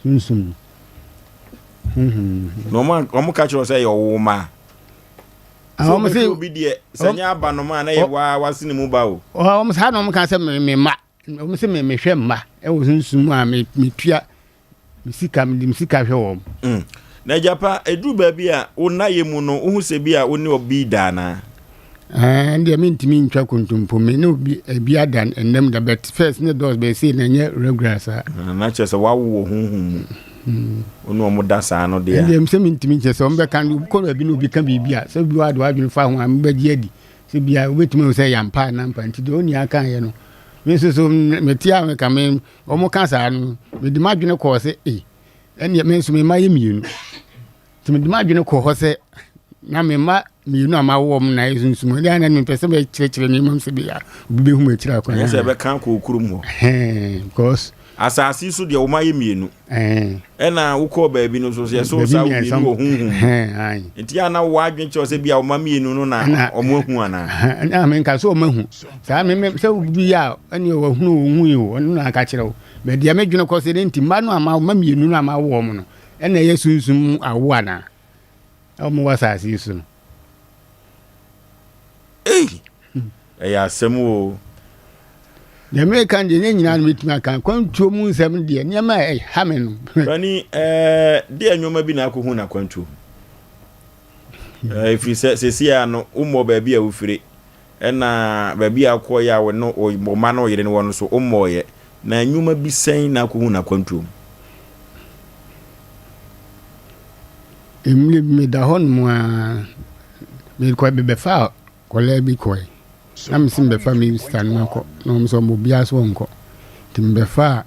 sunsum no man omo ka kire se yo wo ma so me se obi de sanya aba no ma na ye wa sine mu ba o omo sa no mo ka se me ma omo se me hwe emma e wo sunsum a me tua misika hwe wo na japa edu ba bi a wona ye mu no hu se bi a woni obi da na ndi me ntimi ntwa kontumpo me no bi adan enem da bet first ne dos be say na nye regular sa na chese wa wo honhom onu omo da sa no de ndi me ntimi chese ombe kan ko bi no bi kan bi a so bi wa do adwun fa ho am ba di adi se bi a obetumi say yampa na mpa nti do oni aka ye no me so me tia me ka me omo kan sa no me di madwune ko se eni me so me ma ye mienu ti me di madwune ko ho se na me ma mienu ama wo m na yesunsumo dia na me pese be kire ni mam se bia obi be hu ma kire akwa ye se be kan ko okurum ho because asasi so de wo ma ye mienu na wo ko ba bi no so ye so sa wo mienu wo hunhun enti ana wo adwen che se bia wo ma mienu no na omo hu ana na me nka so o ma hu sa me se bi ya ani wo hu wo hu yo onu na aka kire wo be dia me dwene ko se enti ma no ama ma mienu no ama wo mo no na yesunsum awo ana omo wasasi so no ya semu the American de nyina no metuma kan kwantuo mu nsem de niam ha me no bani de anwoma bi na akohu na kwantuo if se sia no ummo ba bi a ufire na ba bi akọ ya wo no o ma no yire no wono so ummo ye na anwoma bi sen na akohu na kwantuo emle me da hon mu a me ko be fa kola bi koy am simbe fa mi stan mako no so mo bia so nko timbe fa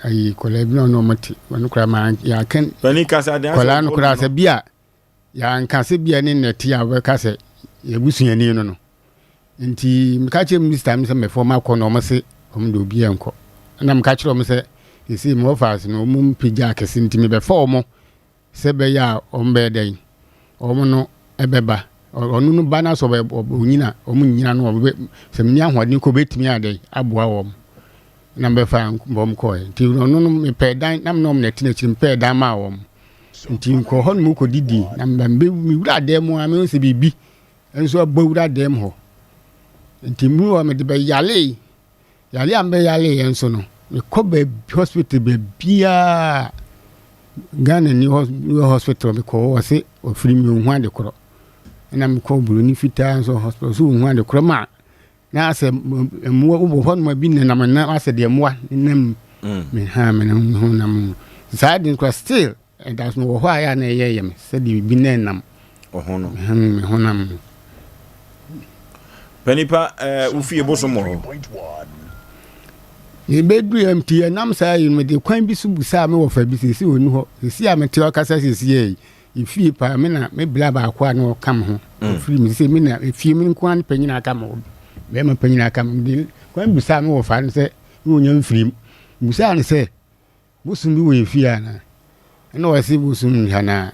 ayi kola bi no mati wonu kra ma ya ken bani kasa de kola no kra se bia ya nka se bia ni neti ya we kase ye busuani no nti mka che mi stan se me fo ma ko no mo se om do bia nko na mka che mo se isi mo fa se no mo mpija kese nti me be fa mo se be ya ombe den omo no ebeba onu no ba na so be onyina omunyina no be semni ahwade ko betimi ade aboa wo na be fa bom ko nti onu no me pe dan na no na tina chirim pe dan ma wo nti ko hon mu ko didi na mbe mi wura dem a me se bibi enso abawura dem ho nti mu o me de be yale ambe yale enso no me ko be hospital be bia Ghana ni hospital me ko o se o free mi hu ade kro na me ko buru ni fita so hospital so hu ade kro ma na ase mu wo hon ma bi na ma na ase de mo nem me ha me hu na mu side in still and that's no why ya na ye me se de bi na nam ohono me hu nam Penipa ufie boso mo ye bedu MT nam sa yi me de kwan bi su busa me wo fa bi sisi onu ho sisi a me te okasa sisi ye ifie pa me na me bla ba kwa na okam ho free me sisi me na ifie me kwan panyina aka mo be ma panyina aka mo de kwan busa me wo fa ne se wo nya free busa ne se busu bi wo ifie ana na wo se busu hana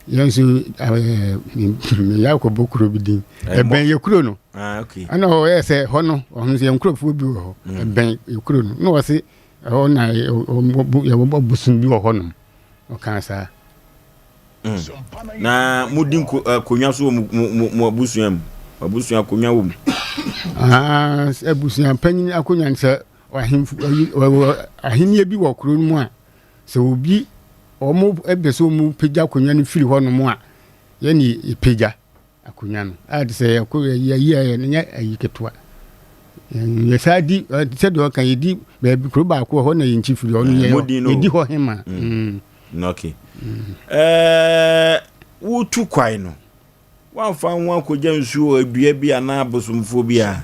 yansu ya ko bokuro bidin ben ye kuro no okay ana o ese hono ohun se nkrofo bi ho ben ye kuro no no wase o na ye busun bi ho no o kan sa na mudin konwa so mo abusuam konwa wo abusuam panyin akonwa nse ahimye bi wo kuro no mu a se obi omo ebeso mu peja konwa no firi ho no mu a ye ni ipeja akonwa no ade se ye nya ayiketua ye sadi se do kan yedi be kuro ba ko ho na yinchi firi ho no ye di ho hema okay wo tu kwai no wan fa wan ko jansu adua bi ana abosomfo bi a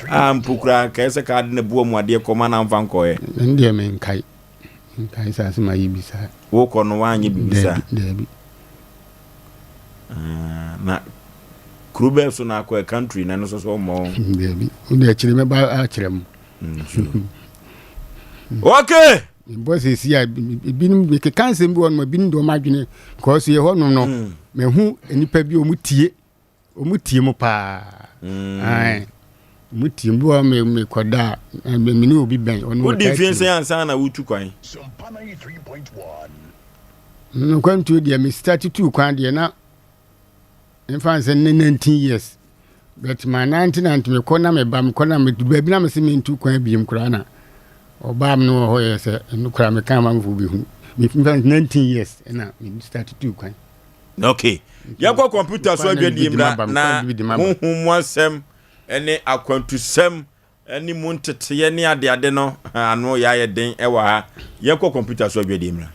ampukura ka ese ka de na buo mu ade ko ma na mfa nkoye ndie men kai sa se ma yibisa wo ko no wanye bibisa debi na krube so na ko country na no so mo debi ode akire me ba akire mu okay boss esi a binum be ke kanse bi won ma bin do madwene ko so ye hono no me hu enipa bi omutie mu pa ai mutie bi wa me koda me ni obi ben ono wo defense ansa na wutu kwan Sompa 93.1 no kwantu dia me start tu kwan dia na in fact 19 years but my 1990 me kona me bam kona me ba bi na me se me tu kwan bi mkura na obam no ho yese nukura me kan manfo bi hu me 19 years na me start tu kwan okay yakwa computer so adwadi imra na honhom asem ene akwantusem ene muntete ye ne ade no ano ya ye den ewa ha yakwa computer so adwadi imra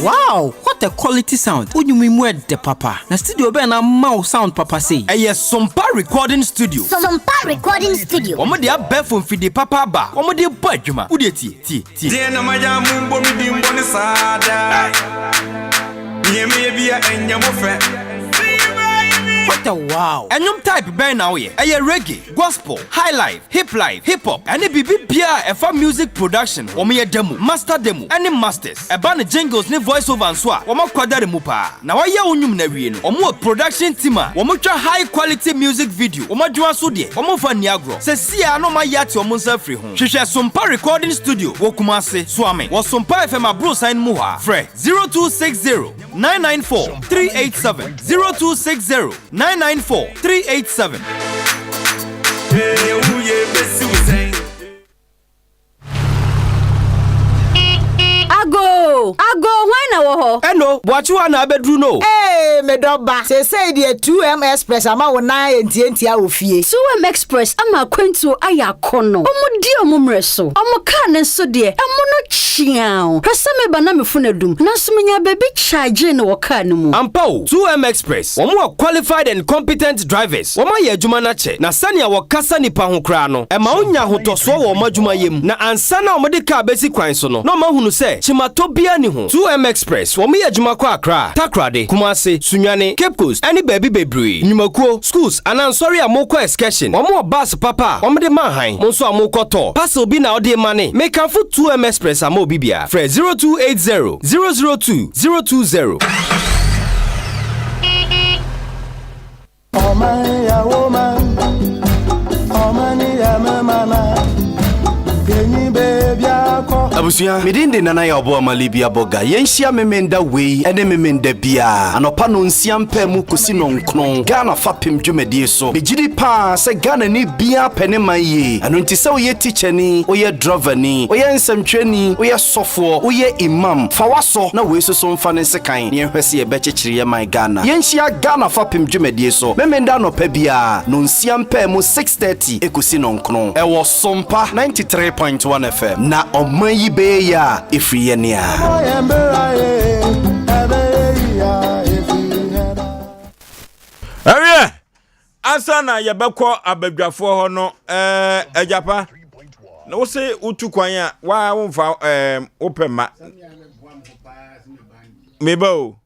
Wow, what a quality sound. Unyumimu de papa. Na studio be na mau sound papa say. Eye Sompa recording studio. Sompa recording studio. Omo de abefo mfide papa ba. Omo de bo adwuma. Wo de tie. De na maja mumbo mi dimbo ne sada. Nyeme bia enya mo fe. What a wow. Enyum type ben now ye. Eye reggae, gospel, high life, hip hop. Any bibi bia efa music production. Omo ye demo, master demo. Any masters. Eba ne jingles ne voice over and so. Omo kwadare mu pa. Na wa ye unyum na wie no. Omo production team a. Omo twa high quality music video. Omo dwa so de. Omo fa niagro. Se sia no ma yate omo nsa free ho. Hwehwe Sompa recording studio. Wo Kumase, Swame. Wo Sompa FM abro sign mu ha. Fre 0260 994 387 0260 994 387. Ago, why na wo ho? Eno, bwachiwa na abedru no. Me doba. Say the 2M Express ama wona enti a ofie. 2M Express ama kwentu aya kono. Omo di omo mreso. Omo ka ne so de. Omo no chiao. Hwese me ba na me funa dum. Na so menya baby charge ne wo ka ne mu. Ampao 2M Express. Omo are qualified and competent drivers. Omo ye adwuma na che. Na sania wo kasa nipa ho kra no. E ma onya hotoso wo madwuma yem. Na ansa na omo de ka besi kwan so no. No ma hunu se chimato bia ni ho. 2M Express Express wo me adwuma kwa Accra Takrade Kumase Sunyane Cape Coast any baby bebre Nyumakuo schools anansori amoko excursion wo bus papa wo de manhan mo so amoko to parcel bi na ode mane make am for 2M Express amo bibia fre 0280 002 020 Omani ya woman, omani ya mama, kenyi baby ako. Abusuya, medinde nana ya obo amalibia boga. Yenshia memenda wei, ene memenda bia. Anopa no nsia mpe mu kosi no nkron. Ghana fapem dwumedie so. Bejidi pa se Ghana ni bia pene maye. Anu nti se oye teacher ni, oye driver ni, oye nsɛmtwani, oye sɔfo, oye imam. Fa waso na wei so so mfa ne sekan. Ne hwese ye bekyekire ye my Ghana. Yenshia Ghana fapem dwumedie so. Memenda no pa bia, no nsia mpe mu 6:30 ekosi no nkron. Ewo Sompa 93.1 FM. Na omayi beya ifriye nia. Awie asana yebekọ abadwafo ho no ejapa na wo se utu kwan a wa wonfa opema mebo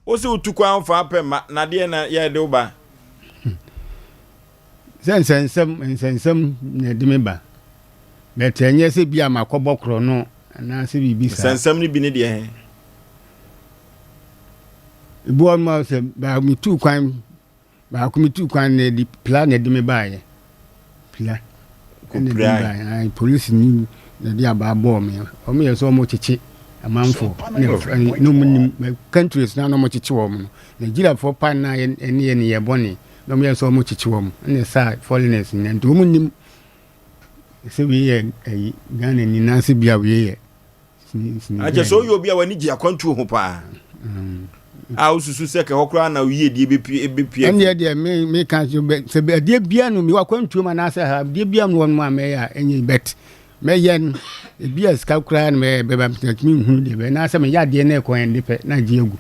wo se utu kwan wonfa opema na de na ye de uba sensem na de meba betenye se bia makobokro no na se bibi sa sensem ni bi ne de he ibo ma se ba mi tu kwan ba ku mi tu kwan ne di plan ne de me bae plan ai police ni na dia ba bo me o me so mo chichi amanfo no munim countries na no mo chichi wo mo Nigeria for pan na eni ye boni no me so mo chichi wo mo ne sa foreigners ni nto munim se we ye Ghana ni na se bia we ye aje so yo bia wani gi akwantu ho pa a ususu se ke hokra na wiye die bepie ene de me kan se de bia no mi wakwantu ma na se ha de bia no ma me ya enyi bet me yen bia ska kra na me be ba mi hu de be na se me ya de na ko en de pe na gi egu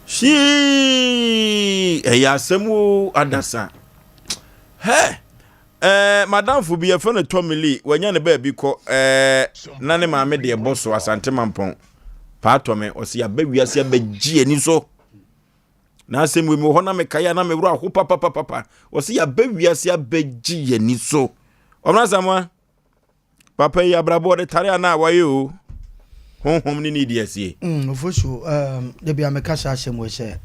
shi ya semu adasa madam fu bi ye fe no Tomili wanya ne ba bi ko na ne ma me de boso asante mampon Patome osi abawiase abagie ni so na asemu mi ho na me kaya na me wura ho papa osi abawiase abagie ni so omna samwa papa ya brabo de tare na waye o honhom ni ni diesie ofosu de bia me kasa asemu se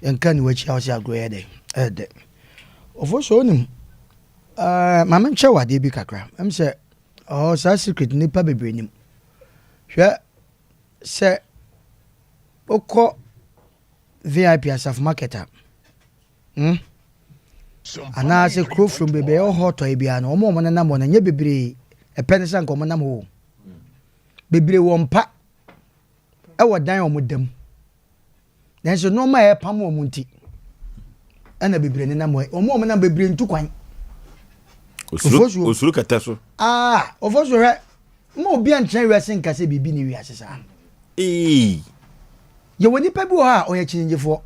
yanka ni wachi house agroye de ofosu onim mama nche wade bi kakra em se sa secret nipa bebrenim hwe se oko VIP asaf marketer ana se crew from bebe o hoto e bia no mo na mo na nye bebre e penisa nko mo na mo bebre wo mpa e wodan o mo dam dan so no ma e pam o mo nti ana bebre ne na mo o mo na bebre ntu kwan osuru kata so ofosu re mo obi antren wese nka se bibi ni wi asesa ye woni pa bi o ha o ye chinjefo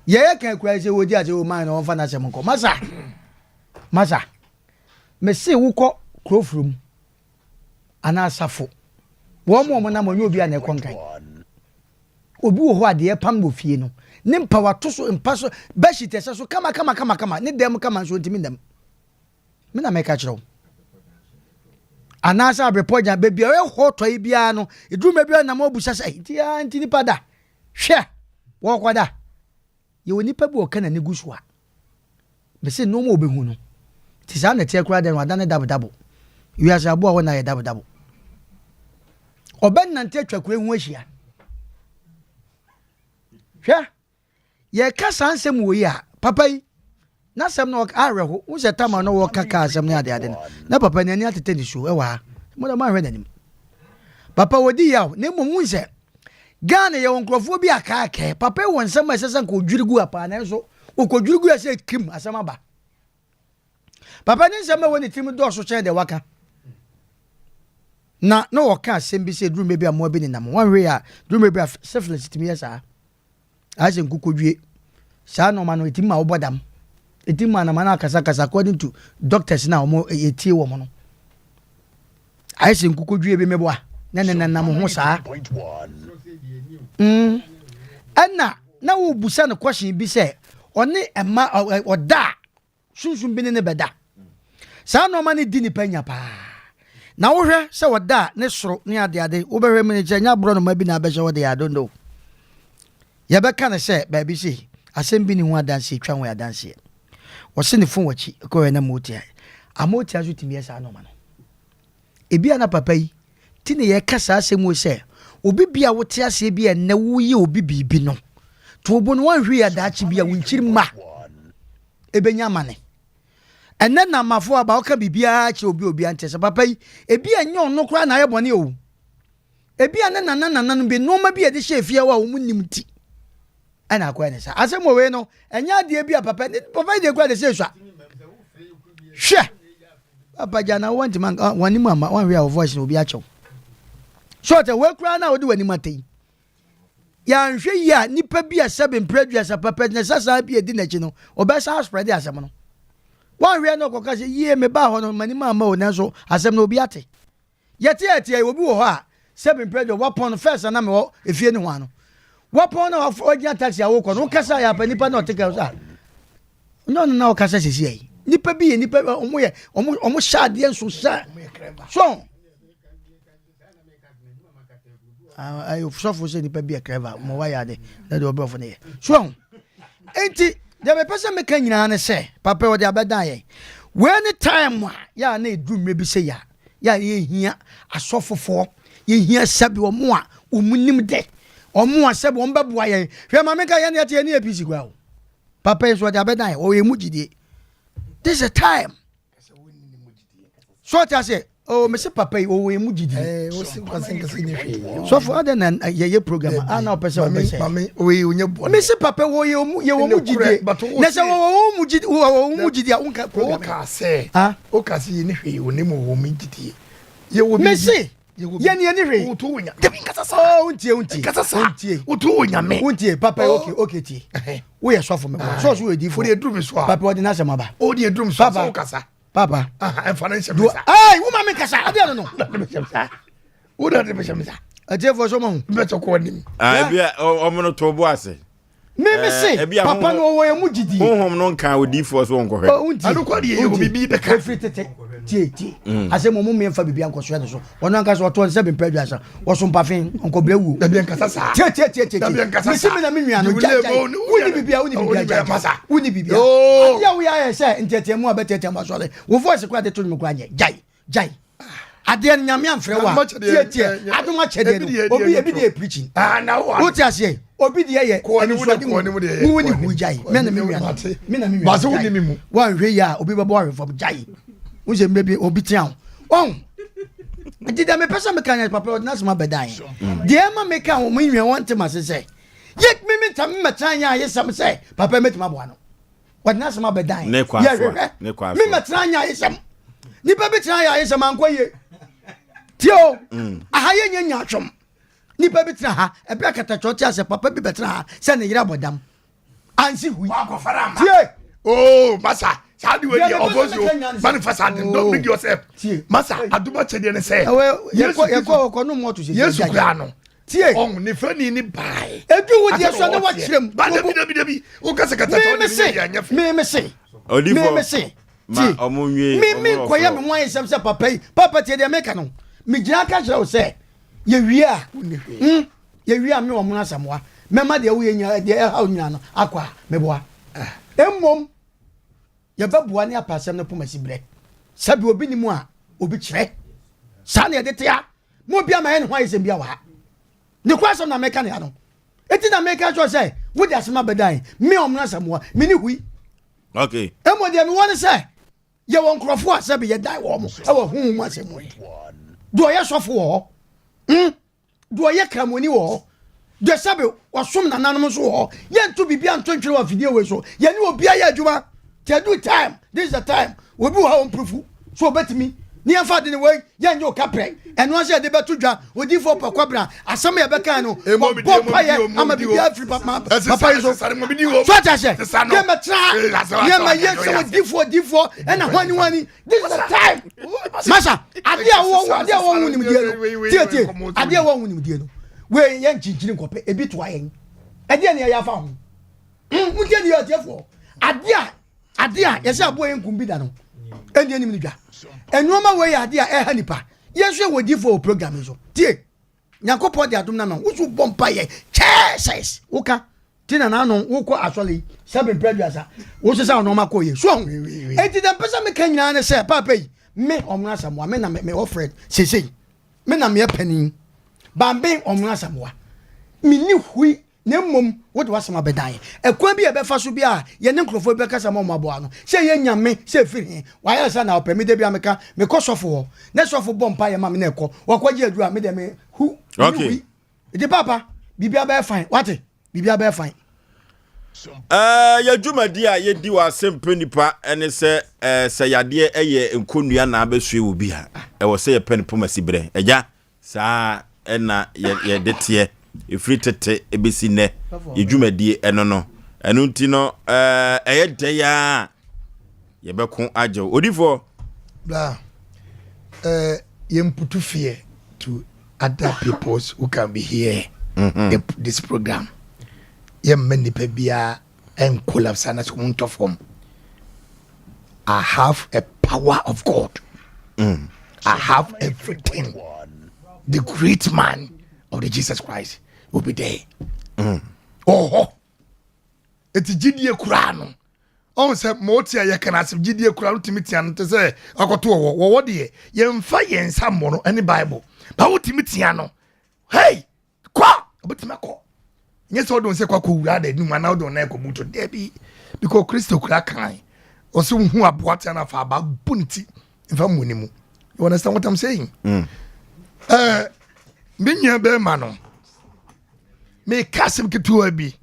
ye kan kwa se wodi ase o man na on fa na sem nko masa me se wuko krofrum ana asafo wo mo na mo nyo obi ana konkan obi wo ho ade pam mo fie no ne mpa wato so mpa so beshite so kama ne dem kama so ntimi ndam me na make chiro anasa abepoja bebi o hoto ibia no eduma bia na mo busa sai tia ntini pada hwe wo kwada ye woni pa bi o kana ne gusua be se no mo obehu no ti sa na tie kura den wada ne dabo wi asa abo a wona ye dabo oben na nte twakure hu ahia hwe ye kasa ansem wo yi a papa yi na sem no areho wo se tama no wo kaka asem ne ade na papa ne ani atete ni so e wa mo da ma hwe nanim papa wodi yaw ne mo mu se Ghana ye wonkrofo bi aka aka papa won sem asesa ko dwirigu apa na so o ko dwirigu ase kim asem aba papa ne sem woni tim do so chen de waka na no wo ka asem bi se drum bi amo bi ni nam wan hwe ya drum bi syphilis timi yesa ase nkukodwie sa no ma no tim ma obodam etima na mana kasa according to doctors na omo etie wo mo no aise nkukodwie be meboa nam ho saa ɛna na wo busa no question bi sɛ ɔne ɛma ɔda sunsun bi ne bɛda saa no ma ne di nipa nya paa na wo hwɛ sɛ ɔda ne soro ne ade wo bɛhwɛ me ne kyɛ nya bro no ma bi na bɛhyɛ wo de I don't know yɛbɛka ne sɛ baabi si asɛm bi ne ho adanse twa ho adanse wɔse ne fon wachi ko na motia amotia so timi yɛsa no ma no ebia na papa yi ti ne yɛka saa asɛm wo sɛ obi bia wo te ase bia na wo yi obi bibi no to obo no wanhwe ya daachi bia wo nkyiri ma ebenya mane enne na mafo aba oka bibia chi obi antese papa yi ebia nye ono kra na ayebone o ebia ne nana no bi no ma bia de hye wa wo munim ti ana akwa ne sa asem we no enya de bia papa de kra de se swa hwe papa jana want man wani mama wan we our voice no bi a chew so te we kra na odi wani matei ya nhwe ya nipa bia 7 producer papa ne sasa bia di na chi no obesa spread asem no wan we no koka se ye me ba ho no mani mama o na so asem no bi ate yete obi wo ho a 7 producer wapon first na me wo efie ne ho ano wapon na ogia taxi a wo ko no kasa ya pa nipa na otika so no na o kasa sisi ai nipa bi nipa omo shade enso sha so ayo sofo se nipa bi clever mo wa ya de na de obrofo ne so enti de me pese me kan nyina ne se papa wo de abedan ye when time ya na edumre bi se ya ye hia asofofo ye hia sabi omo a omunim de omo a sabi on beboa ye hwe ma me ka ye ne ate ne apisi gwa papa so de abedan ye o ye mugidie this is a time so ta say oh me se papa o we mugidi o si kwasenka ni hwe so for other than ye program ana opese mami o we onye bo me se papa wo ye mugidi na se wo mugidi a unka program o ka se o ka se ni hwe oni mo wo mugidi ye wo me se ye ni hwe o to wonya de kasa sa untie kasa sa o to wonya me untie papa okay tie wo ye so for me so we di for de drum so papa wo de na se maba o de drum so o kasa papa financial hey woman me kasa ade no wo da de beshamisa ade for so mo beto ko nim bia o mo no to bo ase me say papa no wo ye mugidi honhom no nka odi for so nko hwe anu ko de ye bibi be ka fitete tie ase mo me mfa bibi anko so so wono anka so to 7 producer wo so mpafin onko brewu da bi anka sa tie me simi na me nua no wuni bibi wuni bibi ya wo ya say ntete mu abetete mu so le wo voice kwa de to me kwa nye jai ade nyame amfre wa tie adoma chede no obi ebi dey preaching na wo ti ase obi dey ye wuni hu jai me na me nua ba so wuni mi mu wan hwe ya obi bebo wa from jai wo se maybe obi tian on did me person me kan papa na so ma bedan de ma me kan wo me nwa want ma se yek me tam me tan ya ye sam se papa me tuma bo ano what na so ma bedan ne kwa me me tan ya ye sam ni pa be tan ya ye sam anko ye tio aha ye nya atwom ni pa be tan ha e be kata chochi ase papa bi betan ha se ne yira bodam ansi hui tie oh masa how do you oppose you manifest don't bring yourself masa aduma chede ne say ye ko no mo to say yes kra no tie on ne fani ni bai edu wo die so ne wa kirem ba dabi o ka se kata to ne ya nya me say ma omunwe me koya me wan sem se papa tie de meka no me gira ka kire o se ye wia me wo mu asamwa me ma de wo ye nya de ha onyina no akwa me boa emmom ye babua ne apasem no pomasi bre sabi obi ni mu a obi kire sa na ye de tia mo bia ma ye ne ho ayesem bia wa ne kwasem na meka ne ya no eti na meka cho say wo de asema bedan me omna asamwa me ni hui okay emo de me won say ye won krofo a sabi ye dai wo mo e wo hu mu asem do ye sofo wo do ye kramoni wo de sabi wasom nananom so wo ye nto bibia nto ntwere wa video we so ye ni obi aye adwuma te do time this is the time we be ha on proof so betimi ni afa de ne we ye nyo kapre eno ase de betu dwa odifo pokobra asam ye beka no papa ye ama bi afri papa iso so ta se ye ma tra ye ma ye so odifo ena hwani this is the time masha ade a wo hu nim die no tie ade a wo hu nim die no we ye nkinkin kope ebi to ayen ade ne ya fa ho mu tie ni ya tiefo ade a ye se abo yen kumbi da no ende nim ni dwa enoma we ya ade a e ha nipa yesu wodi for program so tie yakopɔ de adom na no wo so bompa ye Jesus woka tina na no wo kɔ asɔle 7 preduasa wo so sa no ma kɔ ye so enti da pesa me kan nyina ne se papa yi me omuna samoa me na me offred sesei me na me panin bambe omuna samoa me ni hui ne mom wo de wasama bedan ekwan bi e be fa so bi a ye ne nkrofo be kasa mo mabo ano se ye nyame se firi wa ya sa na opemi de bi ameka me kɔ sɔfo ho ne sɔfo bompa ye ma me na ekɔ wakɔgye adu a me de me hu okay edi papa bibia be fine wate bibia be fine ya dwumadi a ye di wa Asem Mpe Nipa ene se se yade eye nkonua na abesue wo bi ha e wo se ye pen pomasi bre eja saa ena ye detie ifri tete ebesi ne ye dwumadi eno no eno nti no eye de ya ye bekon ajo odifo bla ye mputu fear to other peoples who can be here this program. Ye many pebia and collapse and to form. I have a power of God. I have everything. The great man of the Jesus Christ will be there. Oh, it's Giddy Kurano. On said Motia, you can ask Giddy Kurano Timothy to say, I got to what dear, you fire and someone any Bible. But what Timothyano? Hey, qua, but my call. Yes, I don't say kwaku rather do man out on echo muto debi because Christo Krakai or some who are bought and of about bunty if I'm winning. You understand what I'm saying? Minya Bermano may cast him to a be.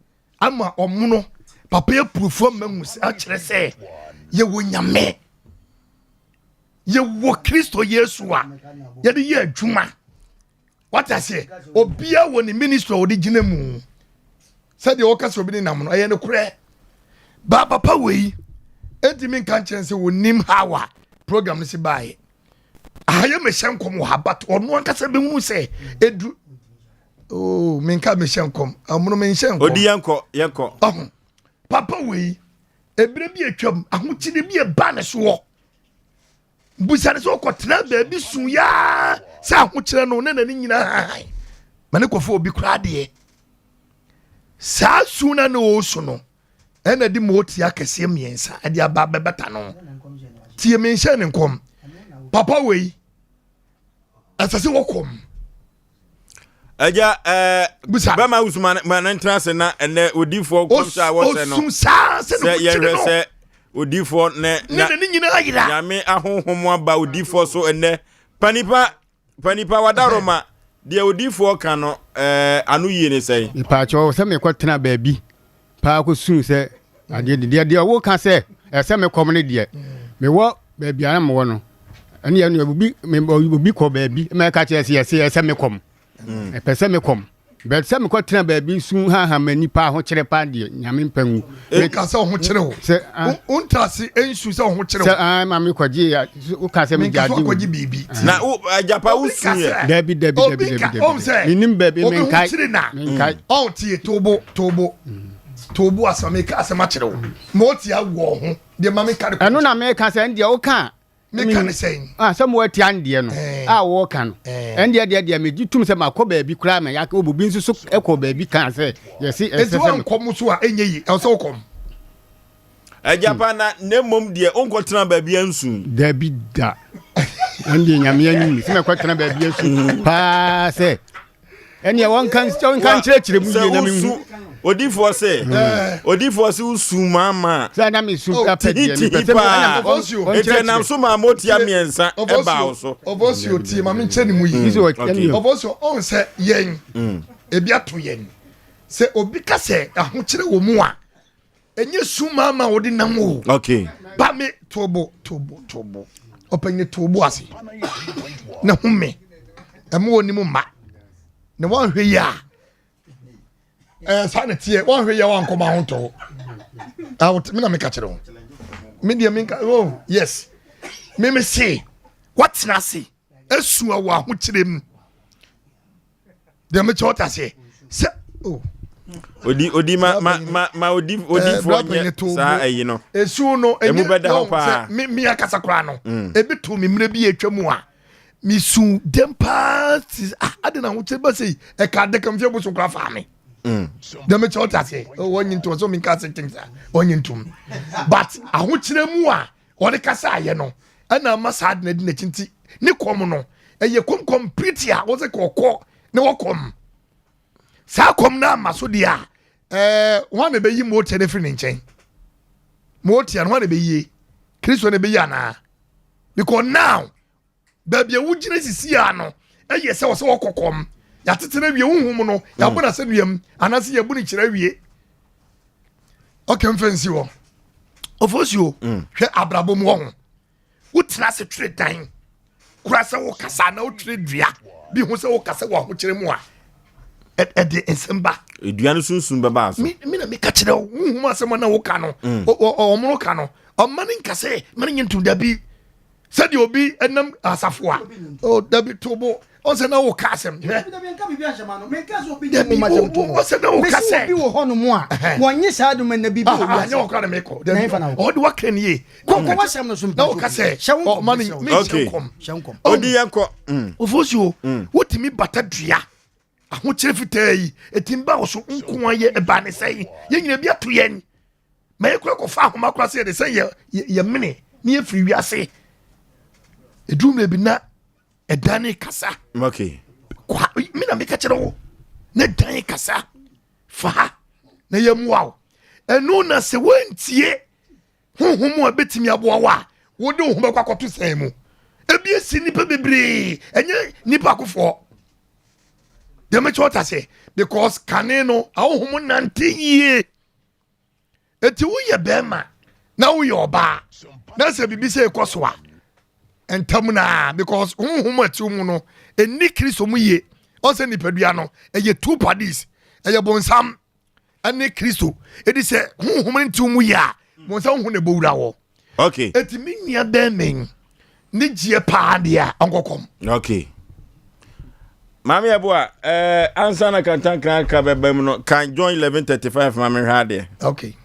I'm a mono, Papa performance actually say, you win your me. You were Christo Yesua, yet the year Juma. What I say, Obia when the minister of the Jinemu. Said the Okas will be named, I no cray. Papa way, Entimin conscience will name Hawa program is by. I am a shankom habat or no one can say, Edu. Oh, Minka Mishankom, a monumentation. Oh, the yanko. Oh, Papa way, a baby a chum, I want you to be a banner swore. Busan so cotton, baby, soon ya. Sa which I know, and in your eye. Manako be crady. Sa sooner no sono. And a demote yakase miensa, and ya baba batano. Tia mention and come. Papa way. As I say, welcome. Aja, Bama was man entrance and Udifo comes I was no. Say, Udifo ne, Yame a home about Udifo so and ne. Panipa Wadaroma. Dia Udifo kano anu yene say pa cho se me kwatena baabi pa ko sun se ade dia wo ka se se me kom ne de me wo baabi ana mo no ene ya no obi ko baabi me ka che se me kom pe se me kom be se me kwatena baabi sun ha mani pa ho kire pa de nyame mpangu e ka se ho kire ho se untase ensu se ho kire ho se ma me kwaji ya o ka se me jadi na o ajapa usu ye dabi inim baabi me kai on tie tobo asame ka asema kire ho mo tie awo ho de ma me ka eno na me ka se ndia o ka me ka ne sen some what ande no wo ka no ende de me gitum se makọ baabi kura me ya ka obubi nsu so ekọ baabi kan se yesi ese kom so a enye yi e so kom Ajapa na nemom de onko tena baabi ansu dabi da ende nyame anyi se me kwatena baabi ansu pa se ene won kan kire mu ye na me hu Odifo se usu mama sa na me su ka pe de ni pese ete na so ma motia miensa e ba so obosio tie ma me nche ni mu yi obosio on se yen e bia to yen se obi ka se ahokire wo mu a enye su mama odi nam o okay ba me tobo open to boasi na humme emu oni mu ma na wan hwe ya sanity wan hwe ya wan koma ho to out me na me ka kire ho media me oh yes me say what na say esu awa ho kire mu de me chota say oh odi ma odi for nye sa ayi no esu no emu beda ho pa mi akasa kra no ebi to mi mre bi atwamu a mi su dempa ade na ho chebe sei e ka de kam fie bo so kra fa me de me chota say wonyi nto so mi ka se tinsa wonyi ntum but aho kire mu a wode kasa aye no ana ma sa ade na di na chinti ni kom no eye kom complete a wo se kokko ne wo kom sa kom na maso dia wan be yi motor ne free nchen motor wan be yi Kristo ne be yi ana because now baby wu gine sisi ano eye se wo se wokokom ya tetena wie hunhum no ya bona se nuam anase ya buni kire wie okay mfansi wo Oforisuo hwe abrabom wo ho wutena se trade dan kura se wo kasa na wo trade dua bi hu se wo kasa wo ho kire mu a de ensemba eduane sunsun baba so mi na me ka kire hu asema na wo ka no o ka no o mani nkase mani nyentu da bi se de obi enam asafo a o da bi tobo o se na wo ka asem da bi nka bi ahema no me nka so obi de mo o se na wo ka se obi wo ho no mu a wonye saa do man na bi o anya wo ka na me ko o de wa kan ye ko wasem no so na wo ka se o mani me shankom odi yanko Oforisuo wotimi bata dua aho kire fitaa yi etimba wo so nko aye eba ne sei ye nyina bi ato yen ma ye kura ko fa ahoma kura se de sei ye mene ni e firi wiase edum na bi na edane kasa okay kwa mi na me ka kire wo na dan kasa fa na ye muaw enu na se wantie honhom a betimi aboa wa wo de honhom kwa kwato sai mu ebi esi nipa bebre enye nipa kofo de me chota say because kaneno ahom nante yie eti wo ye bema na wo ye oba na se bibi se ekoso a entam na because honhom ati mu no eni Kristo mu ye o se nipadua no eye two parties eye bonsam ene Kristo edi se honhom nti mu ye a bonsam hu ne bowura wo okay eti minia bemen ni gie pa dia onkokom okay Mami Abua, answer na kantan ka bebem no can join 11:35 mami hade. Okay.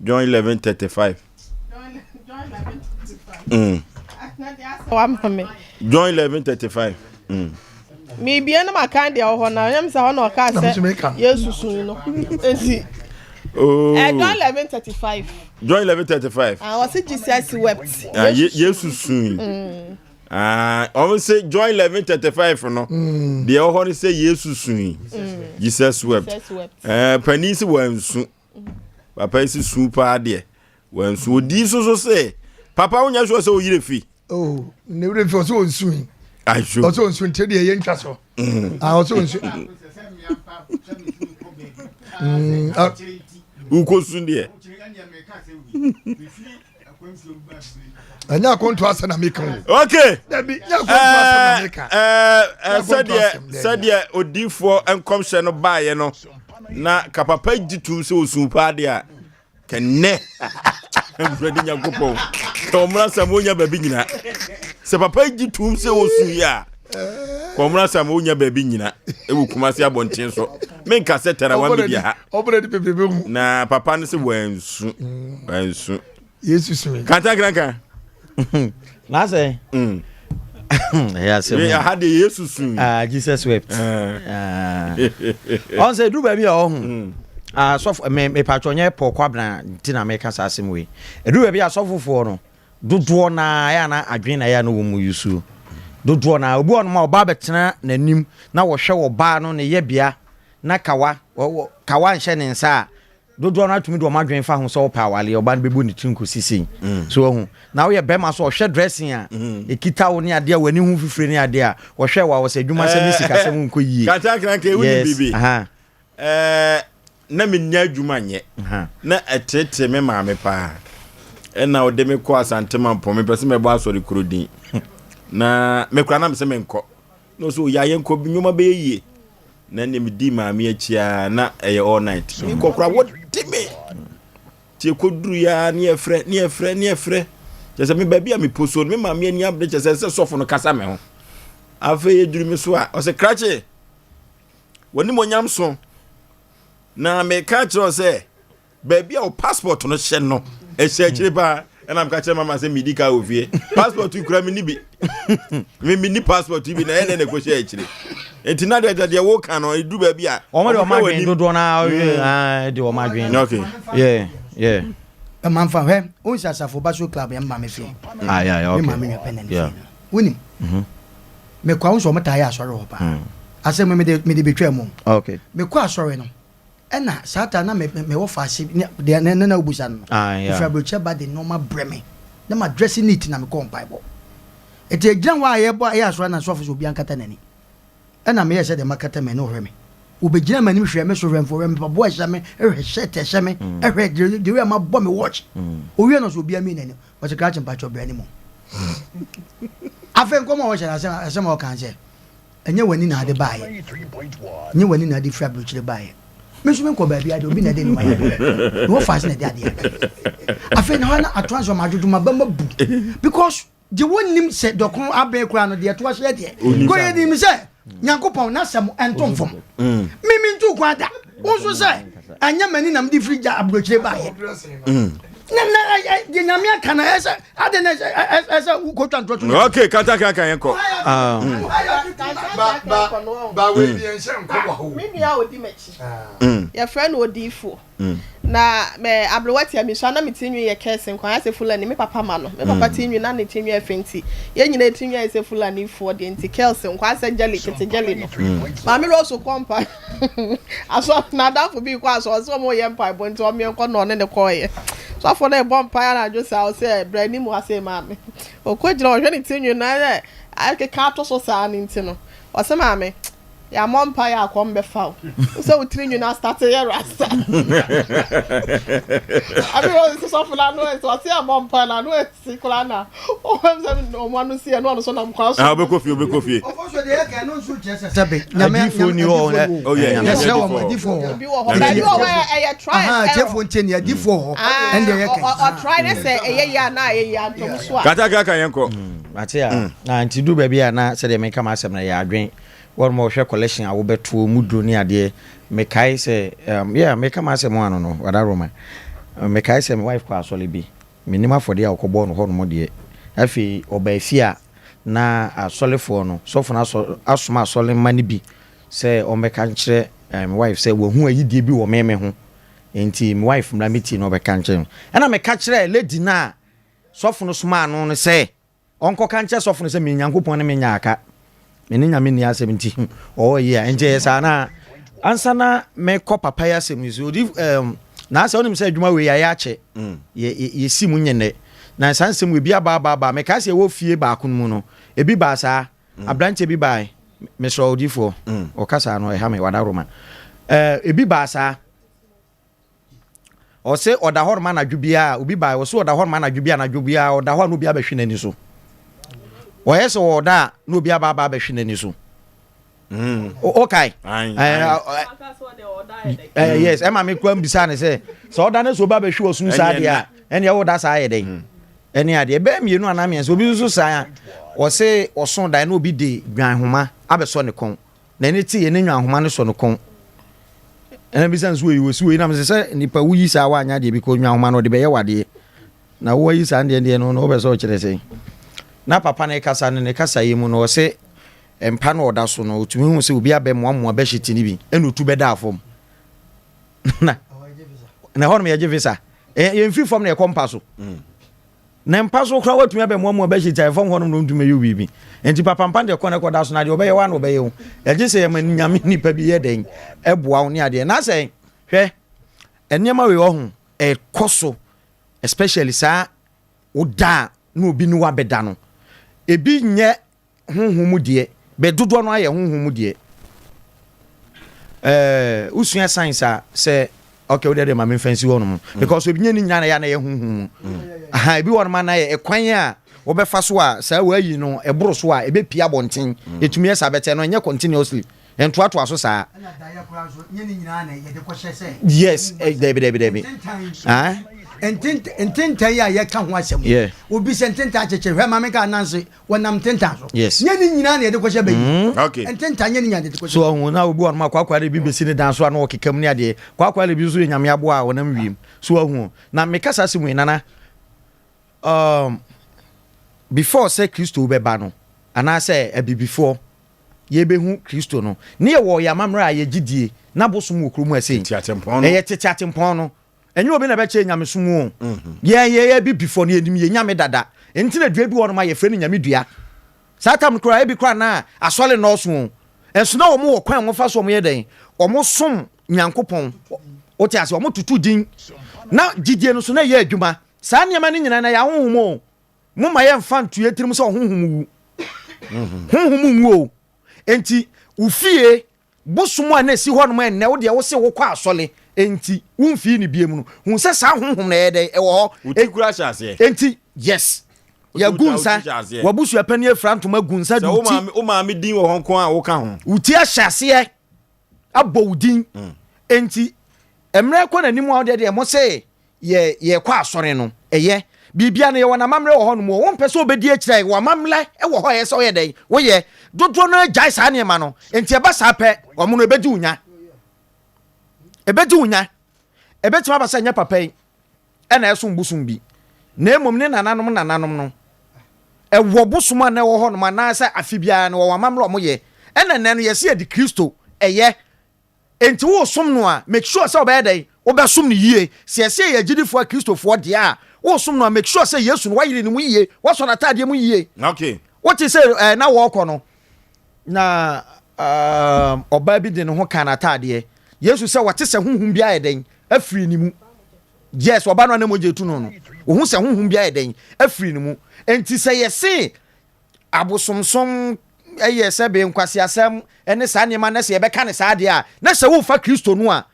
Join 11:35. Join 11:35. Me bia na makande a ho na yam se ho na o ka se Jesus sun no. Enti. Oh. Join 11:35. Join 11:35. Was it Jesus wept? Jesus sun. Almost say join 11:35 no. The other say Jesus soon. Jesus wept. Penny si wansu. Papa is super there. Wansu odi so say. Papa wonya so say o yire fi. Oh, ne wure fi so onsu. I sure. So onsu nte de ye ntwa so. So onsu. Uko sun there. Anya konto asa na meka. Okay. Dabi nya konto asa na meka. Sadia odifo enkomhye no baaye no. Na kapapa gitu se osupa de a kenne. Fredi nyankopon. Komra samonya babi nyina. Se papa gitu se osu ya. Komra samonya babi nyina. Ewu kumase abonten so. Menka se tera wan bi ha. Obredi bebebe hu. Na papa ne se wansu. Wansu. Jesus me. Kanta kranka. Na say. Yes. We had the Jesus. Jesus wept. On say do baby o so me patronye pokwabna ntina me kasa asem we. Edu baby asofofo no. Dodo na ya na adwen na ya no wo mu yusu. Dodo na obu on ma oba betena nanim na wo hwe wo ba no ne yebia na kawa nhye ne nsa dodo na atumi do madwen fa ho so pa wale oba no bebu ne tinko sisi so hu na wo ye bema so hwe dressing a ekita wo ne ade a wani hu fifire ne ade a wo hwe wa wo se dwuma se misika se nko yie kata kranka e woni bibi na menya dwuma nye na etete me maame pa ena ode me ko asantema pom me pese me bo asori krodin na me kura na me se me nko no so ya ye nko bi nyoma be yie na ne me di ma me achia na eye all night me kokura wo di me ti ekoduru ya ne efre jese me baby a me poso me ma me ani abde jese se sofo no kasa me ho afa ye duru me so a o se krache woni mo nyam so na me ka tro se baby a passport no hye no e hye kire ba and I'm catching mama say medical ovie passport tu kura me ni bi me ni passport bi na ene ne ko hye kire enti na de wo kan no edu ba bi a o mo ma gwen dodo na de o ma gwen okay yeah man fa he o nsa safo baso club ya mama me fi yeah okay me mama me penen fi woni me kwa unso meta ya asore ho pa asem me de betwa mu okay me kwa asore no ena sata na me wo faase de na obusa no if I broche ba the normal breme na ma dressing neat na me ko mpaibo ete agyan wa ye bo ya asore na so office obi ankata nani ena me ye se de makata me no hwe me obegyina mani hwe me so hwe mfo hwe me bo hwe me hwe shirt hwe me hwe de we ma bo me watch owie no so obi ami nani o se krache mpacho brani mo afen komo wo shara asem o kan se enye wani na ade baaye enye wani na ade fra broche baaye me so me ko ba bia de obi na de ni ma ya no fast na de ade afen na na atranso ma dwoduma ba mabu because the one nim se dokon abe kura no de to ahye de go ye nim se nyankopon na sam entomfom mimi ntu kwada unso se anya mani nam di frija abrochire baaye na de nyamia kana ese ade na ese ko twanto okay kata yanko ba we bi ense nko wa ho me bia odi machi ya friend odifo na me ablewati ami so na me tinwi ye kesen kwa ase fulani me papa ma no me papa tinwi na ne tinwi afenti ye nyina tinwi ase fulani fo de nti kelsen kwa ase jelly kete jelly no ma me ro so kompa aso na da fo bi kwa so mo ye mpa bo nti o me nko no ne ko ye so for na bomb pa na jo sa o se brani mu ase ma me o ko jira o hwe ne tinwi na ake ka to so sa ni nti no o se ma me ya mompa ya akwom be fa so we train you now start here rasta abi o so fula no so see mompa na no sikula na o hem no manu see no so na mkwa so be kofi o so de ka no so chese sebe nyame ni o oh yeah yes no mo difo bi wo ho ba bi wo e try chefo nteni ya difo ho and dey o try na say eye ya na eye ya ntom so a kata yanko ate ya na nti du ba bia na se de me kama asem na ya adwen what more share collection awo beto mudro ni ade me kai se yeah me kama asem anu no wada roma me kai se my wife kwa asole bi minima for dia okobo no ho no de afi obafia na asole fo no so fo na asoma asole mani bi se o me kan kire my wife se wo hu ayidie bi wo meme ho enti my wife mra meti no be kan kire na me ka kire lady na so fo no soma anu no se onko kan kire so fo no se me nyankopon ne me nyaaka meni nyame ni asɛmti oh yeah enje sana ansana me ko papa ya asɛmzi odi na asɛ onim sɛ adwuma we ya ache ye si mu nyene na sansɛm we bia ba me ka sɛ wo fie ba akon mu no ebi ba sa abrante bi ba me so odifo o kasa no e ha me wada roma ebi ba sa o se oda horma na dwubia obi ba o se oda horma na dwubia oda ho no bia ba hwe nani so oyese woda no bia ba hwe nani so okay yes ema me kwam bisa ne se so oda ne so ba hwe osun sa dia ene wo da sa ye den ene ade be mienu ana me so obi so sa o se oson da na obi de dwan homa abeso ne kon na ne ti ye ne nwan homa ne so ne kon ene bisa nso yi wosi we na me se nipa wuyi sa wa anya de bi ko nwan homa no de be ye wade na wo yi sa de no no obeso kire se na papa na kasa ne kasa yi mu no se empa no oda so no otumi hu se obi abemmoa be hyeti ni bi enu tu be da afom na hono me ye visa ye mfi fom na ye kompa so na empa so kra watumi abemmoa be hyeti afom hono no ntume yo bibi enti papa mpa de kone koda so na de obe ye wa na obe ye hu ye gise ye manyame nipa bi ye den eboa wo ne ade na se hwe enema we wo hu e koso especially sa oda no obi ni wa beda no ebi nye honhom de be dodo no aye honhom de usua science a se okay we dey ma me fancy won because obi nyani nyana ya na ye hunhun aha ebi won ma na ye ekwan a wo be fa so a sa wa yi no e boro so a e be pia bonten etumi esa bete no enye continuously entoato aso saa yes debi ah entinta ya ye ka ho asem obi se entinta cheche hwe ma me ka nanse wonam tinta so yes nyani nyina na ye de kwahye bayi okay entinta nyani nyana de kwahye so hu na obi won ma kwakwa de bibesi ne dan so na okekam ne ade kwakwa de bi so nyame abo a wonam wiem so hu na me kasa se mu nana before say Christo be ba no ana say e before ye be hu Christo no ne ye wo ya mamra ye gidie na bosom okru mu ase ye tete atempon no enye obi na be che nyame sumu ye bi before ne enim ye nyame dada enti na dua bi won ma ye fre ne nyame dua satam kura e bi kura na asole no so enso na wo mo kwan mo fa so mo ye den o mo som nyankopon o ti ase o mo tutu din na gidie no so na ye adwuma sa ne ma ne nyina na ya honhom mo ma ye mfa ntu etirim so honhom wu enti ufie bosumu na si ho no ma ne wo de wo se wo kwa asole enti umfi ni biem no hu se sa honhom na ye de e wo ho utikura chase enti yes ya gunsa wabusu apani afrantoma gunsa duti o ma me din wo honkon a wo ka ho uti ahase abodin enti emre kwa nanim a de mo se ye kwa asore no eye bibia na ye wona mamre wo ho no mo won pese obedi akire wo mamle e wo ho ye so ye den wo ye dodo no jai sa ne ma no enti e ba sa pe wo mo no ebedi unya ebeti ma ba sa nya papa yi e na eso mbusum bi na emom ne nananom no e wo busuma na wo ho no ma na sa afibia na wo mamle wo ye e na nanu ye se edi Kristo eye enti wo som no a make sure say obey wo be som ni yie se se ye gidifo Kristofo de a wo som no make sure say Yesu no wayire ni mu yie wo so na tade mu yie okay what you say na wo ko no na oba bi de no ho kan atade Yesu say what se hunhum bia eden afiri ni mu yes oba no na mo jetu no wo hu se hunhum bia eden afiri ni mu enti say yesi abosomsom eye se be nkwase asem ene sa ne ma na se ye be ka ne sa de a na se wo fa Kristo no a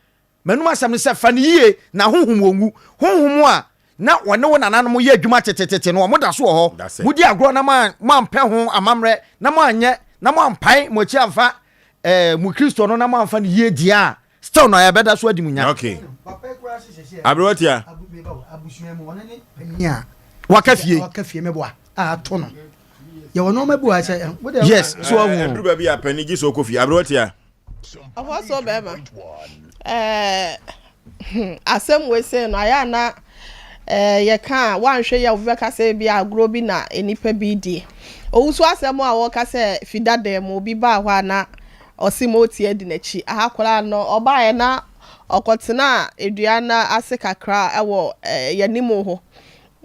manum asem ne se fa ne yie na hunhum wongu hunhum a na wone wo nananom ye adwuma tetetete no mo da so ho mudi agro na ma mpe ho amamre na mo anye na mo ampai mo chi amfa mu Kristo no na mo amfa ne yie dia still no ya beda so adimunya okay abrotia abusuemu wona ne pania wakafie mebo a to no ye wono mebu a say yes so abru ba bi apani gi so kofi abrotia afa so be ma asem we say no aya na ye kan wanhwe ya wo ka say bi agro bi na enipa bi di owusu asem a wo ka say fidade mo bi ba hwa na osimoti edi nachi ahakola no oba ye na okotena eduana ase kakra ewo yanimo ho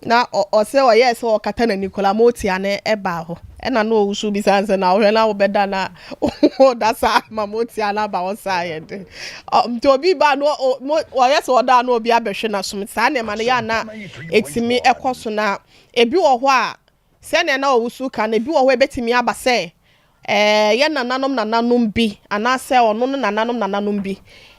na ose o yes o kata na Nicola moti ane eba ho ena no owusu bi sanse na ohwe na obeda na dasa mamoti ana ba wo saye de to bi ba no o yes o da no obi abehwe na som sa na ma ya na etimi ekoso na ebi wo ho a se na owusu ka na ebi wo ho ebetimi aba se ye nananom bi anase ono nananom bi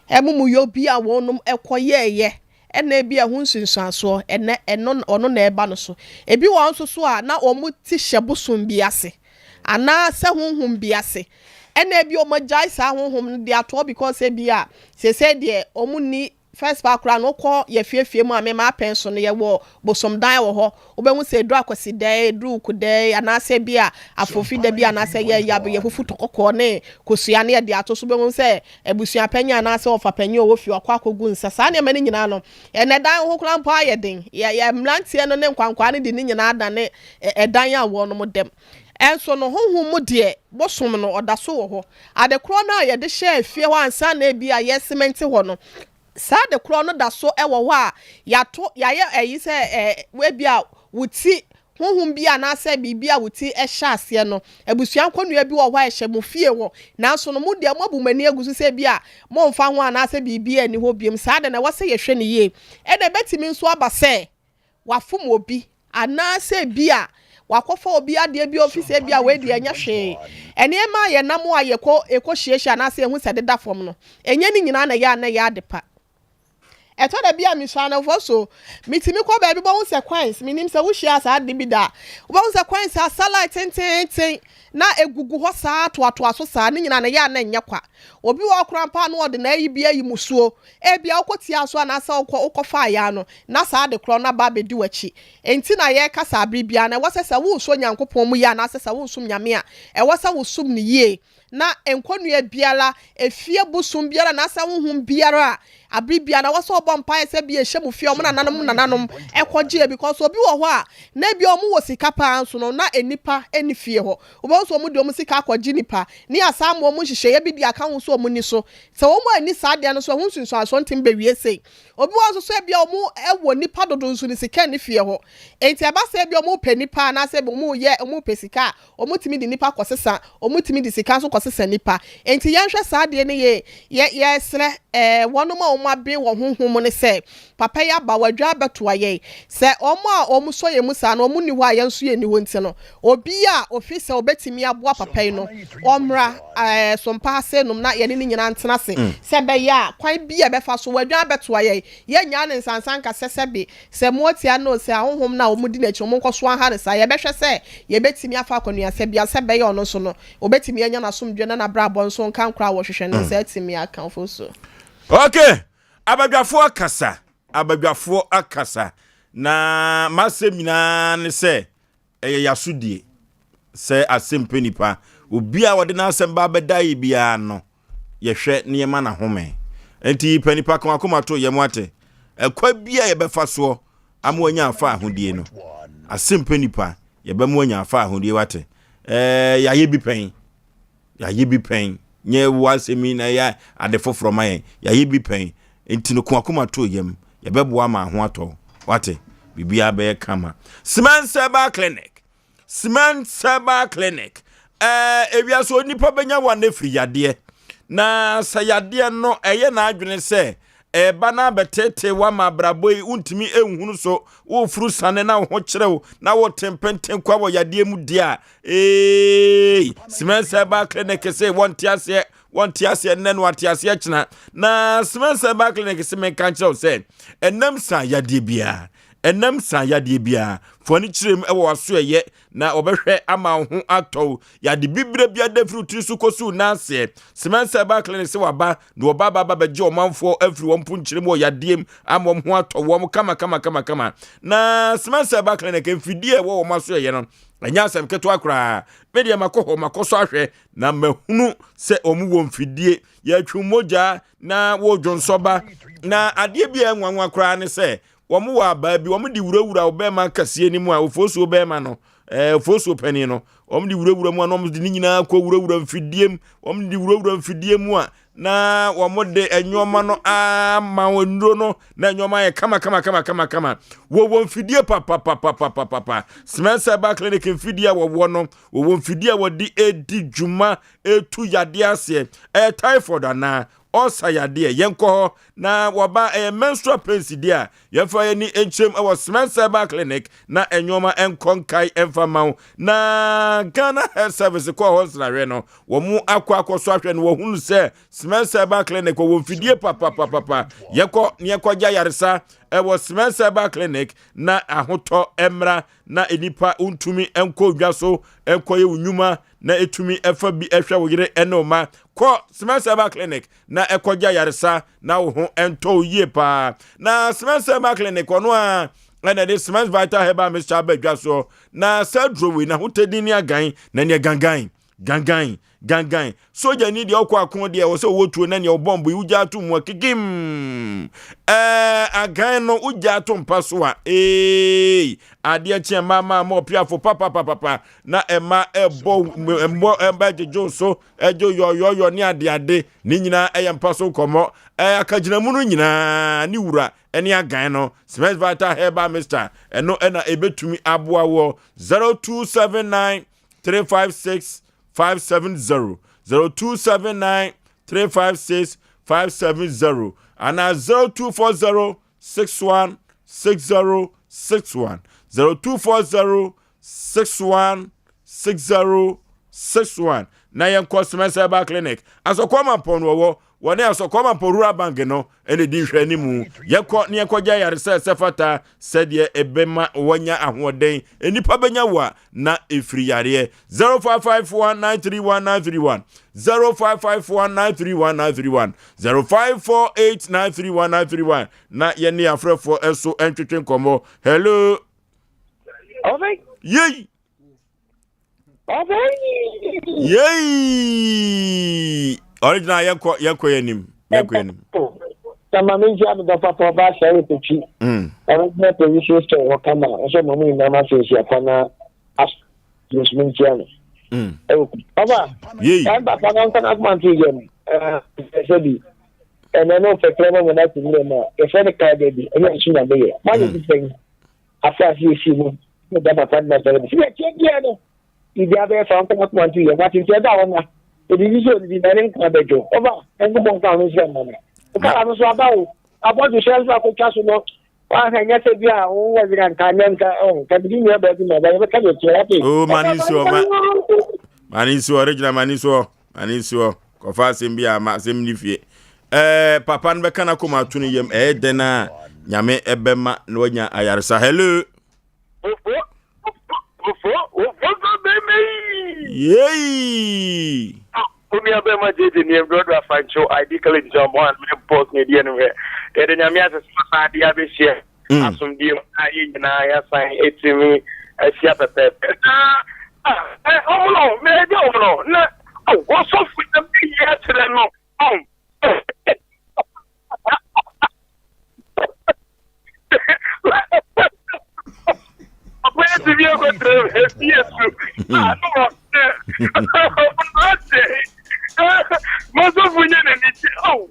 emumu yo bi a wonum ekoyeye ena bi ehun sunsuaso eno ono na eba no so ebi won so a na omu ti hyebosum bi ase anase honhom bi ase ena bi omajai sa honhom de ato because ebi a se de omu ni first background no ko ye fiefie mu amema penso no ye wo bosom dan wo ho obemu se dru akwasi dai dru ku dai anase bia afofi da bia anase ye fufu tokoko ne kosua ne de ato so bemu se ebusua panya anase ofa panya wo fi akwa akogu nsa sa ne mani nyina no ene dan ho kran pa ye den ye mlantie no ne nkwankwa ne de ne nyina da ne edan ya wo no mo dem enso no honhom mu de bosom no odaso wo ho ade kro na ye de hye fie ho ansa na bia ye cement ho no sa de kro no da so ewo ho a yato yaye eyi se we bia wuti honhom bia na se bibia wuti ehya ase no abusuan konua bi wo ho ehye mo fie wo nanso no mu de mo abumani agusu se bia mo mfa ho ana se bibia ni ho biem sa de na wo se ye hwe ne ye e de betimi nso aba se wafom obi ana se bia wakofa obi ade bi office bia we de anya hwe ene ma ye nam a ye ko hyiehia na se hu se de da fom no enye ni nyina na ya adepa eto da bia me sha na fo so mitimi ko ba bi bo sequence minim se wo hia sa de bi da wo sequence asala ten na egugu ho saa to aso saa ne nyina na ya na nya kwa obi wo krampa na ode na yi bia yi musuo e bia okotia so na sa okofa ya no na saa de kro na ba be di wachi enti na ye kasa bibia na wo sesa wo so nyankopon mu ya na sesa wo sum nyame a e wo sa wo sum ne yie na enkonua biara efie busum biara na sa wo hum biara abibia na wo so obom pa ese bia ehye fie omo nananom ekogie because obi wo ho a na bia omo wo sika pa anso no na enipa eni fie ho obo so omo de omo sika akwaji nipa ni asam omo hihye ya bibia ka ho so omo ni so se omo ani sa de no so ho sunsun aso ntim be wie sei obi wo so bia omo ewo nipa dodo nsu ni sika ni fie ho enti aba se bia omo pe nipa na se omo ye omo pe sika omo timi di nipa kwosesa omo timi di sika so kwosesa nipa enti yanhwe sa de ne ye sre wonoma omo abe wo honhom ne se papa ya ba wadwa beto aye se omo a omo so ye musa na omo ni ho aye nso ye ni wonti no obi a ofisa obetimi aboa papa yi no omra sompa se num na ye ne nyina ntena se be ya kwan bi e befa so wadwa beto aye ye nya ne nsansan ka sesebe se motia no se honhom na omo di na chi omo nkoso aha ne sa ye behwe se ye betimi afa akonua se bia se be ya ono so no obetimi anya na somdwe na brabo nso nkan kra wo hwehwe ne se atimi aka fo so. Okay, abadwafo akasa na masem nyina ne se yasudie se Asem Mpe Nipa obi a wode na asem ba bedai bia no yehwe ne yema na home enti panipa kan akoma to yemu ate ekwa bia ye befa so amwanya afa ahodie no Asem Mpe Nipa ye bemwanya afa ahodie wate yaye bi pen nye wasemi na ya adefo from ayen ya yebi pen enti no akoma to yem ye beboa ma ho ato wate bibia be kama Sompa clinic ebia so nipa benya wane firi yade na sayade no eye na adwene se ba na betete wa ma braboi untimi enhunu so wo furu sane na ho kyerɛw na wo tempenten kwa wo yade mu dia Sompa clinic say wontiase nen watiase kyena na Sompa clinic se men kan kyerɛw se enam san yade bia foni kyerem ewo aso eye na obehwe ama ho atɔ yade bibre bia da fruit su kosu na se Sompa clinic se waba na oba beje omanfo afri wo mpunkyerem wo yadem ama ho atɔ wo kama na Sompa clinic mfidie wo maso eye no anya asem keto akra media makoso ahwe na mahunu se omu wo mfidie ya twumoja na wo dwonsoba na ade bia nwanwa akra ne se womu wa ba bi womu di wurawura obema kase ni mu a ofosu obema no ofosu pani no womu di wurawura mu no di nyina ko wurawura mfidiem womu di wurawura mfidiem mu a na womu de enwoma no ma wonro no na enwoma ye kama wo mfidie papa Sompa clinic mfidie wo no wo mfidie wo di edi dwuma etu yade ase typhoid na osayade yenko na woba menstrual pains dia yefa ye ni enchem e Sompa clinic na enwoma enkonkai enfama na Ghana Health Service ko hospital no wo mu akwa so ahwe no wo hunu se Sompa clinic wo mfidie papa yekɔ gya yaresa ewo Sompa clinic na ahoto emra na enipa untumi enko dwa so enko ye unwuma na etumi efa bi ehwe wo yire enoma ko Sompa clinic na ekɔgya yaresa na wo ho ento yie pa na Sompa clinic ono a na de Sompa Vital Herbal Mixture badwa so na sadrowe na hotedi ni agan na ne gangan soja ni de okwa akon de wo se wotuo na ne obombo ugya ato mu akigim agan no ugya ato mpaso a ade che mama mo piafo papa na ema emba jejo so ejo yo ni ade ni nyina mpaso komo akagina mu no nyina ni wura eni agan no Sompa Vital Herbal Mixture eno na ebetumi aboa wo 0279 356 570 0279 356 570 and 0240 61 6061 0240 61 6061 na yen Sompa clinic asokoma pon wo wone asokoma porura bank no ene di hwe ni mu yekọ ne yekọja yare sefata sede ebema wonya ahoden enipa benya wa na efiri yare 0551931931 0551931931 0548931931 na yeni afrefo eso entwetwe nkomo hello Osei yey Osei yey original yeko yenim Sama minja do papa ba share to chi na position store o kama so mamu ina ma se sia kana as yes minja Papa, I'm back on Akman again. And I know for clever when I can learn if any card, and you're sure I'm there. One of the things after you see me, that I find myself. If you have ever found Akman to you, what is your down? It is usually the running cabbage over and the bomb down is your money. I'm so about to sell for Casino. Oh, Maniso original Maniso kofa sembia ma semnifie papa no beka na koma tunu yem dena nyame ebema na wanya ayaresa hello yey Umi abema jeje ni brother Fancho ideally job one post me die no e de nyame asesa dia be share asum die ayi na ya sign etimi asia pepe oh no me dey no na what's up with them yesterday no where do you go to yes no most of we need oh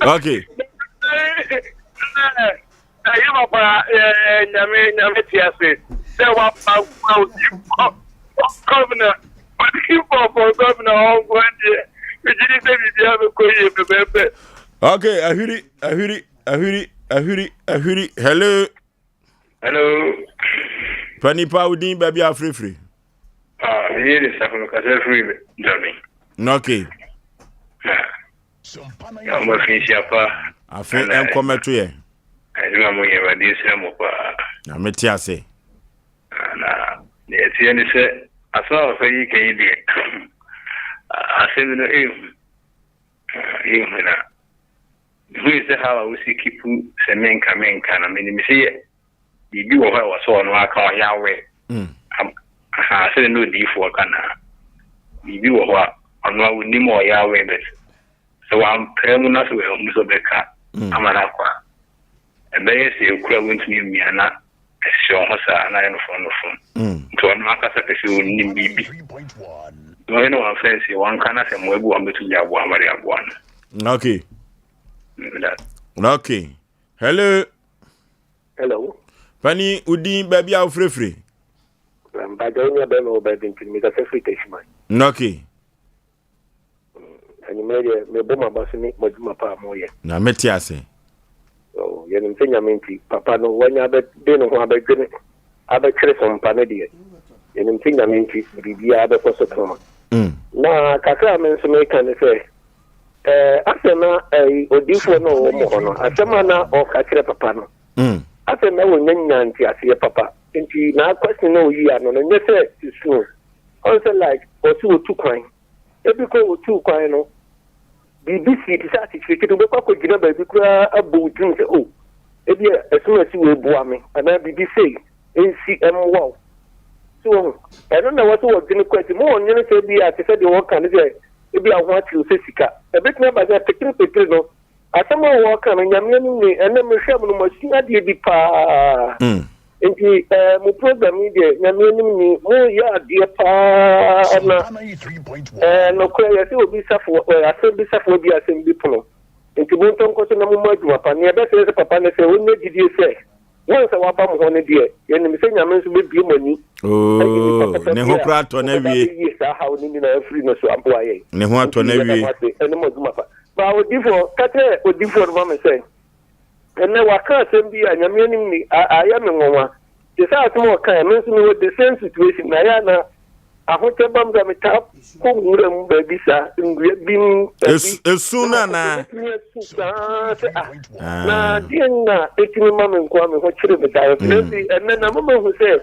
okay okay ahuri hello Panipa udin baby afrefre here is afro ka free journey okay Sompa ya mo finshi apa afi enkometo ye ajuma mo ye badi semo pa na meti ase na ne tie ni se asa fa yi ke yi de ase no na who is how we see kipu se menka na me se bibi wo ha wo so no aka yawe ase no di fo kana bibi wo ha ono wo ni mo yawe be so am premu na so we so beka amana kwa ebe yesi ekura wontumi miana ehyo ho sa na no fon to no aka sa kesi ni bibi no no offense wan kana se mo ebu ambetu ya bo amari abo an okay okay hello Pani udin baby afrefre Mbaganya be no be din mi ka se free teshman okay ani me boma basini majuma pa moye na meti ase so ye nim tenya menti papa no wanya be de no ho abegene abekere Sompa ne de ye nim tenya menti bibia be ko so toma na kakra men so me kan se asema odifo no mo hono asema na o kakre papa no asema wo nyanya nti ase papa nti na question no yi ano no nyese isu also like otu otu kwan ebiko otu kwan no BBC tisa certificate be kwa gina ba bi kura abu drum se oh ebi esuma si we bua me ana BBC NCM wow so eno na wato wo gina kwati mo onye no se bi ate se de wo kan de ebi ahwa ati o se sika ebetna ba ga tekre no asama wo kan nyame ni ene me hwam no masina de bi pa nti mo program ni de nyame ni mo ya de pa na no kwa ya se obi safo asem safo bi asem bi pono nti mo nton ko so na mo aduma pa ne be se papa ne se wonye gidie se won se wa ba mo ho ne de ye ni se nyame so be bi mo ni ne ho kra to na wie sa ha oni ni na free no so ambo aye ne ho to na wie ene mo aduma pa ba odifo kate odifo no ma se ene waka asem bi anyame ni aya me nwa the same to what kind means me with the same situation. Nayana, I want to bam the top. Come baby sir, being as soon as na dinna etini mama nkwame ho chire me and then mama who says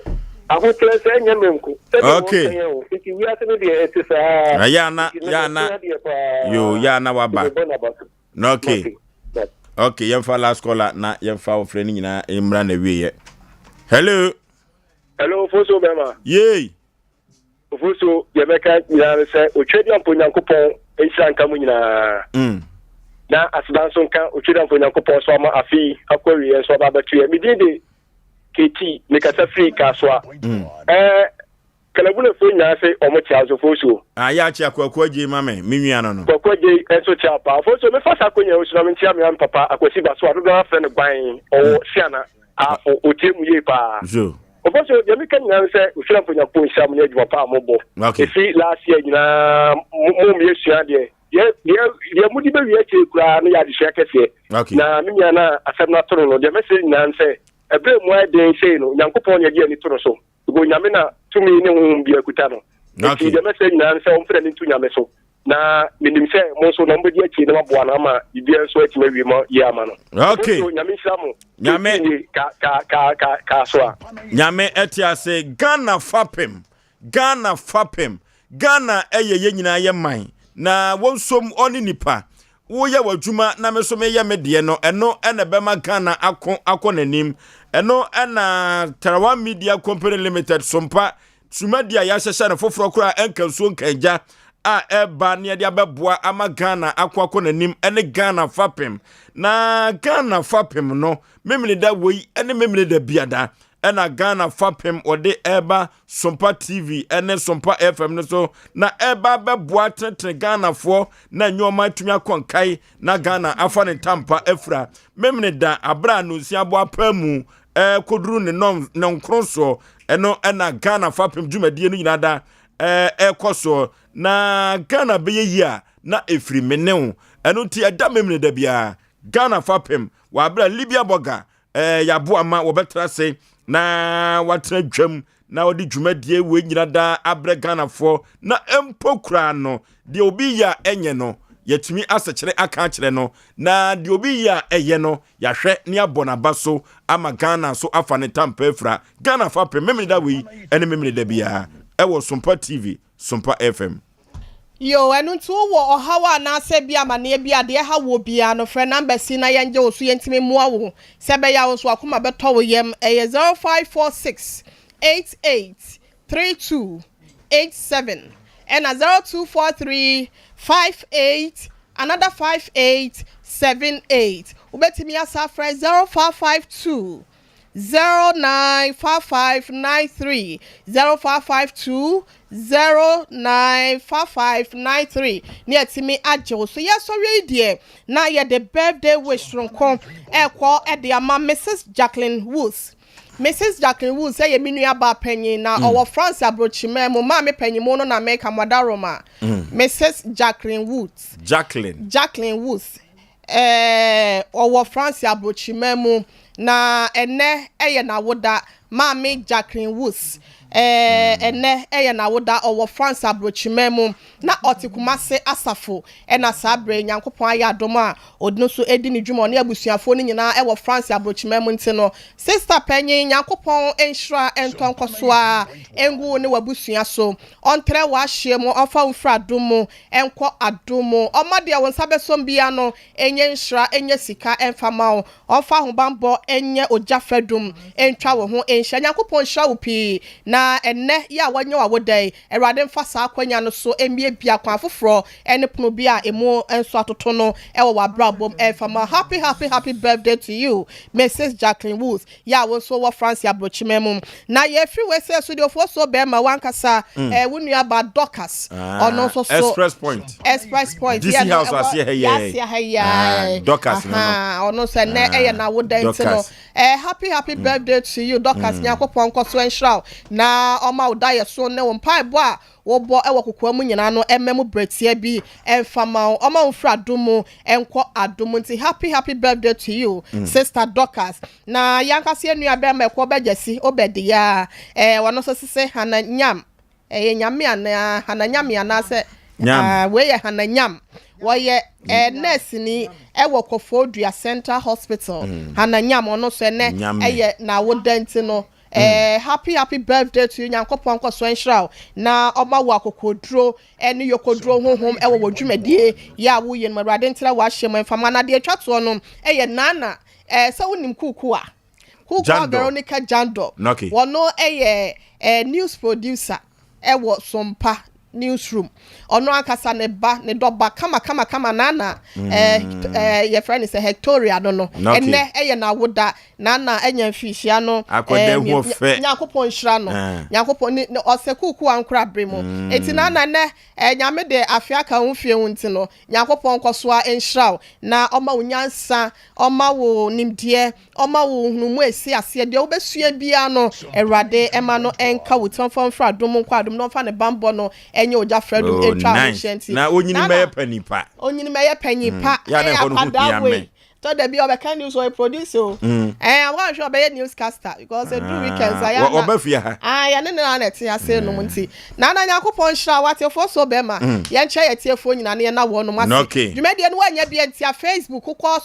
I want to say nyamenku. Okay. We are to be it is yana yo yana waba. Okay. Okay, yemfa last caller na yemfa ofreni nyina emra na wiye. Hello. Hello, Foso Bema. Yay. Foso yebeka nyina se otwedi ampo nyankopon enhira nka mu nyina. Na asibanso nka otwedi ampo nyankopon so ama afi akwawi enso ba batu me dide keti me kasa free kaswa. Kalabule fo nya se omo chiazo Foso. Ya chi akwaje mame minwia no no. Akwaje enso chiapa. Foso me fasa akonya osu na me ntia me am papa akwasi ba so adodo afa ne gban o siana afo otemu ye pa. Zo. Ofoso yemi kan na se usira mponya po nsham ne adwuma pa mobo. Efi last year nyina mo me esua de. Ye mudi be wie che kura na ya de hwe kese. Na me nya na asem na toro no de message na nse ebe mu ade sei no nyankopon ye de ni toro so. Go nyame na tumi ne hu bi akuta no. Okay. De message na nse o mfre ni tu nyame so. Na minim se mo so na mbodi achi na maboa na ma ibia so achi mawi mo ye ama no. Okay. So nyame hiramu. Nyame ka so. Nyame etiase Ghana fapem. Ghana ye nyina ye man. Na wonsom oni nipa. Wo ye wadwuma na me so me ye me de no eno ene bema Ghana akọ nanim. Eno ena Tarawa Media Company Limited Sompa Sumadia ya hyehye na foforo kura enkanso nkanja a eba ne de abeboa ama Ghana akọ nanim ene Ghana fapem na Ghana fapem no memene da wei ene memene da biada ena Ghana fapem ode eba Sompa TV ene Sompa FM no so na eba beboa tete Ghana fo na nyoma tumi akonkai na Ghana afa ne tampa efra memene da abra no si abo apamu koduru ne non nkronso eno ena Ghana fapem dwumadie no nyina da ekoso na Ghana beye yia na efri menew eno ti ada memne da bia Ghana fapem wa abra Libya boga yabo ama wo betra se na watra dwam na wodi dwumadie we nyina da abra Ghana fo na empokura no de obi ya enye no yetumi asechire aka kire no na de obi ya eye no yahwe ne abona baso ama Ghana so afa ne tampa efra Ghana fapem memne da we ene memne da bia ewo Sompa TV Sompa FM. Yo, enuntu wo ohawa na se bia mane bia de ha wo bia no frɛ number si na yenje osu yentime mua wo se be ya wo so akoma beto wo yem 0546 88 32 87 and 0243 58 another 58 78 ubetimi asa frɛ 0552 095593 0552 095593 ni etimi ajo so yes sorry dear na ye the birthday wish ronko ekwo e de ama Mrs. Jacqueline Woods say ye minu aba panyin na owo France abrochime mo ma me panyin mo no na make amadaroma Mrs. Jacqueline Woods owo France abrochime mo na ene eye na woda Mami Jacqueline Woods ene eye na woda owo France abrochimemu na otikumase asafo ena sabre nyankopon aya adoma odno so edi ni dwuma ne abusuafo ni nyina ewo France abrochimemu ntino sister penyin nyankopon enhra entonkoso a engu ne wabusua so ontre wa hyiemu ofa mfra adomo enko adomo omade a wonsa besom bia no enye nhra enye sika enfama ofa hobambo enye ojafadum entwa wo ho enhya nyankopon hra wo pi na enne ya wanyo awodai erade mfasa akwanya no so embie bia kwa foforo ene pono bia emu enso atoto no ewo wabrabom enfama happy birthday to you Mrs. Jacqueline Woods ya wonso wo France abrochimemu na ye free we say so the ofo so be ma wankasa wonu aba Docas ono so Express Point DC house asie hey Docas ono so ne eye na wodai ntino happy birthday to you Docas nyakopon koso enhra na na oma udaye so ne wo mpaebo a wo bo e wo kokwa mu nyina no emmemu bretia bi emfama oma mfra domu enko adomu nti happy birthday to you sister Dorcas na yankase enua be ma ko bejesi obedi ya wono so sese hananyam nyame ana hananyam ana se we ye hananyam woye nurse ni ewo Kofodua Center Hospital hananyam ono so ne na wodenti no happy birthday to you nyankopon ko so enhira na oba wo akokodro ene yokodro honhom ewo wodwumadie ya wo ye no awurade ntira wa hyem mfama na de atwato no nana se wonim kuku Veronica Jando wono news producer ewo Sompa newsroom ono akasa ne ba ne doba kama nana your friend is a Hectoria no enne na woda nana enya mfihia no nyakopon hira no nyakopon ne osekuku ankra bremo enti nana ne nyame de afiaka honfie wonti no nyakopon kosoa enhira na oma wonyansa oma wo nimdie oma wo hunumu esi ase de obesua bia no erade ema no enka wotonfon fra dom kwa dom no fa ne bambo no enye oja fredo etwa shanty na onyini meye panipa ya padawe so there be obe can news or producer I want sure be newscaster because do weekends I am obafia ya ne net ya say no munti na nyakopon hira wate for so be ma ye nche ye tiefo nyina ne na wo no mase dwumede no anya bia ntia Facebook ko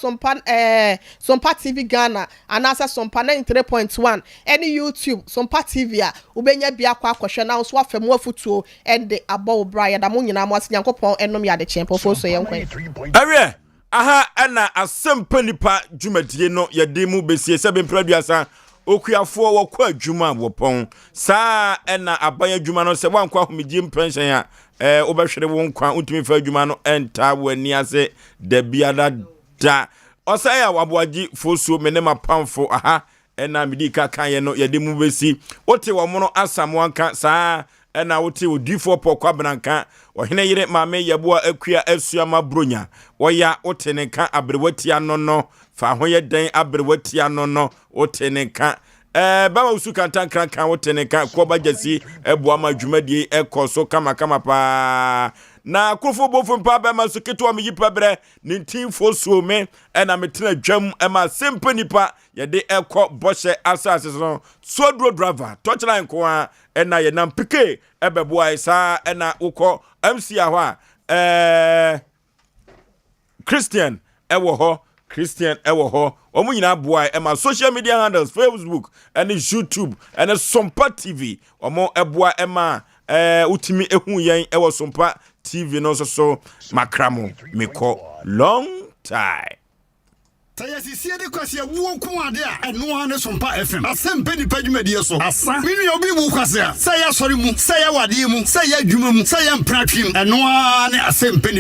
Sompa TV Ghana anasa Sompa 93.1 any YouTube Sompa TV a ubenya bia kwa akohwe na so afem afutuo ende abo bra ya da mo nyina mo ase nyakopon enom ya de chempo for so ye nkwan awie aha ana Asem Mpe Nipa dwumadie no yede mu besie se be mpradua okuafo wo kwa adwuma wopon saa na abaya adwuma no se wankwa homedie mpension a obehwere wo nkwa utumi fa adwuma no enta wani ase da biada da Osei Aboagye Oforisuo menema pamfo aha na medika kan ye no yede mu besi wote wo mono asamwanka saa na wote odifo pokwa branka ohene yire maame yeboa akua asuama bronya woya wote ne ka abrewatia no fa hoye den abrewatia no wote ne ka ba usu kan krankan wote ne ka ko bajasi eboa ma dwumadie ekoso kama pa na krofo bofo mpa ba ma so keto am yipa bre 19 so me na metena dwam ma Asem Mpe Nipa yede ekọ boshe asase so dro driver touchline ko na ye nam pike ebeboa isa na ukọ MC ahwa Christian ewo ho omu nyina boa ma social media handles Facebook and YouTube and Sompa TV omo eboa ma utimi ehu yen ewo Sompa TV no so makramo meko long time. Sayasi siede kwasi ya wuo kuade a eno ane Sompa FM Asem Mpe Nipa dwumadie so asa minu ya obi wu kwase a saya sori mu saya wade mu saya dwuma mu saya mpratwim eno ane Asem Mpe